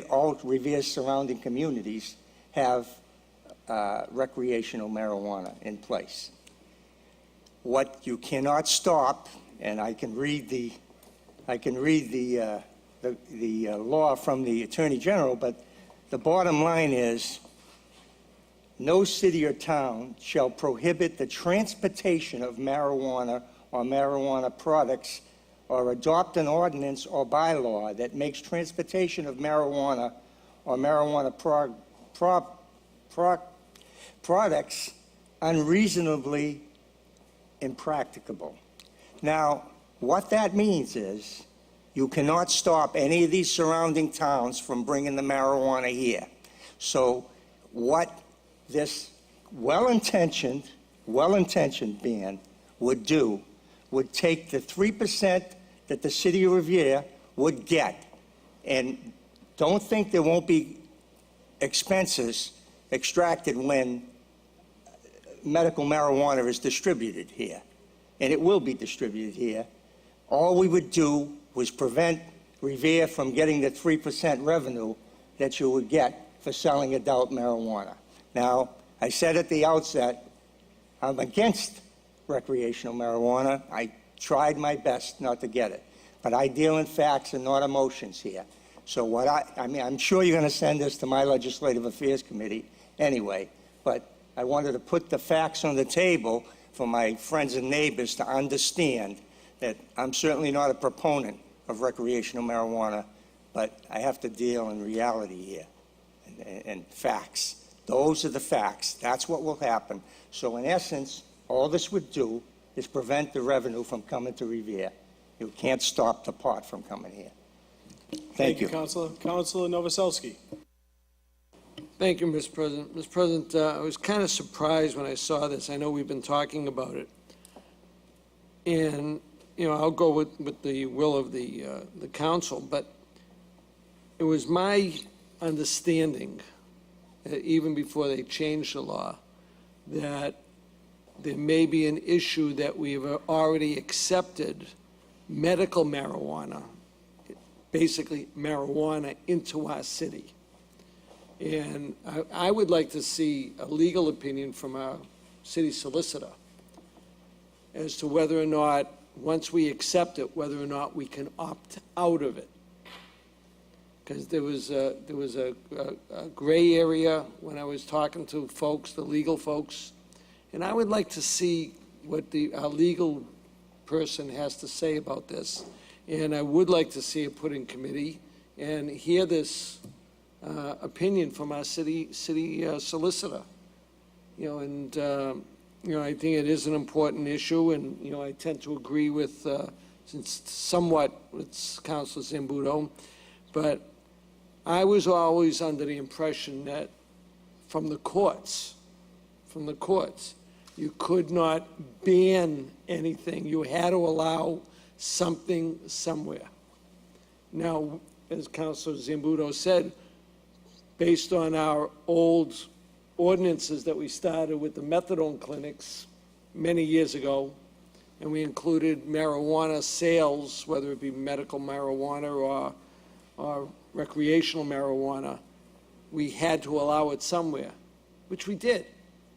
all Revere's surrounding communities have recreational marijuana in place. What you cannot stop, and I can read the law from the Attorney General, but the bottom line is, no city or town shall prohibit the transportation of marijuana or marijuana products, or adopt an ordinance or bylaw that makes transportation of marijuana or marijuana products unreasonably impracticable. Now, what that means is you cannot stop any of these surrounding towns from bringing the marijuana here. So what this well-intentioned ban would do would take the 3% that the city of Revere would get. And don't think there won't be expenses extracted when medical marijuana is distributed here. And it will be distributed here. All we would do was prevent Revere from getting the 3% revenue that you would get for selling adult marijuana. Now, I said at the outset, I'm against recreational marijuana. I tried my best not to get it. But I deal in facts and not emotions here. So I'm sure you're going to send this to my Legislative Affairs Committee anyway, but I wanted to put the facts on the table for my friends and neighbors to understand that I'm certainly not a proponent of recreational marijuana, but I have to deal in reality here and facts. Those are the facts. That's what will happen. So in essence, all this would do is prevent the revenue from coming to Revere. You can't stop the pot from coming here. Thank you. Councilor. Councilor Novoselsky. Thank you, Mr. President. Mr. President, I was kind of surprised when I saw this. I know we've been talking about it. And, I'll go with the will of the council, but it was my understanding, even before they changed the law, that there may be an issue that we've already accepted medical marijuana, basically marijuana, into our city. And I would like to see a legal opinion from our city solicitor as to whether or not, once we accept it, whether or not we can opt out of it. Because there was a gray area when I was talking to folks, the legal folks, and I would like to see what our legal person has to say about this. And I would like to see it put in committee and hear this opinion from our city solicitor. I think it is an important issue, and, I tend to agree with, somewhat with Councilor Zambudo, but I was always under the impression that from the courts, you could not ban anything. You had to allow something somewhere. Now, as Councilor Zambudo said, based on our old ordinances that we started with the methadone clinics many years ago, and we included marijuana sales, whether it be medical marijuana or recreational marijuana, we had to allow it somewhere, which we did.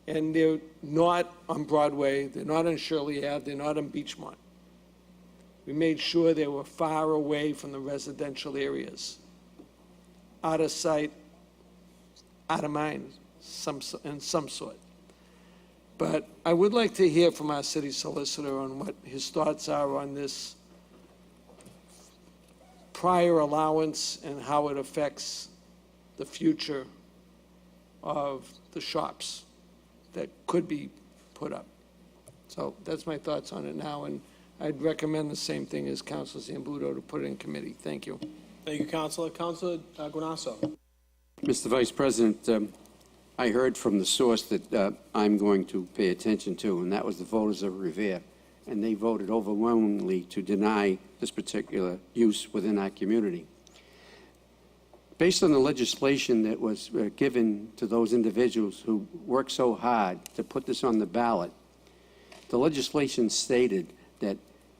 And they're not on Broadway, they're not on Shirley Ave, they're not on Beachmont. We made sure they were far away from the residential areas, out of sight, out of mind, in some sort. But I would like to hear from our city solicitor on what his thoughts are on this prior allowance and how it affects the future of the shops that could be put up. So that's my thoughts on it now, and I'd recommend the same thing as Councilor Zambudo, to put it in committee. Thank you. Thank you, Councilor. Councilor Guanasso. Mr. Vice President, I heard from the source that I'm going to pay attention to, and that was the voters of Revere. And they voted overwhelmingly to deny this particular use within our community. Based on the legislation that was given to those individuals who worked so hard to put this on the ballot, the legislation stated that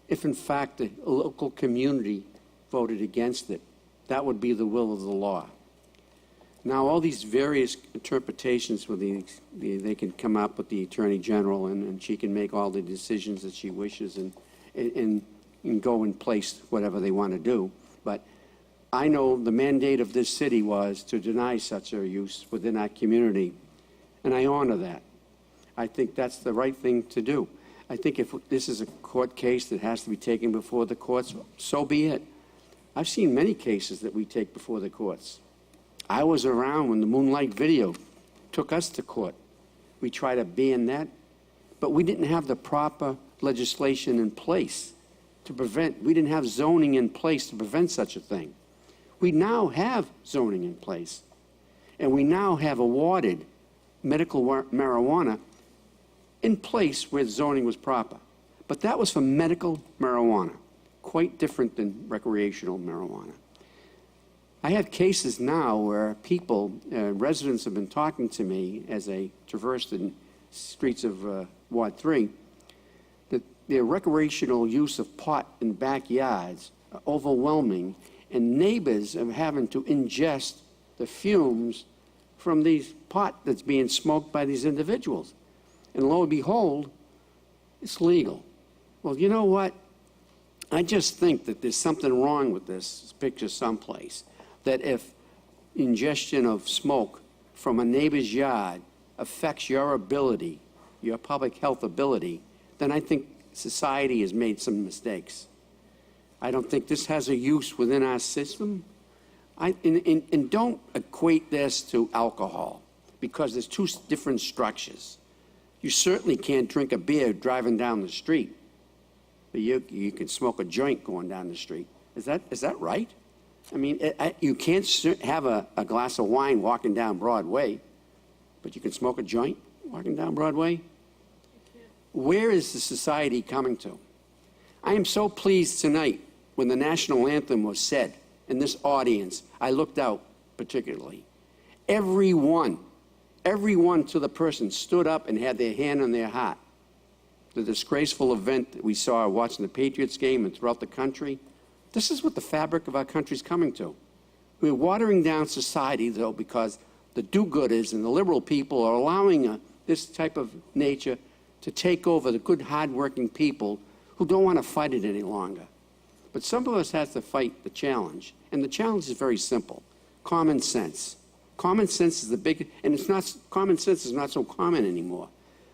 if in fact the local community voted against it, that would be the will of the law. Now, all these various interpretations, they can come up with the Attorney General, and she can make all the decisions that she wishes and go and place whatever they want to do. But I know the mandate of this city was to deny such a use within our community, and I honor that. I think that's the right thing to do. I think if this is a court case that has to be taken before the courts, so be it. I've seen many cases that we take before the courts. I was around when the Moonlight video took us to court. We tried to ban that, but we didn't have the proper legislation in place to prevent, we didn't have zoning in place to prevent such a thing. We now have zoning in place, and we now have awarded medical marijuana in place where zoning was proper. But that was for medical marijuana, quite different than recreational marijuana. I have cases now where people, residents have been talking to me as I traversed the streets of Ward 3, that their recreational use of pot in backyards are overwhelming, and neighbors are having to ingest the fumes from these pot that's being smoked by these individuals. And lo and behold, it's legal. Well, you know what? I just think that there's something wrong with this picture someplace. That if ingestion of smoke from a neighbor's yard affects your ability, your public health ability, then I think society has made some mistakes. I don't think this has a use within our system. And don't equate this to alcohol, because there's two different structures. You certainly can't drink a beer driving down the street, but you can smoke a joint going down the street. Is that right? I mean, you can't have a glass of wine walking down Broadway, but you can smoke a joint walking down Broadway? Where is the society coming to? I am so pleased tonight when the national anthem was said in this audience, I looked out particularly. Everyone to the person stood up and had their hand on their heart. The disgraceful event that we saw watching the Patriots game and throughout the country, this is what the fabric of our country is coming to. We're watering down society, though, because the do-gooders and the liberal people are allowing this type of nature to take over the good, hard-working people who don't want to fight it any longer. But some of us have to fight the challenge, and the challenge is very simple: common sense. Common sense is the big, and common sense is not so common anymore.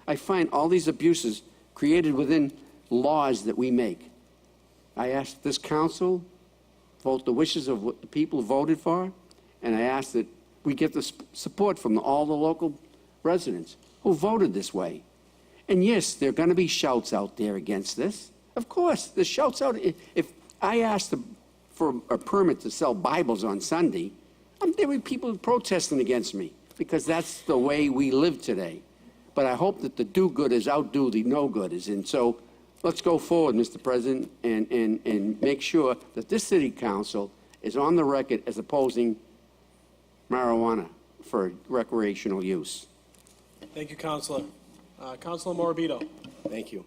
I find all these abuses created within laws that we make. I ask this council vote the wishes of what the people voted for, and I ask that we get the support from all the local residents who voted this way. And yes, there are going to be shouts out there against this. Of course, the shouts out. If I asked for a permit to sell Bibles on Sunday, there were people protesting against me because that's the way we live today. But I hope that the do-gooders outdo the no-gooders. And so let's go forward, Mr. President, and make sure that this city council is on the record as opposing marijuana for recreational use. Thank you, Councilor. Councilor Morabito. Thank you.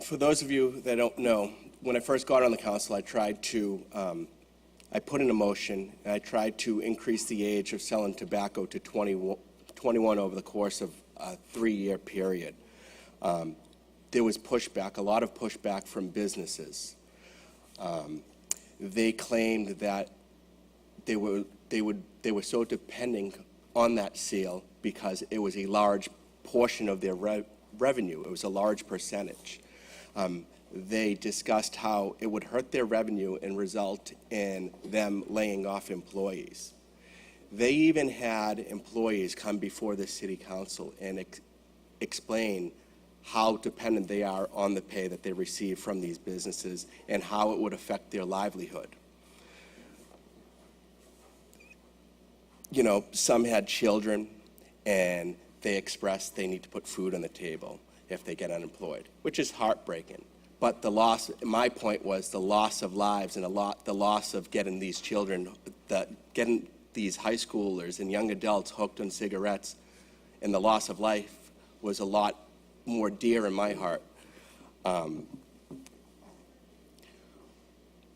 For those of you that don't know, when I first got on the council, I put in a motion, and I tried to increase the age of selling tobacco to 21 over the course of a 3-year period. There was pushback, a lot of pushback from businesses. They claimed that they were so dependent on that sale because it was a large portion of their revenue. It was a large percentage. They discussed how it would hurt their revenue and result in them laying off employees. They even had employees come before the city council and explain how dependent they are on the pay that they receive from these businesses and how it would affect their livelihood. You know, some had children, and they expressed they need to put food on the table if they get unemployed, which is heartbreaking. But the loss, my point was the loss of lives and the loss of getting these children, getting these high schoolers and young adults hooked on cigarettes, and the loss of life was a lot more dear in my heart.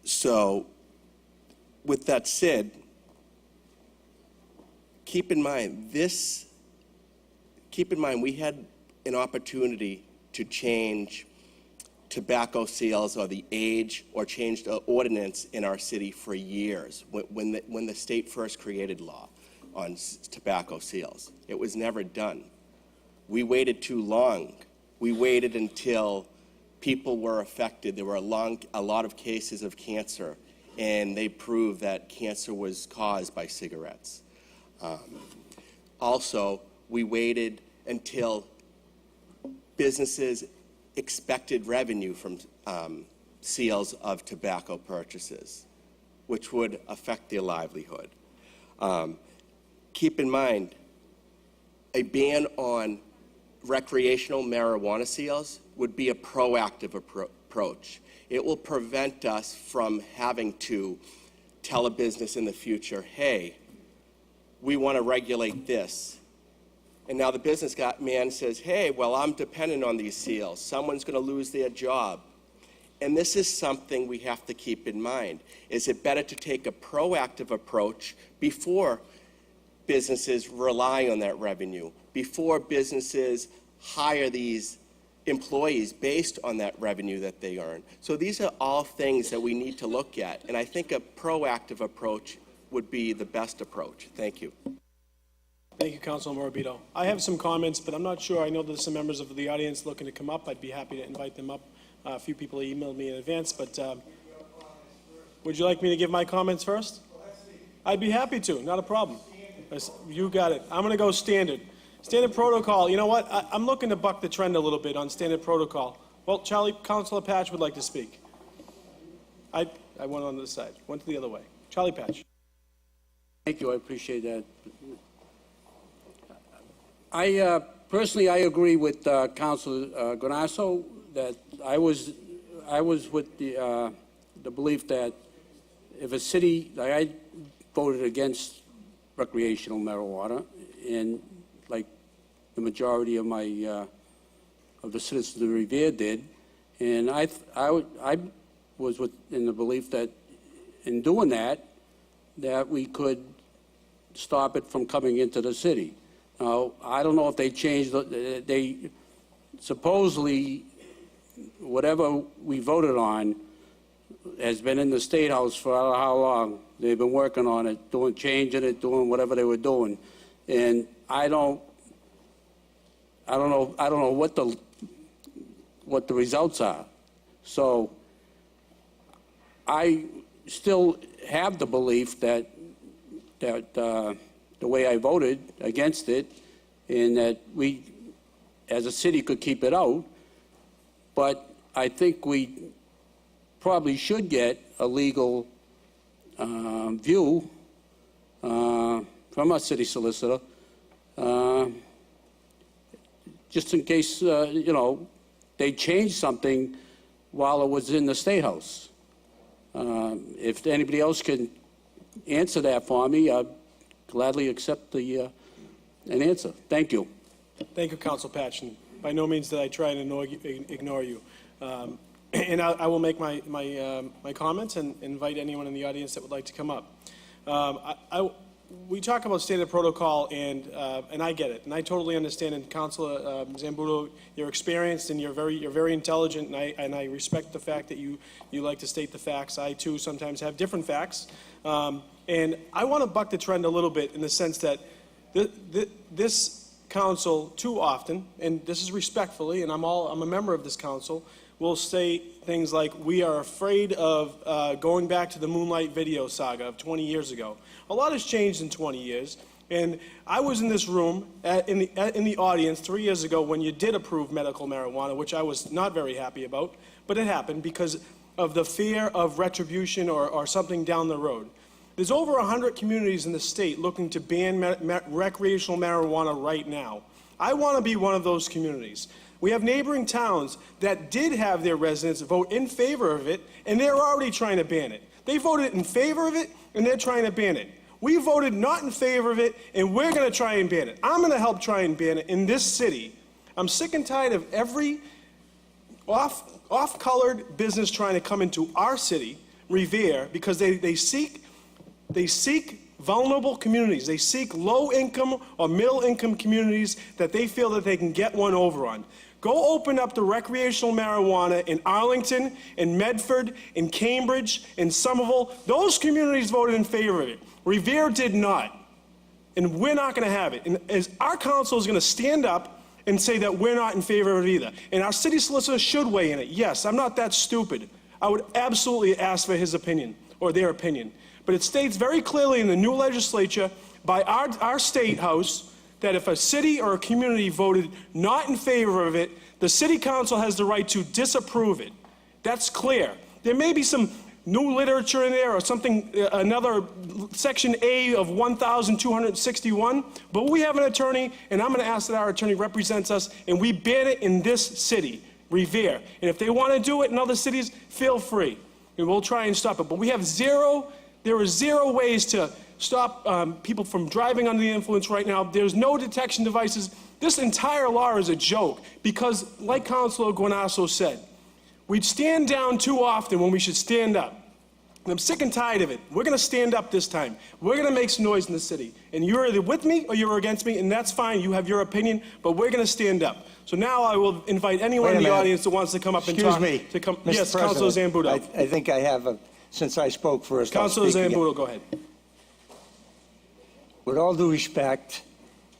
So, with that said, keep in mind we had an opportunity to change tobacco sales or the age or change the ordinance in our city for years when the state first created law on tobacco sales. It was never done. We waited too long. We waited until people were affected. There were a lot of cases of cancer, and they proved that cancer was caused by cigarettes. Also, we waited until businesses expected revenue from sales of tobacco purchases, which would affect their livelihood. Keep in mind, a ban on recreational marijuana sales would be a proactive approach. It will prevent us from having to tell a business in the future, hey, we want to regulate this. And now the businessman says, hey, well, I'm dependent on these sales. Someone's going to lose their job. And this is something we have to keep in mind. Is it better to take a proactive approach before businesses rely on that revenue, before businesses hire these employees based on that revenue that they earn? So these are all things that we need to look at. And I think a proactive approach would be the best approach. Thank you. Thank you, Councilor Morabito. I have some comments, but I'm not sure. I know there's some members of the audience looking to come up. I'd be happy to invite them up. A few people emailed me in advance, but would you like me to give my comments first? I'd be happy to, not a problem. You got it. I'm going to go standard. Standard protocol. You know what? I'm looking to buck the trend a little bit on standard protocol. Well, Councilor Patch would like to speak. I went on the side, went the other way. Charlie Patch. Thank you, I appreciate that. Personally, I agree with Councilor Granasso that I was with the the belief that if a city, like I voted against recreational marijuana, and like the majority of of the citizens of Revere did, and I was in the belief that in doing that we could stop it from coming into the city. Now, I don't know if they changed, they supposedly, whatever we voted on has been in the State House for I don't know how long. They've been working on it, changing it, doing whatever they were doing. And I don't know what the results are. So I still have the belief that the way I voted against it, and that we, as a city, could keep it out. But I think we probably should get a legal view from our city solicitor, just in case, they changed something while it was in the State House. If anybody else can answer that for me, I'd gladly accept an answer. Thank you. Thank you, Council Patchen. By no means did I try and ignore you. And I will make my comments and invite anyone in the audience that would like to come up. We talk about standard protocol, and I get it, and I totally understand. And Councilor Zambudo, you're experienced and you're very intelligent, and I respect the fact that you like to state the facts. I too sometimes have different facts, and I want to buck the trend a little bit in the sense that this council too often, and this is respectfully, and I'm a member of this council, will say things like, we are afraid of going back to the Moonlight Video saga of 20 years ago. A lot has changed in 20 years, and I was in this room in the audience 3 years ago when you did approve medical marijuana, which I was not very happy about, but it happened because of the fear of retribution or something down the road. There's over 100 communities in the state looking to ban recreational marijuana right now. I want to be one of those communities. We have neighboring towns that did have their residents vote in favor of it, and they're already trying to ban it. They voted in favor of it, and they're trying to ban it. We voted not in favor of it, and we're going to try and ban it. I'm going to help try and ban it in this city. I'm sick and tired of every off-colored business trying to come into our city, Revere, because they seek vulnerable communities. They seek low-income or middle-income communities that they feel that they can get one over on. Go open up the recreational marijuana in Arlington, in Medford, in Cambridge, in Somerville. Those communities voted in favor of it. Revere did not. And we're not going to have it. And as our council is going to stand up and say that we're not in favor of it either. And our city solicitor should weigh in it. Yes, I'm not that stupid. I would absolutely ask for his opinion or their opinion. But it states very clearly in the new legislature by our state house that if a city or a community voted not in favor of it, the city council has the right to disapprove it. That's clear. There may be some new literature in there or something, another section A of 1,261, but we have an attorney, and I'm going to ask that our attorney represents us, and we ban it in this city, Revere. And if they want to do it in other cities, feel free, and we'll try and stop it. But there are zero ways to stop people from driving under the influence right now. There's no detection devices. This entire law is a joke because, like Councilor Guanasso said, we stand down too often when we should stand up. And I'm sick and tired of it. We're going to stand up this time. We're going to make some noise in the city. And you're either with me or you're against me, and that's fine. You have your opinion, but we're going to stand up. So now I will invite anyone in the audience that wants to come up and talk. Excuse me, Mr. Yes, Councilor Zambudo. I think I have since I spoke first. Councilor Zambudo, go ahead. With all due respect,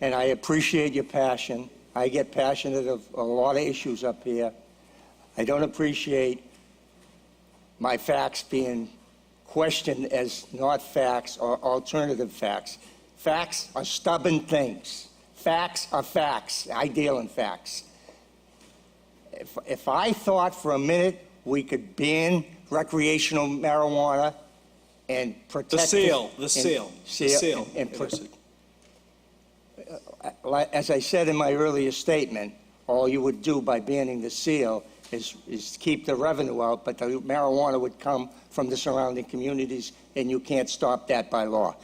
and I appreciate your passion, I get passionate of a lot of issues up here. I don't appreciate my facts being questioned as not facts or alternative facts. Facts are stubborn things. Facts are facts. I deal in facts. If I thought for a minute we could ban recreational marijuana and protect the sale. As I said in my earlier statement, all you would do by banning the sale is keep the revenue out, but the marijuana would come from the surrounding communities, and you can't stop that by law.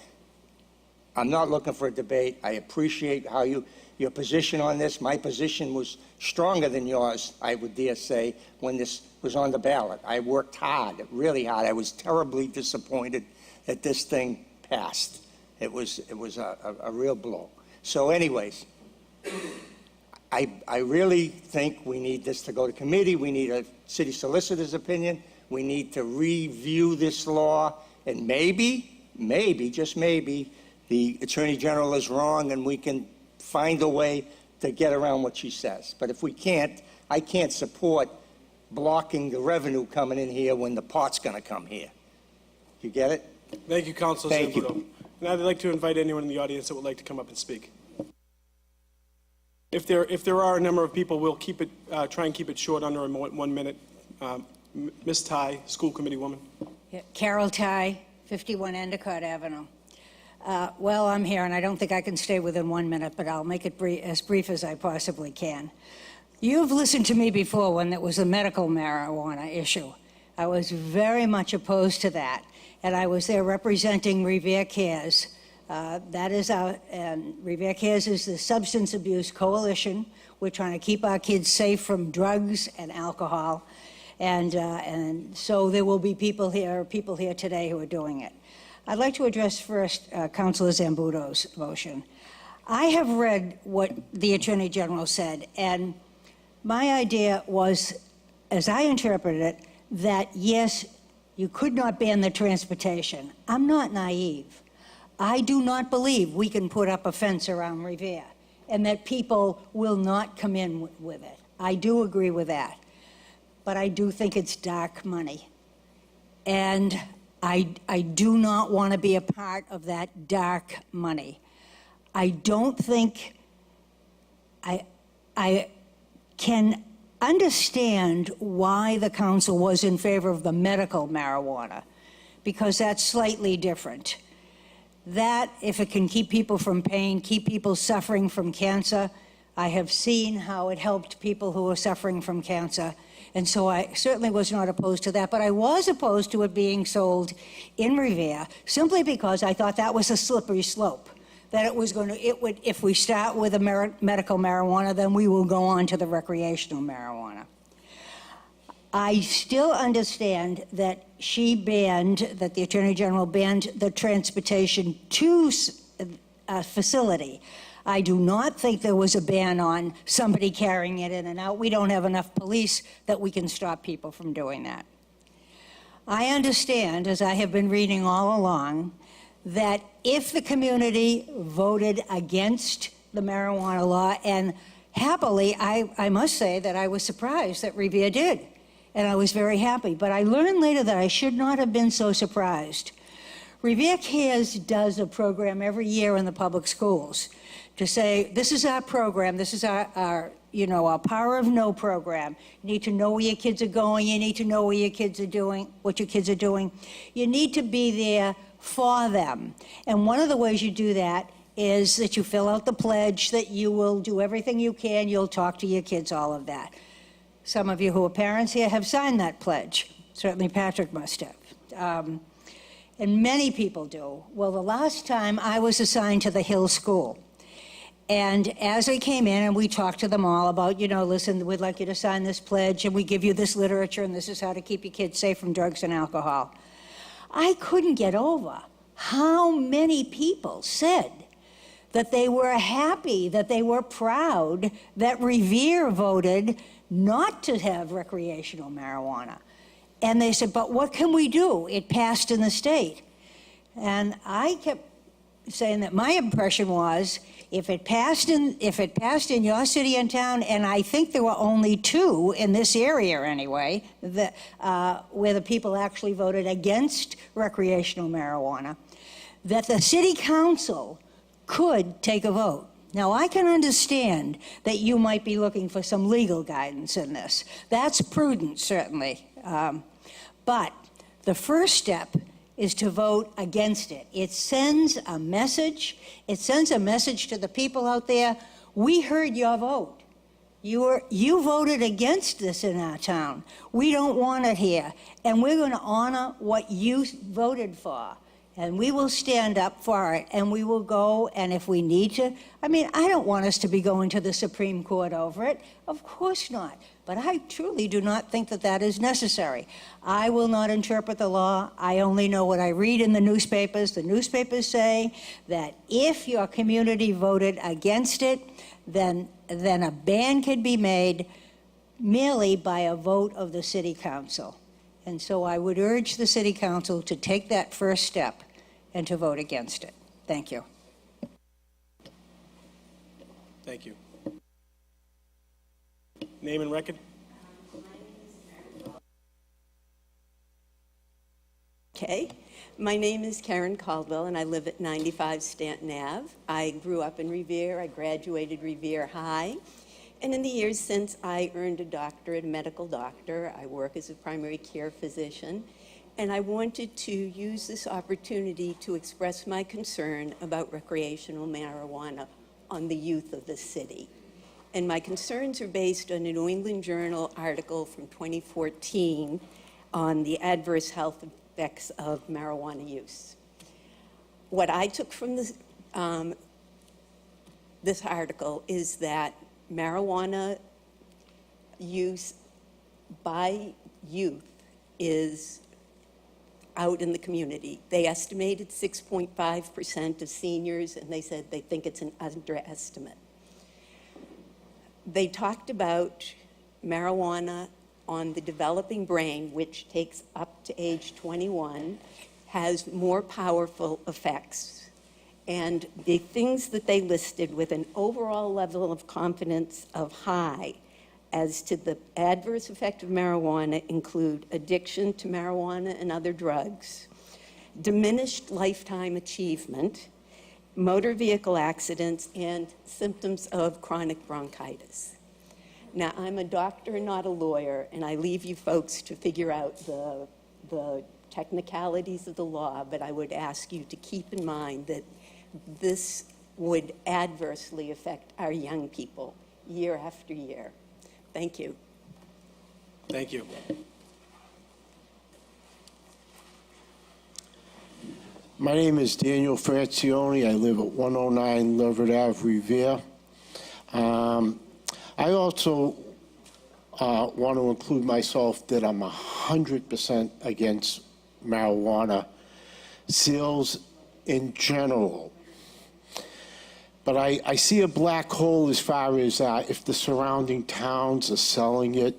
I'm not looking for a debate. I appreciate how your position on this. My position was stronger than yours, I would dare say, when this was on the ballot. I worked hard, really hard. I was terribly disappointed that this thing passed. It was a real blow. So anyways, I really think we need this to go to committee. We need a city solicitor's opinion. We need to review this law, and maybe, just maybe, the Attorney General is wrong and we can find a way to get around what she says. But if we can't, I can't support blocking the revenue coming in here when the pot's going to come here. You get it? Thank you, Councilor Thank Zambudo. you. And I'd like to invite anyone in the audience that would like to come up and speak. If there are a number of people, we'll keep it, try and keep it short, under 1 minute. Ms. Ty, school committee woman. Yeah, Carol Ty, 51 Endicott Avenue. Well, I'm here, and I don't think I can stay within 1 minute, but I'll make it as brief as I possibly can. You've listened to me before when it was a medical marijuana issue. I was very much opposed to that, and I was there representing Revere Cares. And Revere Cares is the Substance Abuse Coalition. We're trying to keep our kids safe from drugs and alcohol, and so there will be people here today who are doing it. I'd like to address first Councilor Zambudo's motion. I have read what the Attorney General said, and my idea was, as I interpreted it, that yes, you could not ban the transportation. I'm not naive. I do not believe we can put up a fence around Revere and that people will not come in with it. I do agree with that. But I do think it's dark money. And I do not want to be a part of that dark money. I don't think I can understand why the council was in favor of the medical marijuana, because that's slightly different. That, if it can keep people from pain, keep people suffering from cancer, I have seen how it helped people who are suffering from cancer. And so I certainly was not opposed to that, but I was opposed to it being sold in Revere simply because I thought that was a slippery slope. That if we start with a medical marijuana, then we will go on to the recreational marijuana. I still understand that that the Attorney General banned the transportation to a facility. I do not think there was a ban on somebody carrying it in and out. We don't have enough police that we can stop people from doing that. I understand, as I have been reading all along, that if the community voted against the marijuana law, and happily, I must say that I was surprised that Revere did, and I was very happy. But I learned later that I should not have been so surprised. Revere Cares does a program every year in the public schools to say, this is our program, this is our Power of No program. You need to know where your kids are going, you need to know where your kids are doing, what your kids are doing. You need to be there for them. And one of the ways you do that is that you fill out the pledge that you will do everything you can, you'll talk to your kids, all of that. Some of you who are parents here have signed that pledge. Certainly Patrick must have. And many people do. Well, the last time I was assigned to the Hill School, and as I came in and we talked to them all about, listen, we'd like you to sign this pledge and we give you this literature and this is how to keep your kids safe from drugs and alcohol. I couldn't get over how many people said that they were happy, that they were proud that Revere voted not to have recreational marijuana. And they said, but what can we do? It passed in the state. And I kept saying that my impression was, if it passed in your city and town, and I think there were only 2 in this area anyway, where the people actually voted against recreational marijuana, that the city council could take a vote. Now, I can understand that you might be looking for some legal guidance in this. That's prudent, certainly. But the first step is to vote against it. It sends a message. It sends a message to the people out there. We heard your vote. You voted against this in our town. We don't want it here, and we're going to honor what you voted for. And we will stand up for it, and we will go, and if we need to, I mean, I don't want us to be going to the Supreme Court over it. Of course not. But I truly do not think that that is necessary. I will not interpret the law. I only know what I read in the newspapers. The newspapers say that if your community voted against it, then a ban could be made merely by a vote of the city council. And so I would urge the city council to take that first step and to vote against it. Thank you. Thank you. Name and record? Okay. My name is Karen Caldwell, and I live at 95 Stanton Ave. I grew up in Revere. I graduated Revere High. And in the years since, I earned a doctorate, a medical doctor. I work as a primary care physician. And I wanted to use this opportunity to express my concern about recreational marijuana on the youth of the city. And my concerns are based on a New England Journal article from 2014 on the adverse health effects of marijuana use. What I took from this article is that marijuana use by youth is out in the community. They estimated 6.5% of seniors, and they said they think it's an underestimate. They talked about marijuana on the developing brain, which takes up to age 21, has more powerful effects. And the things that they listed with an overall level of confidence of high as to the adverse effect of marijuana include addiction to marijuana and other drugs, diminished lifetime achievement, motor vehicle accidents, and symptoms of chronic bronchitis. Now, I'm a doctor, not a lawyer, and I leave you folks to figure out the technicalities of the law, but I would ask you to keep in mind that this would adversely affect our young people year after year. Thank you. Thank you. My name is Daniel Francione. I live at 109 Leverett Ave, Revere. I also want to include myself that I'm 100% against marijuana sales in general. But I see a black hole as far as if the surrounding towns are selling it.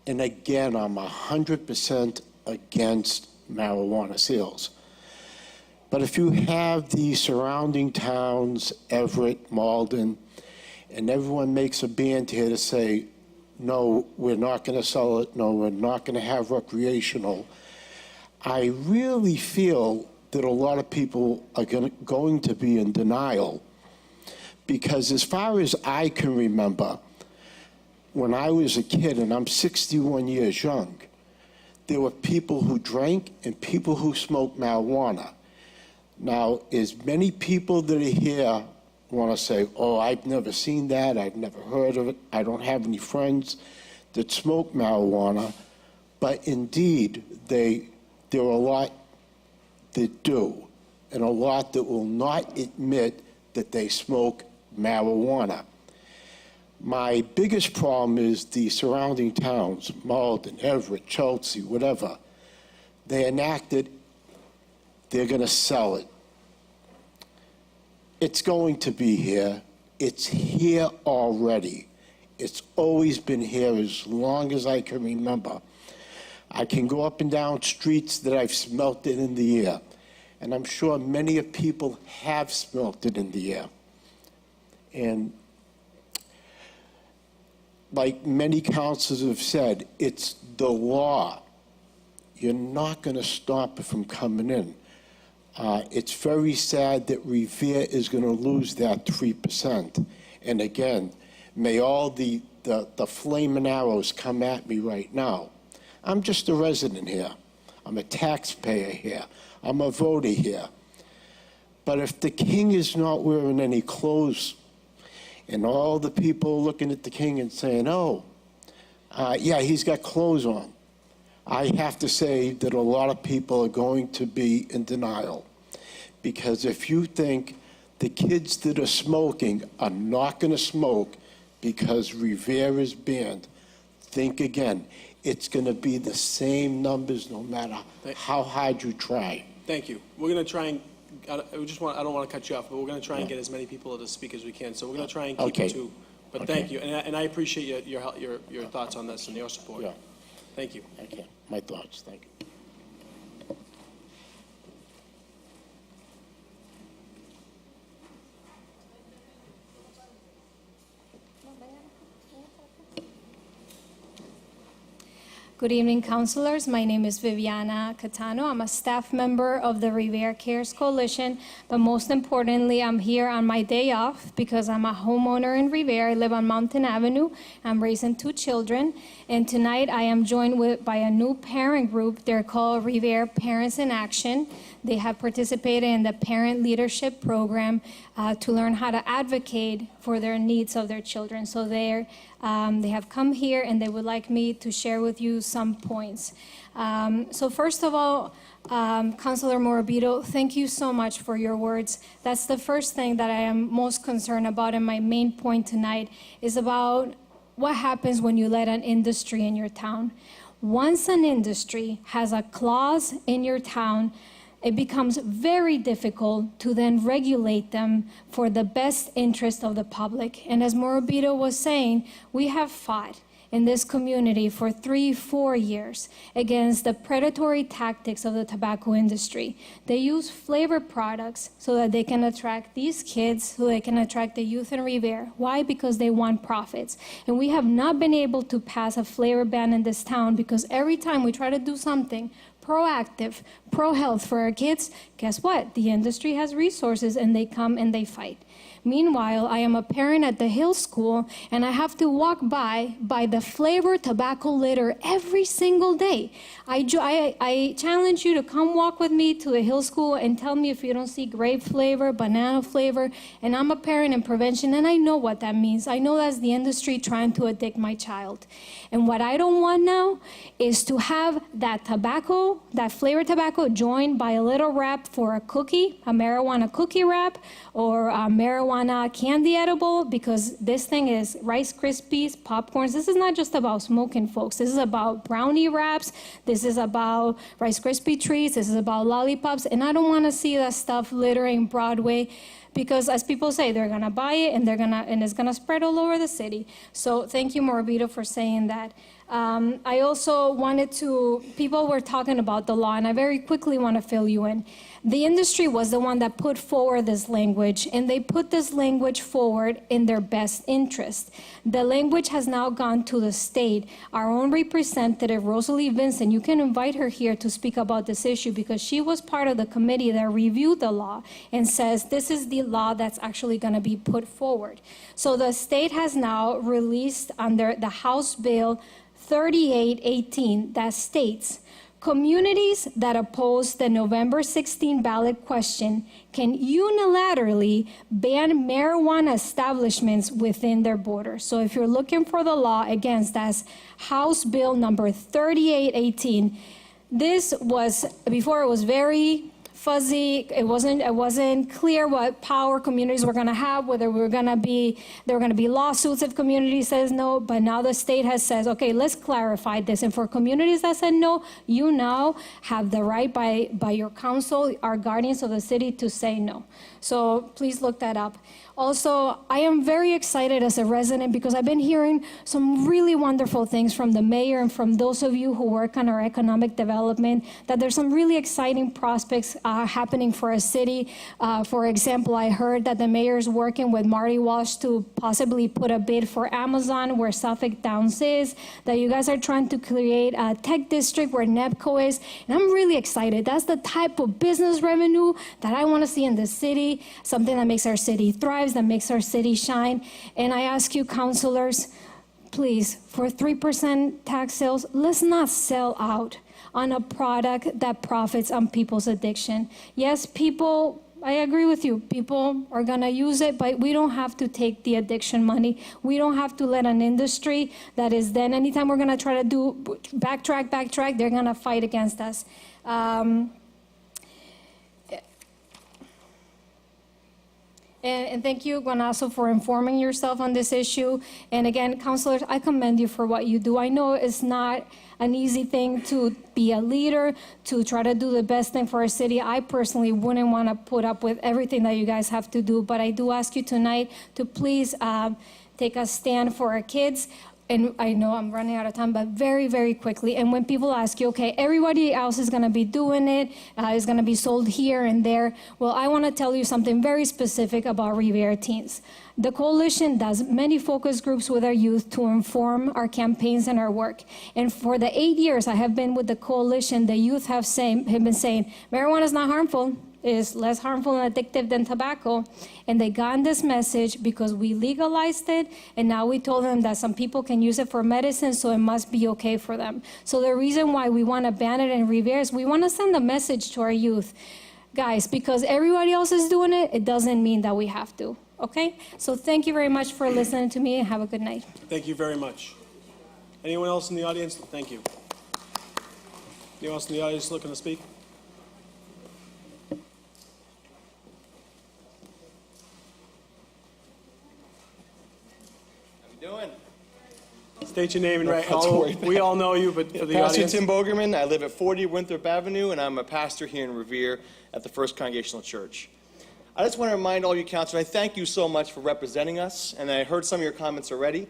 And again, I'm 100% against marijuana sales. But if you have the surrounding towns, Everett, Malden, and everyone makes a band here to say, no, we're not going to sell it, no, we're not going to have recreational, I really feel that a lot of people are going to be in denial. Because as far as I can remember, when I was a kid, and I'm 61 years young, there were people who drank and people who smoked marijuana. Now, as many people that are here want to say, oh, I've never seen that, I've never heard of it, I don't have any friends that smoke marijuana, but indeed, there are a lot that do, and a lot that will not admit that they smoke marijuana. My biggest problem is the surrounding towns, Malden, Everett, Chelsea, whatever. They enacted, they're going to sell it. It's going to be here. It's here already. It's always been here as long as I can remember. I can go up and down streets that I've smelt it in the air. And I'm sure many people have smelt it in the air. And like many councilors have said, it's the law. You're not going to stop it from coming in. It's very sad that Revere is going to lose that 3%. And again, may all the flaming arrows come at me right now. I'm just a resident here. I'm a taxpayer here. I'm a voter here. But if the king is not wearing any clothes and all the people looking at the king and saying, oh, yeah, he's got clothes on. I have to say that a lot of people are going to be in denial. Because if you think the kids that are smoking are not going to smoke because Revere is banned, think again. It's going to be the same numbers no matter how hard you try. Thank you. We're going to try and, I don't want to cut you off, but we're going to try and get as many people to speak as we can. So we're going to try and keep Okay. it to, but thank you. And I appreciate your thoughts on this and your support. Yeah. Thank you. Okay, my thoughts, thank you. Good evening, councilors. My name is Viviana Catano. I'm a staff member of the Revere Cares Coalition, but most importantly, I'm here on my day off because I'm a homeowner in Revere. I live on Mountain Avenue. I'm raising 2 children, and tonight I am joined by a new parent group. They're called Revere Parents in Action. They have participated in the Parent Leadership Program to learn how to advocate for their needs of their children. So they have come here and they would like me to share with you some points. So first of all, Councilor Morabito, thank you so much for your words. That's the first thing that I am most concerned about, and my main point tonight is about what happens when you let an industry in your town. Once an industry has a clause in your town, it becomes very difficult to then regulate them for the best interest of the public. And as Morabito was saying, we have fought in this community for 3-4 years against the predatory tactics of the tobacco industry. They use flavor products so that they can attract these kids, so they can attract the youth in Revere. Why? Because they want profits. And we have not been able to pass a flavor ban in this town because every time we try to do something proactive, pro-health for our kids, guess what? The industry has resources and they come and they fight. Meanwhile, I am a parent at the Hill School, and I have to walk by the flavored tobacco litter every single day. I challenge you to come walk with me to the Hill School and tell me if you don't see grape flavor, banana flavor, and I'm a parent in prevention, and I know what that means. I know that's the industry trying to addict my child. And what I don't want now is to have that tobacco, that flavored tobacco, joined by a little wrap for a cookie, a marijuana cookie wrap, or a marijuana candy edible, because this thing is Rice Krispies, popcorns. This is not just about smoking, folks. This is about brownie wraps. This is about Rice Krispie treats. This is about lollipops. And I don't want to see that stuff littering Broadway, because as people say, they're gonna buy it and it's gonna spread all over the city. So thank you, Morabito, for saying that. I also wanted to, people were talking about the law, and I very quickly want to fill you in. The industry was the one that put forward this language, and they put this language forward in their best interest. The language has now gone to the state. Our own representative, Rosalie Vincent, you can invite her here to speak about this issue, because she was part of the committee that reviewed the law and says this is the law that's actually going to be put forward. So the state has now released under the House Bill 3818 that states, communities that oppose the November 16 ballot question can unilaterally ban marijuana establishments within their borders. So if you're looking for the law, again, that's House Bill number 3818. This was, before it was very fuzzy. It wasn't clear what power communities were going to have, whether there were going to be lawsuits if community says no. But now the state has said, okay, let's clarify this. And for communities that said no, you now have the right by your council, our guardians of the city, to say no. So please look that up. Also, I am very excited as a resident because I've been hearing some really wonderful things from the mayor and from those of you who work on our economic development, that there's some really exciting prospects happening for our city. For example, I heard that the mayor is working with Marty Walsh to possibly put a bid for Amazon where Suffolk Downs is, that you guys are trying to create a tech district where NEPCO is, and I'm really excited. That's the type of business revenue that I want to see in the city, something that makes our city thrive, that makes our city shine. And I ask you, councilors, please, for 3% tax sales, let's not sell out on a product that profits on people's addiction. Yes, people I agree with you. People are going to use it, but we don't have to take the addiction money. We don't have to let an industry that is then anytime we're going to try to do backtrack, they're going to fight against us. And thank you, Guanasso, for informing yourself on this issue. And again, counselors, I commend you for what you do. I know it's not an easy thing to be a leader, to try to do the best thing for our city. I personally wouldn't want to put up with everything that you guys have to do, but I do ask you tonight to please take a stand for our kids. And I know I'm running out of time, but very, very quickly. And when people ask you, okay, everybody else is going to be doing it, is going to be sold here and there. Well, I want to tell you something very specific about Revere Teens. The coalition does many focus groups with our youth to inform our campaigns and our work. And for the 8 years I have been with the coalition, the youth have been saying, marijuana is not harmful. Is less harmful and addictive than tobacco. And they got this message because we legalized it, and now we told them that some people can use it for medicine, so it must be okay for them. So the reason why we want to ban it in Revere is we want to send a message to our youth. Guys, because everybody else is doing it, it doesn't mean that we have to, okay? So thank you very much for listening to me, and have a good night. Thank you very much. Anyone else in the audience? Thank you. Anyone else in the audience looking to speak? Doing? State your name and Not to worry about we all know you, but for the Pastor audience. Tim Bogerman. I live at 40 Winthrop Avenue, and I'm a pastor here in Revere at the First Congregational Church. I just want to remind all you counselors, I thank you so much for representing us, and I heard some of your comments already.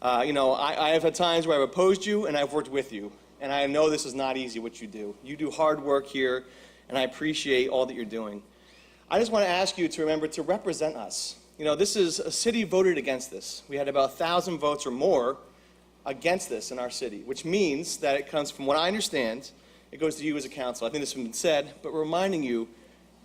I have had times where I've opposed you, and I've worked with you, and I know this is not easy what you do. You do hard work here, and I appreciate all that you're doing. I just want to ask you to remember to represent us. This is a city voted against this. We had about 1,000 votes or more against this in our city, which means that it comes from what I understand, it goes to you as a council. I think this has been said, but reminding you,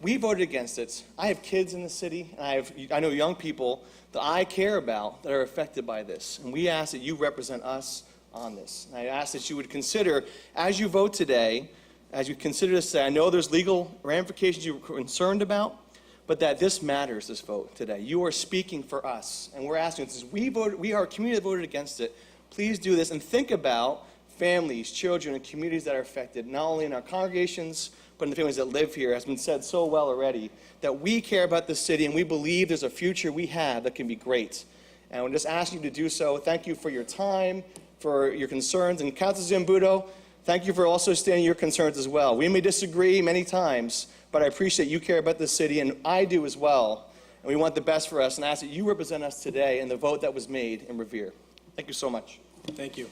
we voted against it. I have kids in the city, and I know young people that I care about that are affected by this. And we ask that you represent us on this. And I ask that you would consider, as you vote today, as you consider this today, I know there's legal ramifications you're concerned about, but that this matters, this vote today. You are speaking for us, and we're asking, since we are a community that voted against it, please do this and think about families, children, and communities that are affected, not only in our congregations, but in the families that live here. As has been said so well already, that we care about the city, and we believe there's a future we have that can be great. And we're just asking you to do so. Thank you for your time, for your concerns, and Councilor Zambudo, thank you for also stating your concerns as well. We may disagree many times, but I appreciate you care about the city, and I do as well. And we want the best for us, and ask that you represent us today in the vote that was made in Revere. Thank you so much. Thank you.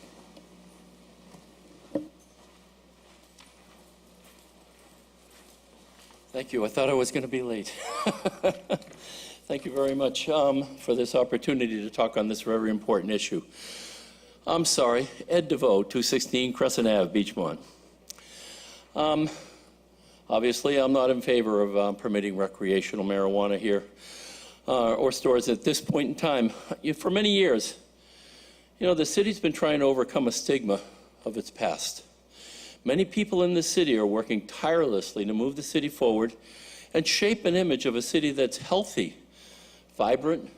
Thank you. I thought I was going to be late. Thank you very much for this opportunity to talk on this very important issue. I'm sorry, Ed DeVoe, 216 Crescent Ave, Beachmont. Obviously, I'm not in favor of permitting recreational marijuana here or stores at this point in time. For many years, the city's been trying to overcome a stigma of its past. Many people in the city are working tirelessly to move the city forward and shape an image of a city that's healthy, vibrant,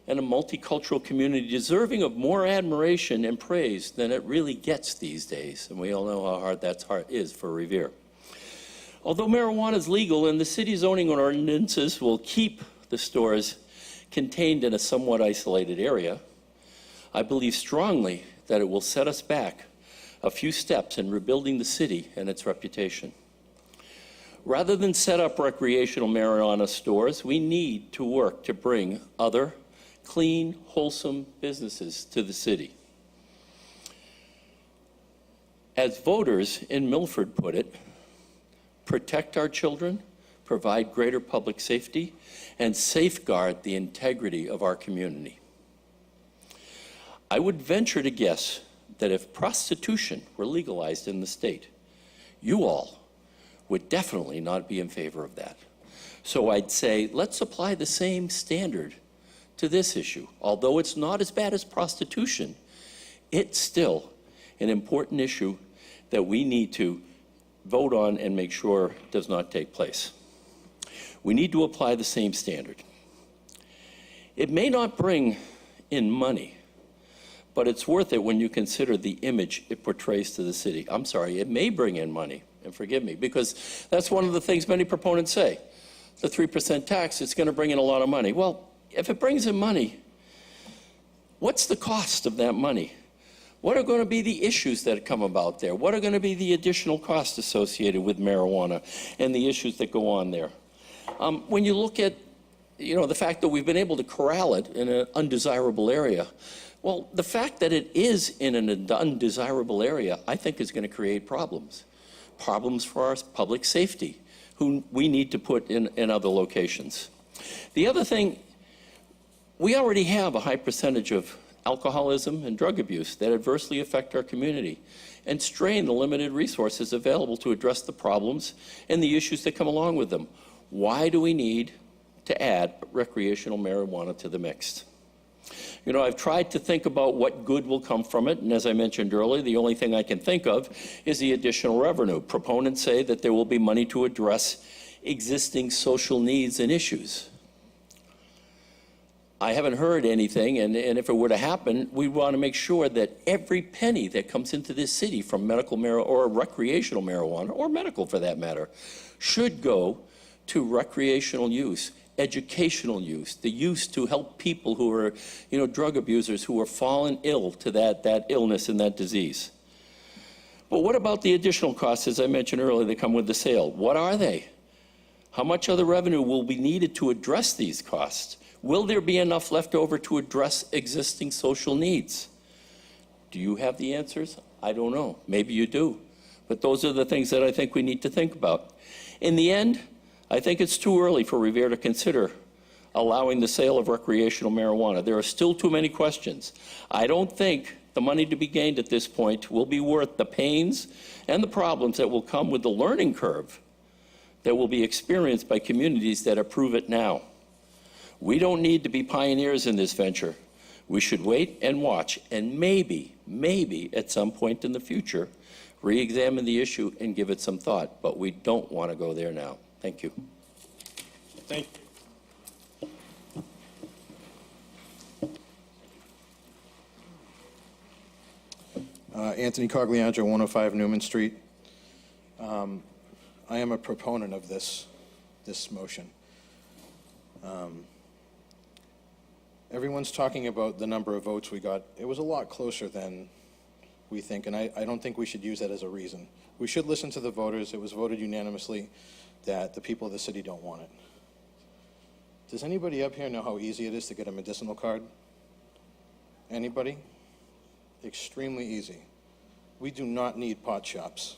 and a multicultural community deserving of more admiration and praise than it really gets these days. And we all know how hard that is for Revere. Although marijuana is legal and the city zoning ordinances will keep the stores contained in a somewhat isolated area, I believe strongly that it will set us back a few steps in rebuilding the city and its reputation. Rather than set up recreational marijuana stores, we need to work to bring other clean, wholesome businesses to the city. As voters in Milford put it, protect our children, provide greater public safety, and safeguard the integrity of our community. I would venture to guess that if prostitution were legalized in the state, you all would definitely not be in favor of that. So I'd say, let's apply the same standard to this issue. Although it's not as bad as prostitution, it's still an important issue that we need to vote on and make sure does not take place. We need to apply the same standard. It may not bring in money, but it's worth it when you consider the image it portrays to the city. I'm sorry, it may bring in money, and forgive me, because that's one of the things many proponents say. The 3% tax, it's going to bring in a lot of money. Well, if it brings in money, what's the cost of that money? What are going to be the issues that come about there? What are going to be the additional costs associated with marijuana and the issues that go on there? When you look at, the fact that we've been able to corral it in an undesirable area, well, the fact that it is in an undesirable area, I think is going to create problems. Problems for our public safety, who we need to put in other locations. The other thing, we already have a high percentage of alcoholism and drug abuse that adversely affect our community and strain the limited resources available to address the problems and the issues that come along with them. Why do we need to add recreational marijuana to the mix? I've tried to think about what good will come from it, and as I mentioned earlier, the only thing I can think of is the additional revenue. Proponents say that there will be money to address existing social needs and issues. I haven't heard anything, and if it were to happen, we want to make sure that every penny that comes into this city from medical marijuana or recreational marijuana, or medical for that matter, should go to recreational use, educational use, the use to help people who are, drug abusers who are fallen ill to that illness and that disease. But what about the additional costs, as I mentioned earlier, that come with the sale? What are they? How much other revenue will be needed to address these costs? Will there be enough left over to address existing social needs? Do you have the answers? I don't know. Maybe you do. But those are the things that I think we need to think about. In the end, I think it's too early for Revere to consider allowing the sale of recreational marijuana. There are still too many questions. I don't think the money to be gained at this point will be worth the pains and the problems that will come with the learning curve that will be experienced by communities that approve it now. We don't need to be pioneers in this venture. We should wait and watch, and maybe at some point in the future, re-examine the issue and give it some thought. But we don't want to go there now. Thank you. Thank you. Anthony Cogliandro, 105 Newman Street. I am a proponent of this motion. Everyone's talking about the number of votes we got. It was a lot closer than we think, and I don't think we should use that as a reason. We should listen to the voters. It was voted unanimously that the people of the city don't want it. Does anybody up here know how easy it is to get a medicinal card? Anybody? Extremely easy. We do not need pot shops.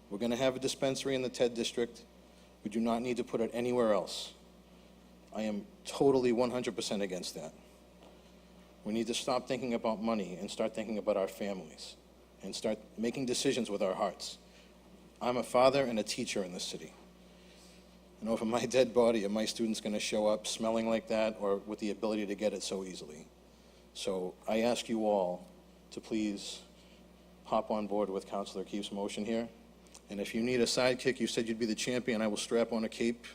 We're going to have a dispensary in the TED district. We do not need to put it anywhere else. I am totally 100% against that. We need to stop thinking about money and start thinking about our families and start making decisions with our hearts. I'm a father and a teacher in this city. And over my dead body, are my students going to show up smelling like that or with the ability to get it so easily? So I ask you all to please hop on board with Councilor Keefe's motion here. And if you need a sidekick, you said you'd be the champion, I will strap on a cape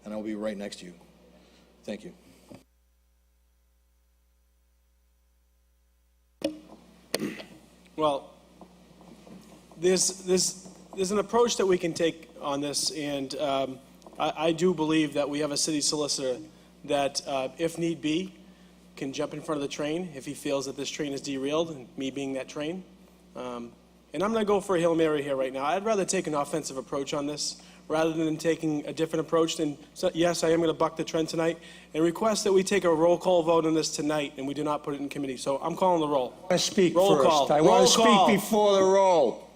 and I will be right next to you. Thank you. Well, there's an approach that we can take on this, and I do believe that we have a city solicitor that, if need be, can jump in front of the train if he feels that this train is derailed, and me being that train. And I'm going to go for a Hail Mary here right now. I'd rather take an offensive approach on this rather than taking a different approach. And so, yes, I am going to buck the trend tonight and request that we take a roll call vote on this tonight and we do not put it in committee. So I'm calling the roll. I want to speak roll first. Call. I roll want to call. speak before the roll.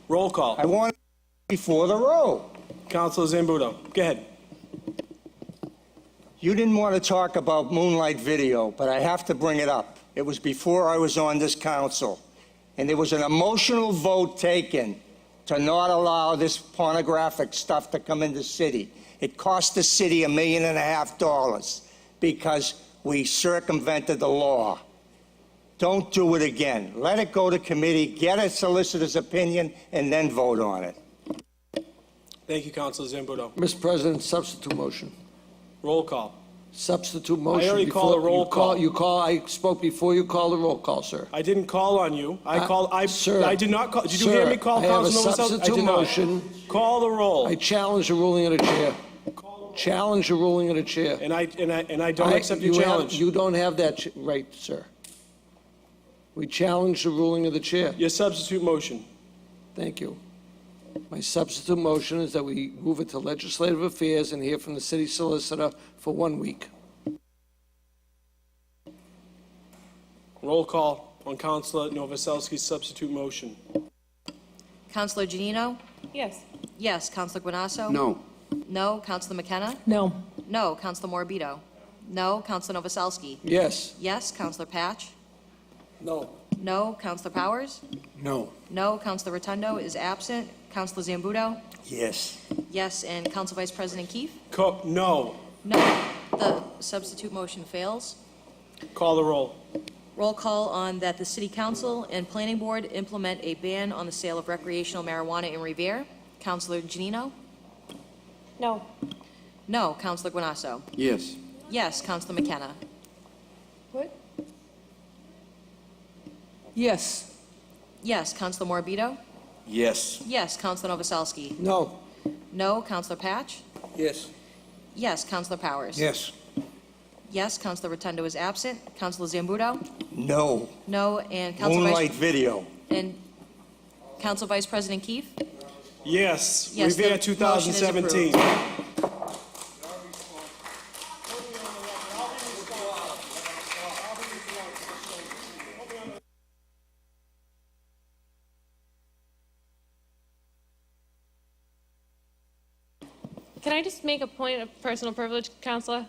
Roll call. I want to speak before the roll. Councilor Zambudo, go ahead. You didn't want to talk about Moonlight Video, but I have to bring it up. It was before I was on this council. And there was an emotional vote taken to not allow this pornographic stuff to come into the city. It cost the city $1.5 million because we circumvented the law. Don't do it again. Let it go to committee, get a solicitor's opinion, and then vote on it. Thank you, Councilor Zambudo. Mr. President, substitute motion. Roll call. Substitute motion. already called a roll call. I spoke before you called the roll call, sir. I didn't call on you. Sir, I did not call. Did you sir, hear me call I have a Councilor Novoselsky? I substitute did not. motion. Call the roll. I challenge the ruling of the chair. Challenge the ruling of the chair. And I don't accept your challenge. You don't have that right, sir. We challenge the ruling of the chair. Your substitute motion. Thank you. My substitute motion is that we move it to Legislative Affairs and hear from the city solicitor for 1 week. Roll call on Councilor Novoselsky's substitute motion. Councilor Janino? Yes. Yes. Councilor Guanasso? No. No. Councilor McKenna? No. No. Councilor Morbido? No. Councilor Novoselsky? Yes. Yes. Councilor Patch? No. No. Councilor Powers? No. No. Councilor Rotundo is absent. Councilor Zambudo? Yes. Yes. And Council Vice President Keefe? No. No. The substitute motion fails. Call the roll. Roll call on that the City Council and Planning Board implement a ban on the sale of recreational marijuana in Revere. Councilor Janino? No. No. Councilor Guanasso? Yes. Yes. Councilor McKenna? What? Yes. Yes. Councilor Morbido? Yes. Yes. Councilor Novoselsky? No. No. Councilor Patch? Yes. Yes. Councilor Powers? Yes. Yes. Councilor Rotundo is absent. Councilor Zambudo? No. No. And Council Moonlight video. And Council Vice President Keefe? Yes. Yes, the Revere motion is 2017. Can I just make a point of personal privilege, Counselor?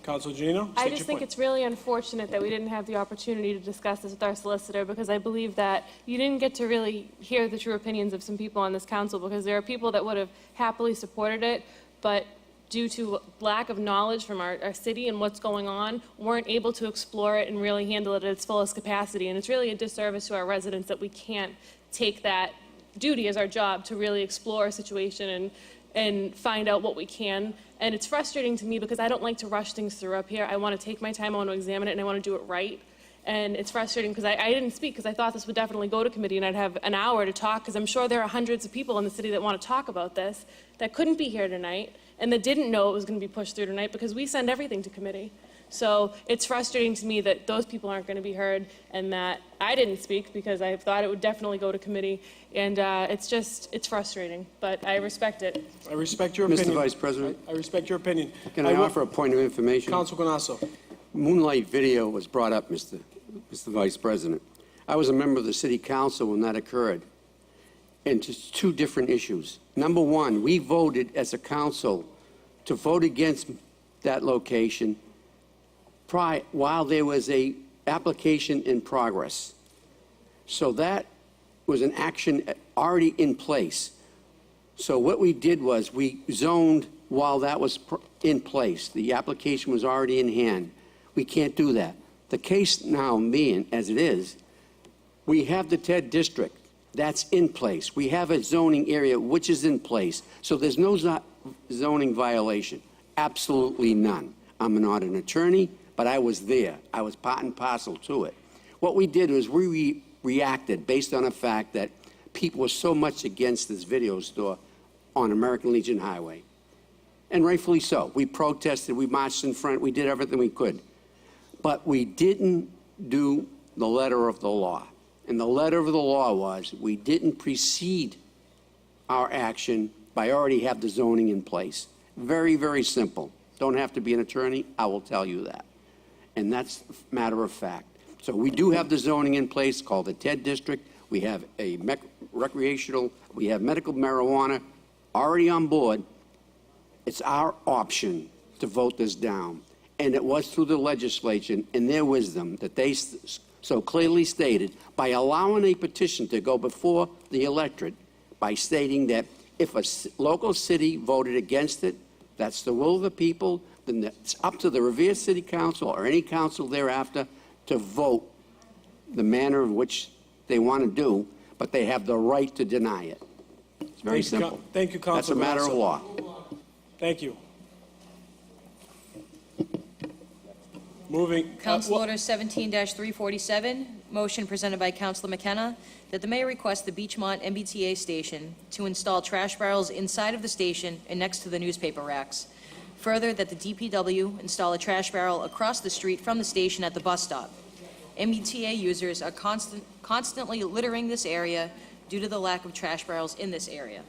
Councilor Janino? I state just your think point. it's really unfortunate that we didn't have the opportunity to discuss this with our solicitor, because I believe that you didn't get to really hear the true opinions of some people on this council, because there are people that would have happily supported it, but due to lack of knowledge from our city and what's going on, weren't able to explore it and really handle it at its fullest capacity. And it's really a disservice to our residents that we can't take that duty as our job to really explore a situation and find out what we can. And it's frustrating to me because I don't like to rush things through up here. I want to take my time, I want to examine it, and I want to do it right. And it's frustrating because I didn't speak because I thought this would definitely go to committee and I'd have an hour to talk, because I'm sure there are hundreds of people in the city that want to talk about this that couldn't be here tonight and that didn't know it was going to be pushed through tonight, because we send everything to committee. So it's frustrating to me that those people aren't going to be heard and that I didn't speak because I thought it would definitely go to committee. And it's frustrating, but I respect it. I respect your Mr. opinion. Vice President. I respect your opinion. Can I will- offer a point of information? Council Guanasso. Moonlight video was brought up, Mr. Vice President. I was a member of the City Council when that occurred, and just two different issues. Number one, we voted as a council to vote against that location while there was a application in progress. So that was an action already in place. So what we did was we zoned while that was in place. The application was already in hand. We can't do that. The case now being as it is, we have the TED district. That's in place. We have a zoning area which is in place. So there's no zoning violation. Absolutely none. I'm not an attorney, but I was there. I was part and parcel to it. What we did was we reacted based on the fact that people were so much against this video store on American Legion Highway. And rightfully so. We protested, we marched in front, we did everything we could. But we didn't do the letter of the law. And the letter of the law was we didn't precede our action by already have the zoning in place. Very, very simple. Don't have to be an attorney, I will tell you that. And that's a matter of fact. So we do have the zoning in place called the TED district. We have a recreational, we have medical marijuana already on board. It's our option to vote this down. And it was through the legislature in their wisdom that they so clearly stated, by allowing a petition to go before the electorate, by stating that if a local city voted against it, that's the will of the people, then it's up to the Revere City Council or any council thereafter to vote the manner of which they want to do, but they have the right to deny it. Very Thank you, simple. Thank you, Councilor That's a matter of Grasso. law. Thank you. Moving. Council Order 17-347, motion presented by Councilor McKenna, that the mayor request the Beachmont MBTA station to install trash barrels inside of the station and next to the newspaper racks. Further, that the DPW install a trash barrel across the street from the station at the bus stop. MBTA users are constantly littering this area due to the lack of trash barrels in this area.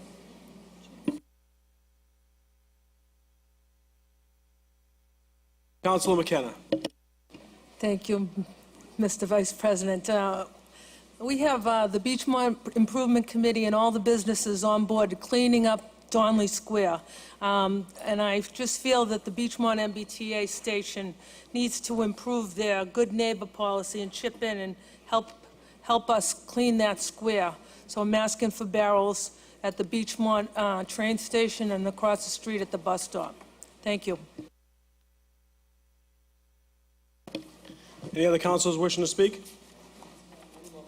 Councilor McKenna. Thank you, Mr. Vice President. We have the Beachmont Improvement Committee and all the businesses on board cleaning up Donley Square. And I just feel that the Beachmont MBTA station needs to improve their good neighbor policy and chip in and help us clean that square. So I'm asking for barrels at the Beachmont train station and across the street at the bus stop. Thank you. Any other councilors wishing to speak?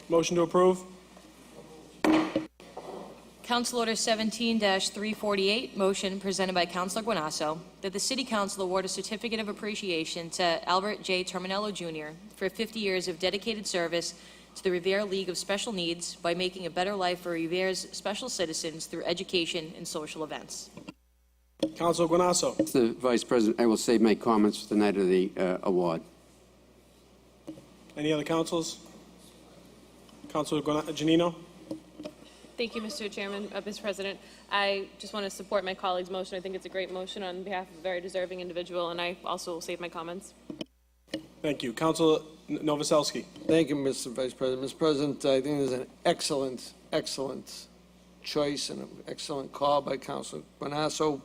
Motion to approve? Council Order 17-348, motion presented by Councilor Guanasso, that the City Council award a certificate of appreciation to Albert J. Terminello Jr. for 50 years of dedicated service to the Revere League of Special Needs by making a better life for Revere's special citizens through education and social events. Councilor Guanasso. Mr. Vice President, I will save my comments for the night of the award. Any other councils? Councilor Janino? Thank you, Mr. Chairman, Mr. President. I just want to support my colleague's motion. I think it's a great motion on behalf of a very deserving individual, and I also will save my comments. Thank you. Councilor Novoselsky. Thank you, Mr. Vice President. Mr. President, I think there's an excellent choice and an excellent call by Councilor Bonasso.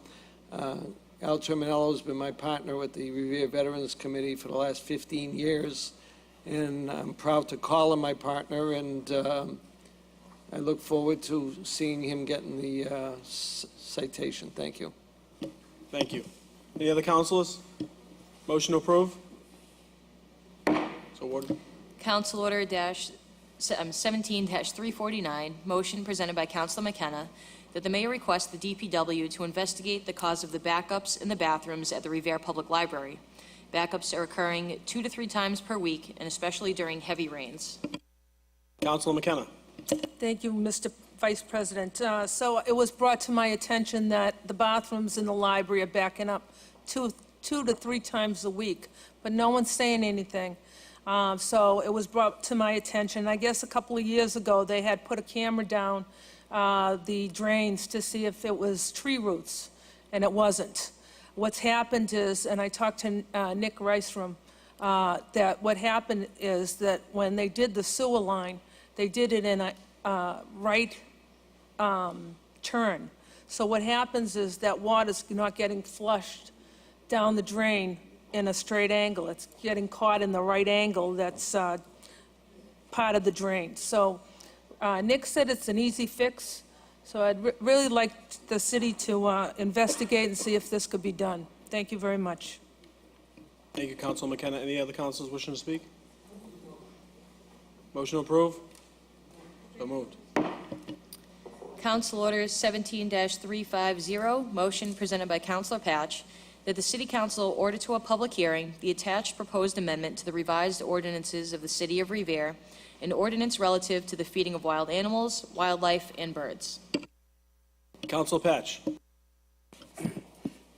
Al Terminello has been my partner with the Revere Veterans Committee for the last 15 years, and I'm proud to call him my partner, and I look forward to seeing him getting the citation. Thank you. Thank you. Any other councilors? Motion to approve? So ordered. Council Order 17-349, motion presented by Councilor McKenna, that the mayor request the DPW to investigate the cause of the backups in the bathrooms at the Revere Public Library. Backups are occurring 2 to 3 times per week, and especially during heavy rains. Councilor McKenna. Thank you, Mr. Vice President. So it was brought to my attention that the bathrooms in the library are backing up 2 to 3 times a week, but no one's saying anything. So it was brought to my attention. I guess a couple of years ago, they had put a camera down the drains to see if it was tree roots, and it wasn't. What's happened is, and I talked to Nick Rystrom, that what happened is that when they did the sewer line, they did it in a right turn. So what happens is that water's not getting flushed down the drain in a straight angle. It's getting caught in the right angle that's part of the drain. So Nick said it's an easy fix. So I'd really like the city to investigate and see if this could be done. Thank you very much. Thank you, Councilor McKenna. Any other councilors wishing to speak? Motion to approve? So moved. Council Order 17-350, motion presented by Councilor Patch, that the City Council order to a public hearing the attached proposed amendment to the revised ordinances of the City of Revere, an ordinance relative to the feeding of wild animals, wildlife, and birds. Councilor Patch.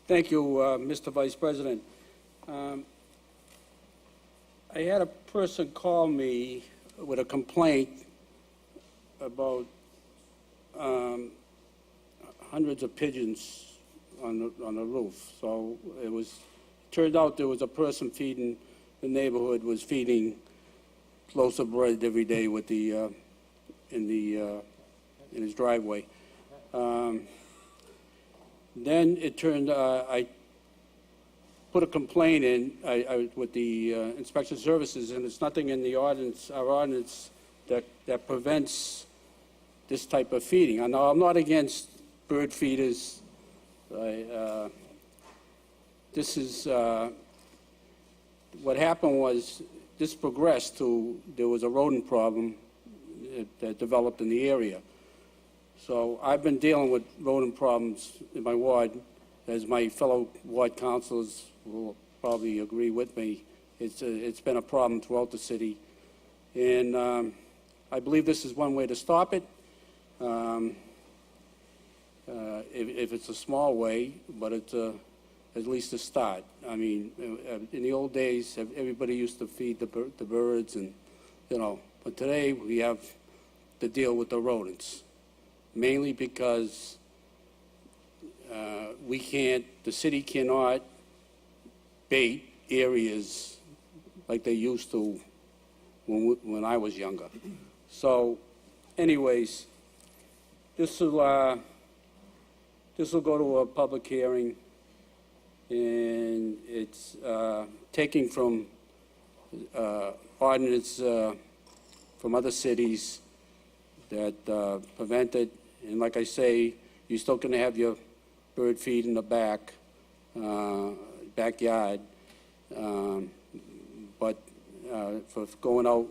Thank you, Mr. Vice President. I had a person call me with a complaint about hundreds of pigeons on the roof. So turned out there was a person feeding, the neighborhood was feeding loaves of bread every day with in his driveway. Then it turned, I put a complaint in with the inspection services, and there's nothing in the ordinance, our ordinance, that prevents this type of feeding. I know I'm not against bird feeders. This is, what happened was, this progressed to, there was a rodent problem that developed in the area. So I've been dealing with rodent problems in my ward, as my fellow ward councilors will probably agree with me. It's been a problem throughout the city, and I believe this is one way to stop it. If it's a small way, but it's at least a start. I mean, in the old days, everybody used to feed the birds, and but today we have to deal with the rodents, mainly because the city cannot bait areas like they used to when I was younger. So, anyways, this will go to a public hearing, and it's taking from ordinance from other cities that prevent it. And like I say, you're still going to have your bird feed in the backyard, but for going out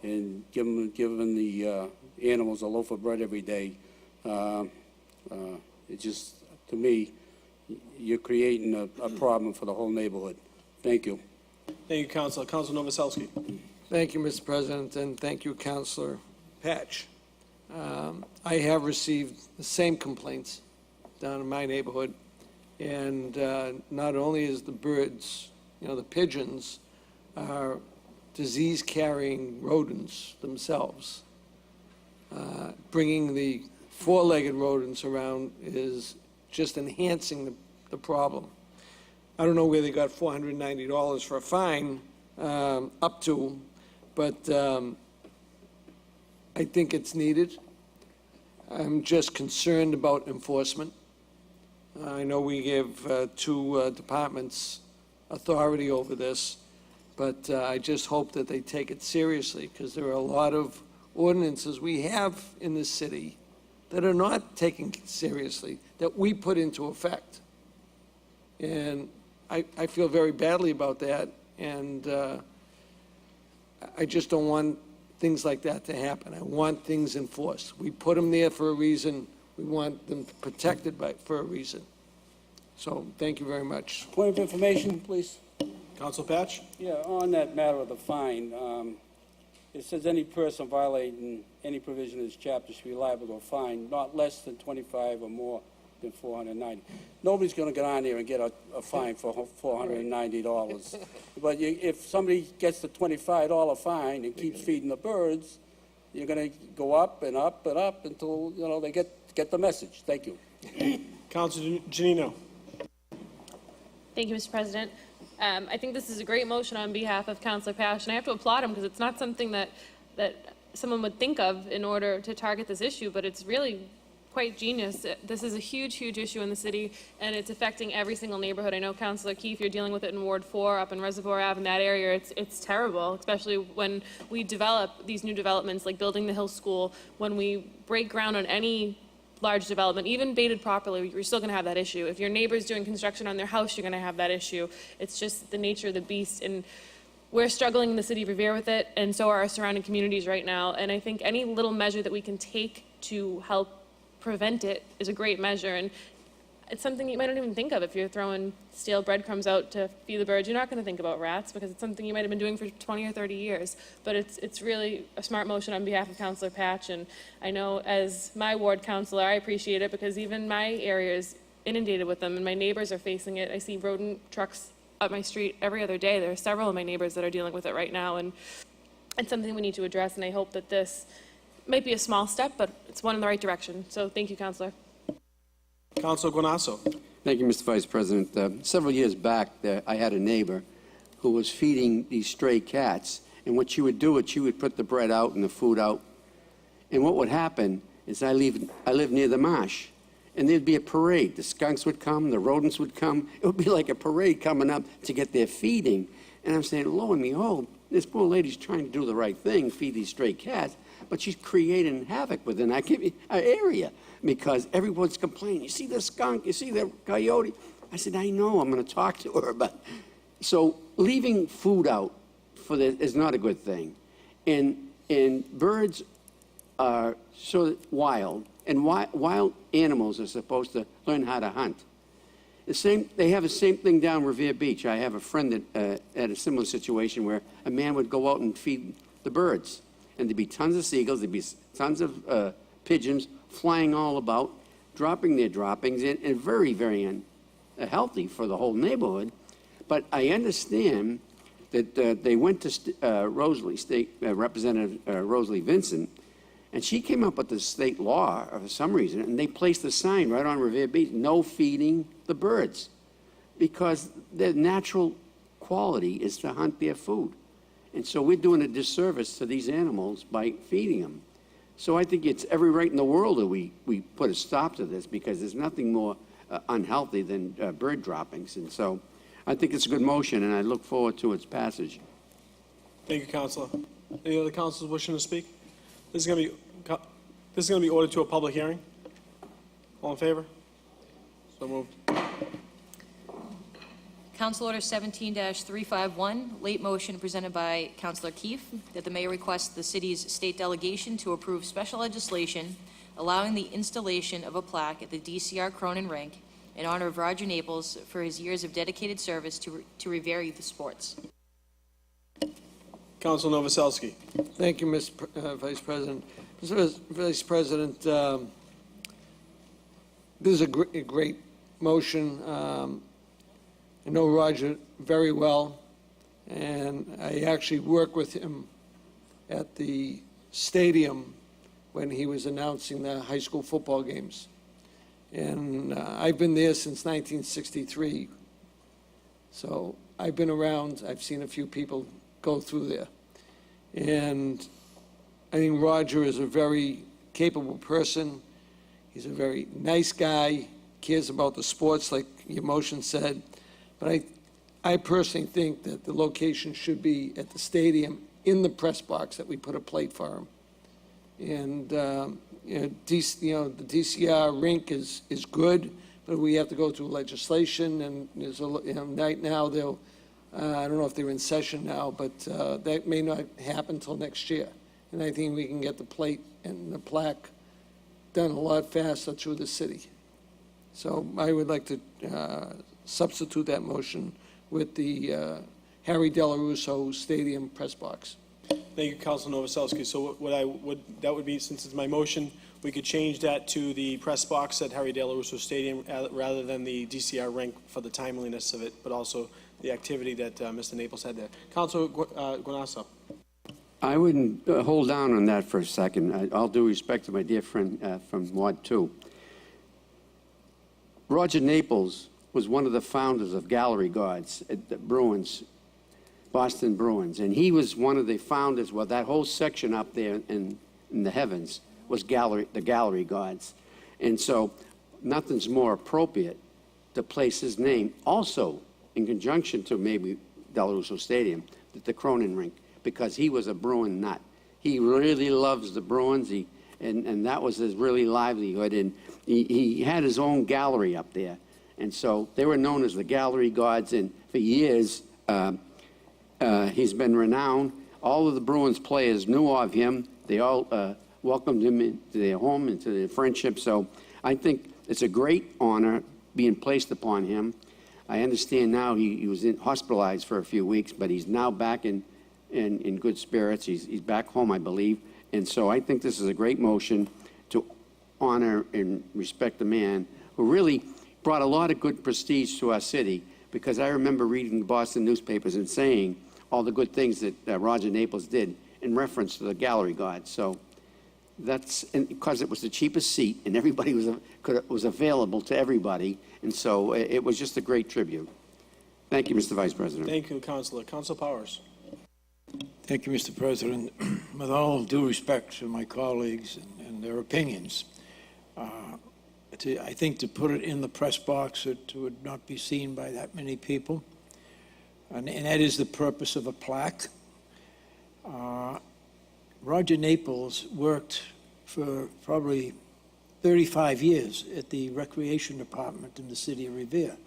and giving the animals a loaf of bread every day, it just, to me, you're creating a problem for the whole neighborhood. Thank you. Thank you, Councilor. Councilor Novoselsky. Thank you, Mr. President, and thank you, Councilor Patch. I have received the same complaints down in my neighborhood, and not only is the birds, the pigeons, are disease-carrying rodents themselves. Bringing the four-legged rodents around is just enhancing the problem. I don't know where they got $490 for a fine up to, but I think it's needed. I'm just concerned about enforcement. I know we give two departments authority over this, but I just hope that they take it seriously, because there are a lot of ordinances we have in this city that are not taken seriously, that we put into effect. And I feel very badly about that, and I just don't want things like that to happen. I want things enforced. We put them there for a reason. We want them protected for a reason. So thank you very much. Point of information, please. Council Patch? Yeah, on that matter of the fine, it says any person violating any provision of this chapter should be liable to a fine not less than 25 or more than 490. Nobody's going to get on there and get a fine for $490. But if somebody gets the $25 fine and keeps feeding the birds, you're going to go up and up and up until they get the message. Thank you. Councilor Janino. Thank you, Mr. President. I think this is a great motion on behalf of Councilor Pash, and I have to applaud him because it's not something that someone would think of in order to target this issue, but it's really quite genius. This is a huge, huge issue in the city, and it's affecting every single neighborhood. I know, Councilor Keefe, you're dealing with it in Ward 4 up in Reservoir Ave, in that area. It's terrible, especially when we develop these new developments like building the Hill School. When we break ground on any large development, even baited properly, you're still going to have that issue. If your neighbor's doing construction on their house, you're going to have that issue. It's just the nature of the beast, and we're struggling in the city of Revere with it, and so are our surrounding communities right now. And I think any little measure that we can take to help prevent it is a great measure, and it's something you might not even think of. If you're throwing stale breadcrumbs out to feed the birds, you're not going to think about rats because it's something you might have been doing for 20 or 30 years. But it's really a smart motion on behalf of Councilor Patch, and I know as my ward councilor, I appreciate it because even my area is inundated with them, and my neighbors are facing it. I see rodent trucks up my street every other day. There are several of my neighbors that are dealing with it right now, and it's something we need to address, and I hope that this might be a small step, but it's one in the right direction. So thank you, Councilor. Councilor Guanasso. Thank you, Mr. Vice President. Several years back, I had a neighbor who was feeding these stray cats, and what she would do is she would put the bread out and the food out, and what would happen is I live near the marsh, and there'd be a parade. The skunks would come, the rodents would come. It would be like a parade coming up to get their feeding, and I'm saying, lo and behold, this poor lady's trying to do the right thing, feed these stray cats, but she's creating havoc within our area because everyone's complaining. You see the skunk, you see the coyote. I said, I know, I'm going to talk to her. But so leaving food out is not a good thing. And birds are so wild, and wild animals are supposed to learn how to hunt. They have the same thing down Revere Beach. I have a friend that had a similar situation where a man would go out and feed the birds, and there'd be tons of seagulls, there'd be tons of pigeons flying all about, dropping their droppings, and very, very unhealthy for the whole neighborhood. But I understand that they went to Rosalie, State Representative Rosalie Vincent, and she came up with the state law for some reason, and they placed a sign right on Revere Beach, no feeding the birds, because their natural quality is to hunt their food. And so we're doing a disservice to these animals by feeding them. So I think it's every right in the world that we put a stop to this, because there's nothing more unhealthy than bird droppings. And so I think it's a good motion, and I look forward to its passage. Thank you, Counselor. Any other councilors wishing to speak? This is going to be ordered to a public hearing. All in favor? So moved. Council Order 17-351, late motion presented by Councilor Keefe, that the mayor requests the city's state delegation to approve special legislation allowing the installation of a plaque at the DCR Cronin Rink in honor of Roger Naples for his years of dedicated service to Revere Youth Sports. Council Novoselsky. Thank you, Mr. Vice President. Mr. Vice President, this is a great motion. I know Roger very well, and I actually worked with him at the stadium when he was announcing the high school football games. And I've been there since 1963. So I've been around, I've seen a few people go through there. And I think Roger is a very capable person. He's a very nice guy, cares about the sports like your motion said. But I personally think that the location should be at the stadium in the press box, that we put a plate for him. And, the DCR rink is good, but we have to go through legislation, and there's right now they'll, I don't know if they're in session now, but that may not happen until next year. And I think we can get the plate and the plaque done a lot faster through the city. So I would like to substitute that motion with the Harry Delarusso Stadium press box. Thank you, Council Novoselsky. So that would be, since it's my motion, we could change that to the press box at Harry Delarusso Stadium rather than the DCR rink for the timeliness of it, but also the activity that Mr. Naples had there. Councilor Guanasso. I wouldn't hold down on that for a second. All due respect to my dear friend from Ward 2. Roger Naples was one of the founders of Gallery Gods at the Bruins, Boston Bruins, and he was one of the founders. Well, that whole section up there in the heavens was the Gallery Gods, and so nothing's more appropriate to place his name also in conjunction to maybe Delarusso Stadium, the Cronin Rink, because he was a Bruin nut. He really loves the Bruins, and that was his really livelihood, and he had his own gallery up there. And so they were known as the Gallery Gods, and for years he's been renowned. All of the Bruins players knew of him. They all welcomed him into their home, into their friendship. So I think it's a great honor being placed upon him. I understand now he was hospitalized for a few weeks, but he's now back in good spirits. He's back home, I believe. And so I think this is a great motion to honor and respect the man who really brought a lot of good prestige to our city, because I remember reading the Boston newspapers and saying all the good things that Roger Naples did in reference to the Gallery Gods. So that's because it was the cheapest seat, and everybody was available to everybody, and so it was just a great tribute. Thank you, Mr. Vice President. Thank you, Councilor. Councilor Powers. Thank you, Mr. President. With all due respect to my colleagues and their opinions, I think to put it in the press box, it would not be seen by that many people. And that is the purpose of a plaque. Roger Naples worked for probably 35 years at the Recreation Department in the city of Revere.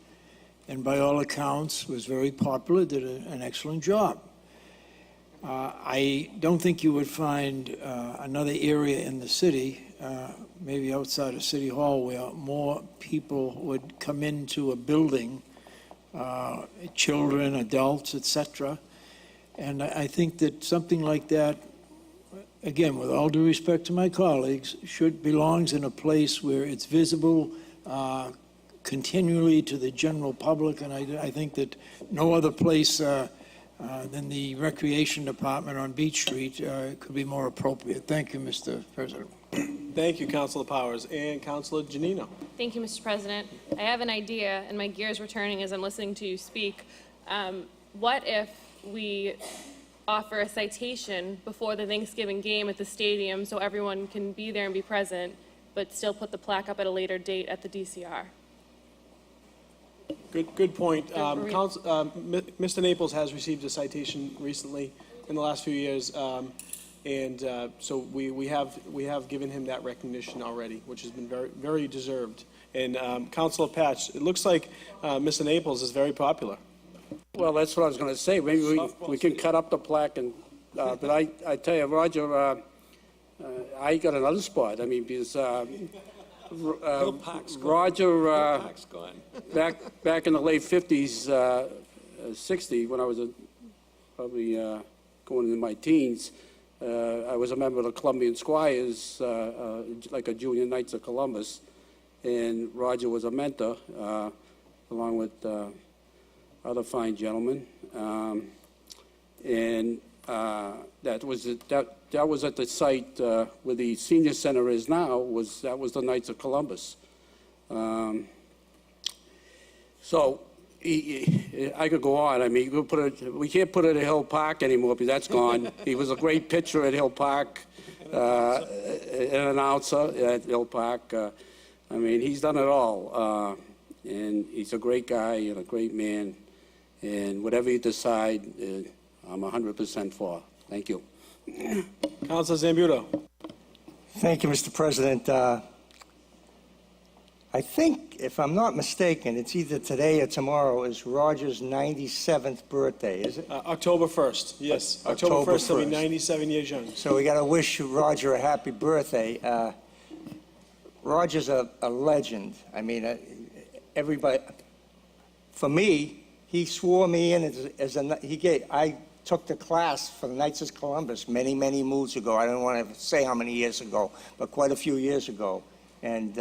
And by all accounts, was very popular, did an excellent job. I don't think you would find another area in the city, maybe outside of City Hall, where more people would come into a building, children, adults, etc. And I think that something like that, again, with all due respect to my colleagues, belongs in a place where it's visible continually to the general public, and I think that no other place than the Recreation Department on Beach Street could be more appropriate. Thank you, Mr. President. Thank you, Councilor Powers. And Councilor Janino. Thank you, Mr. President. I have an idea, and my gears were turning as I'm listening to you speak. What if we offer a citation before the Thanksgiving game at the stadium so everyone can be there and be present, but still put the plaque up at a later date at the DCR? Good point. Mr. Naples has received a citation recently in the last few years, so we have given him that recognition already, which has been very, very deserved. And Councilor Patch, it looks like Mr. Naples is very popular. Well, that's what I was going to say. Maybe we can cut up the plaque, and but I tell you, Roger, I got another spot. I mean, because Roger, back in the late 50s, 60, when I was probably going into my teens, I was a member of the Columbian Squires, like a Junior Knights of Columbus, and Roger was a mentor, along with other fine gentlemen, and that was at the site where the senior center is now. That was the Knights of Columbus. So I could go on. I mean, we can't put it at Hill Park anymore because that's gone. He was a great pitcher at Hill Park, an announcer at Hill Park. I mean, he's done it all, and he's a great guy and a great man. And whatever you decide, I'm 100% for. Thank you. Councilor Zambudo. Thank you, Mr. President. I think, if I'm not mistaken, it's either today or tomorrow is Roger's 97th birthday, is it? October 1st, yes. October 1st, he'll be 97 years young. So we got to wish Roger a happy birthday. Roger's a legend. I mean, everybody, for me, he swore me in I took the class for the Knights of Columbus many, many moons ago. I don't want to say how many years ago, but quite a few years ago. And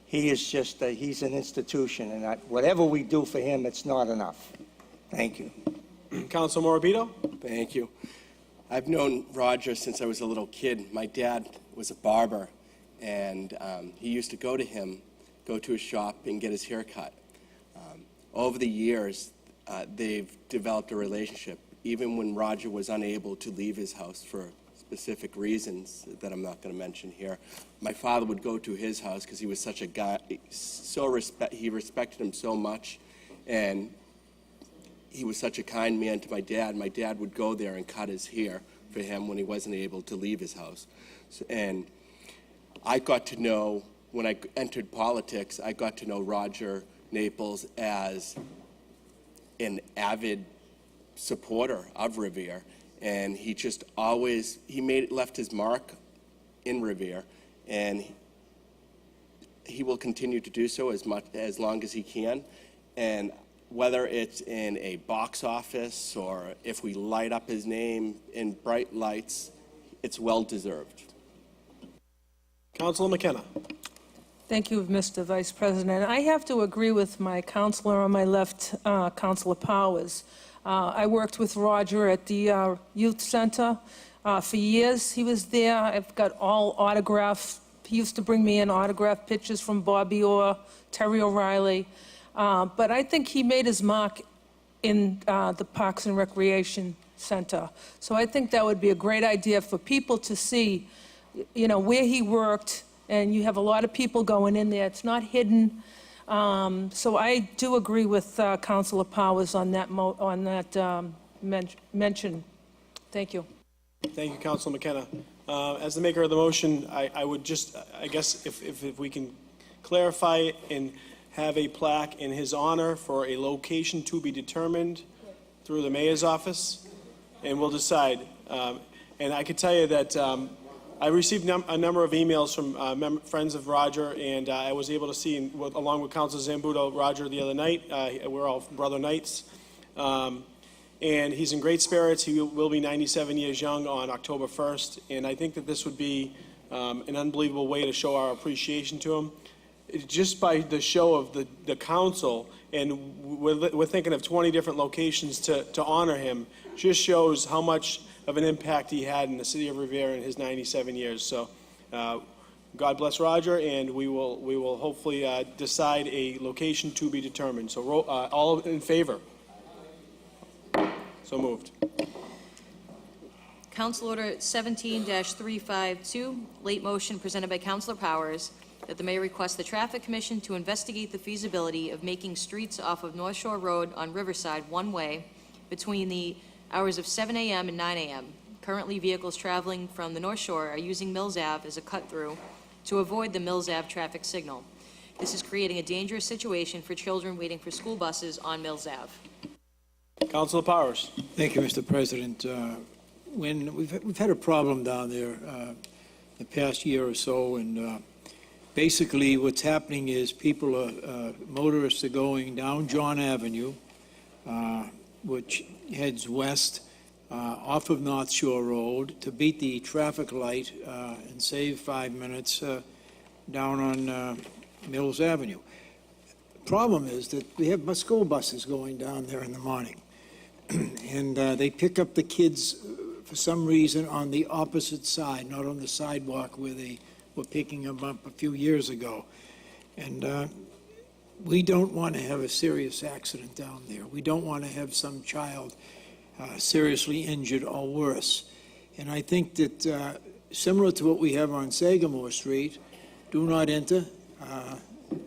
he is just, he's an institution. And whatever we do for him, it's not enough. Thank you. Councilor Morabito. Thank you. I've known Roger since I was a little kid. My dad was a barber, and he used to go to his shop and get his hair cut. Over the years, they've developed a relationship. Even when Roger was unable to leave his house for specific reasons that I'm not going to mention here, my father would go to his house because he was such a guy, he respected him so much, and he was such a kind man to my dad. My dad would go there and cut his hair for him when he wasn't able to leave his house. And I got to know, when I entered politics, I got to know Roger Naples as an avid supporter of Revere, and he just always left his mark in Revere, and he will continue to do so as long as he can. And whether it's in a box office or if we light up his name in bright lights, it's well deserved. Councilor McKenna. Thank you, Mr. Vice President. I have to agree with my counselor on my left, Councilor Powers. I worked with Roger at the Youth Center for years. He was there. I've got all autographed. He used to bring me in autographed pictures from Bobby Orr, Terry O'Reilly. But I think he made his mark in the Parks and Recreation Center. So I think that would be a great idea for people to see, where he worked. And you have a lot of people going in there. It's not hidden. So I do agree with Councilor Powers on that mention. Thank you. Thank you, Councilor McKenna. As the maker of the motion, I would just, I guess, if we can clarify it and have a plaque in his honor for a location to be determined through the mayor's office. and we'll decide. And I can tell you that I received a number of emails from friends of Roger, and I was able to see, along with Council Zambudo, Roger the other night. We're all brother knights. And he's in great spirits. He will be 97 years young on October 1st. And I think that this would be an unbelievable way to show our appreciation to him. Just by the show of the council, and we're thinking of 20 different locations to honor him, just shows how much of an impact he had in the city of Revere in his 97 years. So God bless Roger, and we will hopefully decide a location to be determined. So all in favor? So moved. Council Order 17-352, late motion presented by Councilor Powers, that the mayor requests the Traffic Commission to investigate the feasibility of making streets off of North Shore Road on Riverside one-way between the hours of 7 a.m. and 9 a.m. Currently, vehicles traveling from the North Shore are using Mills Ave as a cut-through to avoid the Mills Ave traffic signal. This is creating a dangerous situation for children waiting for school buses on Mills Ave. Councilor Powers. Thank you, Mr. President. When we've had a problem down there the past year or so, and basically what's happening is motorists are going down John Avenue, which heads west off of North Shore Road to beat the traffic light and save 5 minutes down on Mills Avenue. Problem is that we have school buses going down there in the morning. And they pick up the kids for some reason on the opposite side, not on the sidewalk where they were picking them up a few years ago. And we don't want to have a serious accident down there. We don't want to have some child seriously injured or worse. And I think that similar to what we have on Sagamore Street, do not enter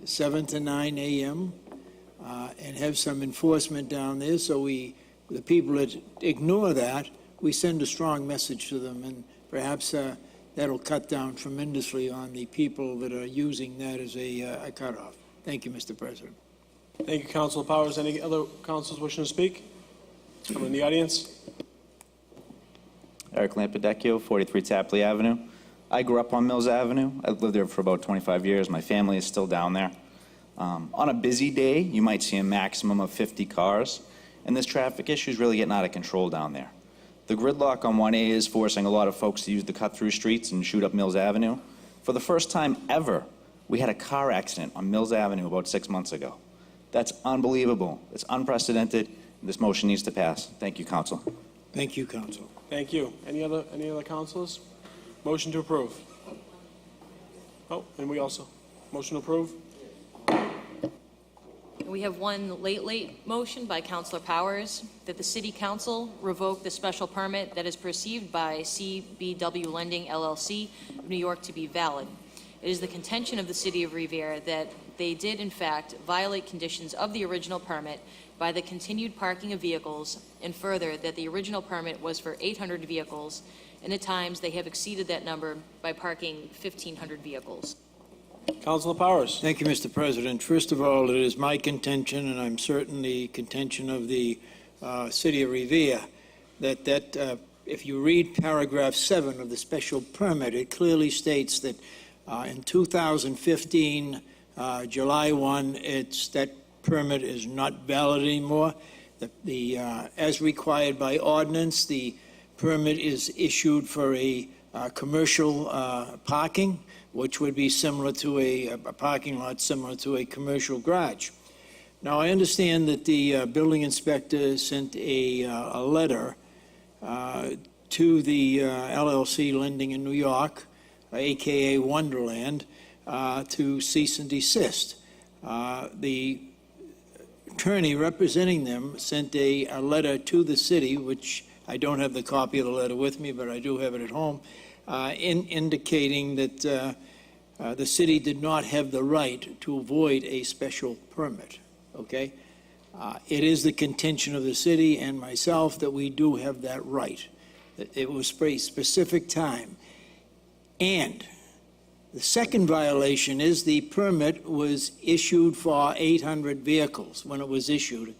7 to 9 a.m. And have some enforcement down there, so the people that ignore that, we send a strong message to them, and perhaps that'll cut down tremendously on the people that are using that as a cutoff. Thank you, Mr. President. Thank you, Councilor Powers. Any other councilors wishing to speak? Come in the audience. Eric Lampadecchio, 43 Tapley Avenue. I grew up on Mills Avenue. I've lived there for about 25 years. My family is still down there. On a busy day, you might see a maximum of 50 cars, and this traffic issue is really getting out of control down there. The gridlock on 1A is forcing a lot of folks to use the cut-through streets and shoot up Mills Avenue. For the first time ever, we had a car accident on Mills Avenue about 6 months ago. That's unbelievable. It's unprecedented. This motion needs to pass. Thank you, Council. Thank you, Council. Thank you. Any other councilors? Motion to approve. Oh, and we also, motion to approve? We have one late motion by Councilor Powers that the City Council revoke the special permit that is perceived by CBW Lending LLC of New York to be valid. It is the contention of the City of Revere that they did, in fact, violate conditions of the original permit by the continued parking of vehicles, and further, that the original permit was for 800 vehicles, and at times they have exceeded that number by parking 1,500 vehicles. Councilor Powers. Thank you, Mr. President. First of all, it is my contention, and I'm certain the contention of the City of Revere, that if you read paragraph 7 of the special permit, it clearly states that in 2015, July 1, that permit is not valid anymore. As required by ordinance, the permit is issued for a commercial parking, which would be similar to a parking lot similar to a commercial garage. Now, I understand that the building inspector sent a letter to the LLC Lending in New York, AKA Wonderland, to cease and desist. The attorney representing them sent a letter to the city, which I don't have the copy of the letter with me, but I do have it at home, indicating that the city did not have the right to avoid a special permit, okay? It is the contention of the city and myself that we do have that right. It was for a specific time. And the second violation is the permit was issued for 800 vehicles when it was issued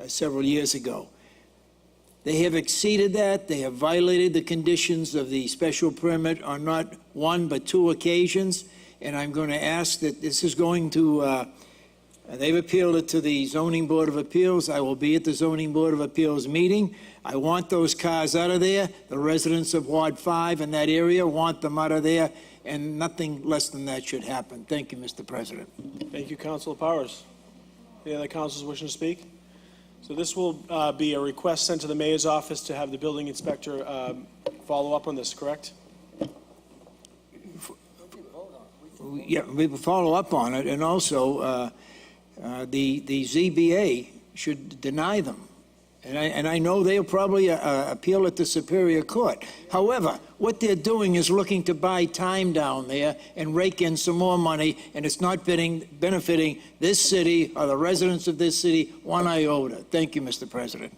several years ago. They have exceeded that. They have violated the conditions of the special permit on not one but two occasions. And I'm going to ask that this is going to, they've appealed it to the Zoning Board of Appeals. I will be at the Zoning Board of Appeals meeting. I want those cars out of there. The residents of Ward 5 in that area want them out of there, and nothing less than that should happen. Thank you, Mr. President. Thank you, Councilor Powers. Any other councilors wishing to speak? So this will be a request sent to the mayor's office to have the building inspector follow up on this, correct? Yeah, we will follow up on it, and also the ZBA should deny them. And I know they'll probably appeal it to Superior Court. However, what they're doing is looking to buy time down there and rake in some more money, and it's not benefiting this city or the residents of this city one iota. Thank you, Mr. President.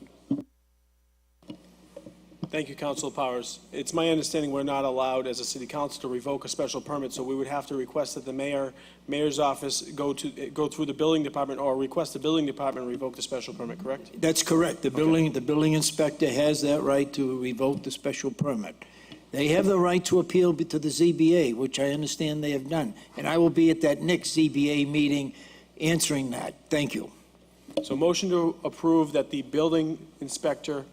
Thank you, Councilor Powers. It's my understanding we're not allowed as a city council to revoke a special permit, so we would have to request that the mayor's office go through the building department or request the building department revoke the special permit, correct? That's correct. The building inspector has that right to revoke the special permit. They have the right to appeal to the ZBA, which I understand they have done. And I will be at that next ZBA meeting answering that. Thank you. So motion to approve that the building inspector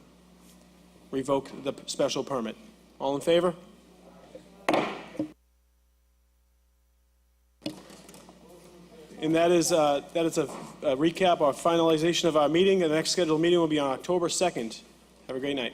revoke the special permit. All in favor? And that is a recap or finalization of our meeting. The next scheduled meeting will be on October 2nd. Have a great night.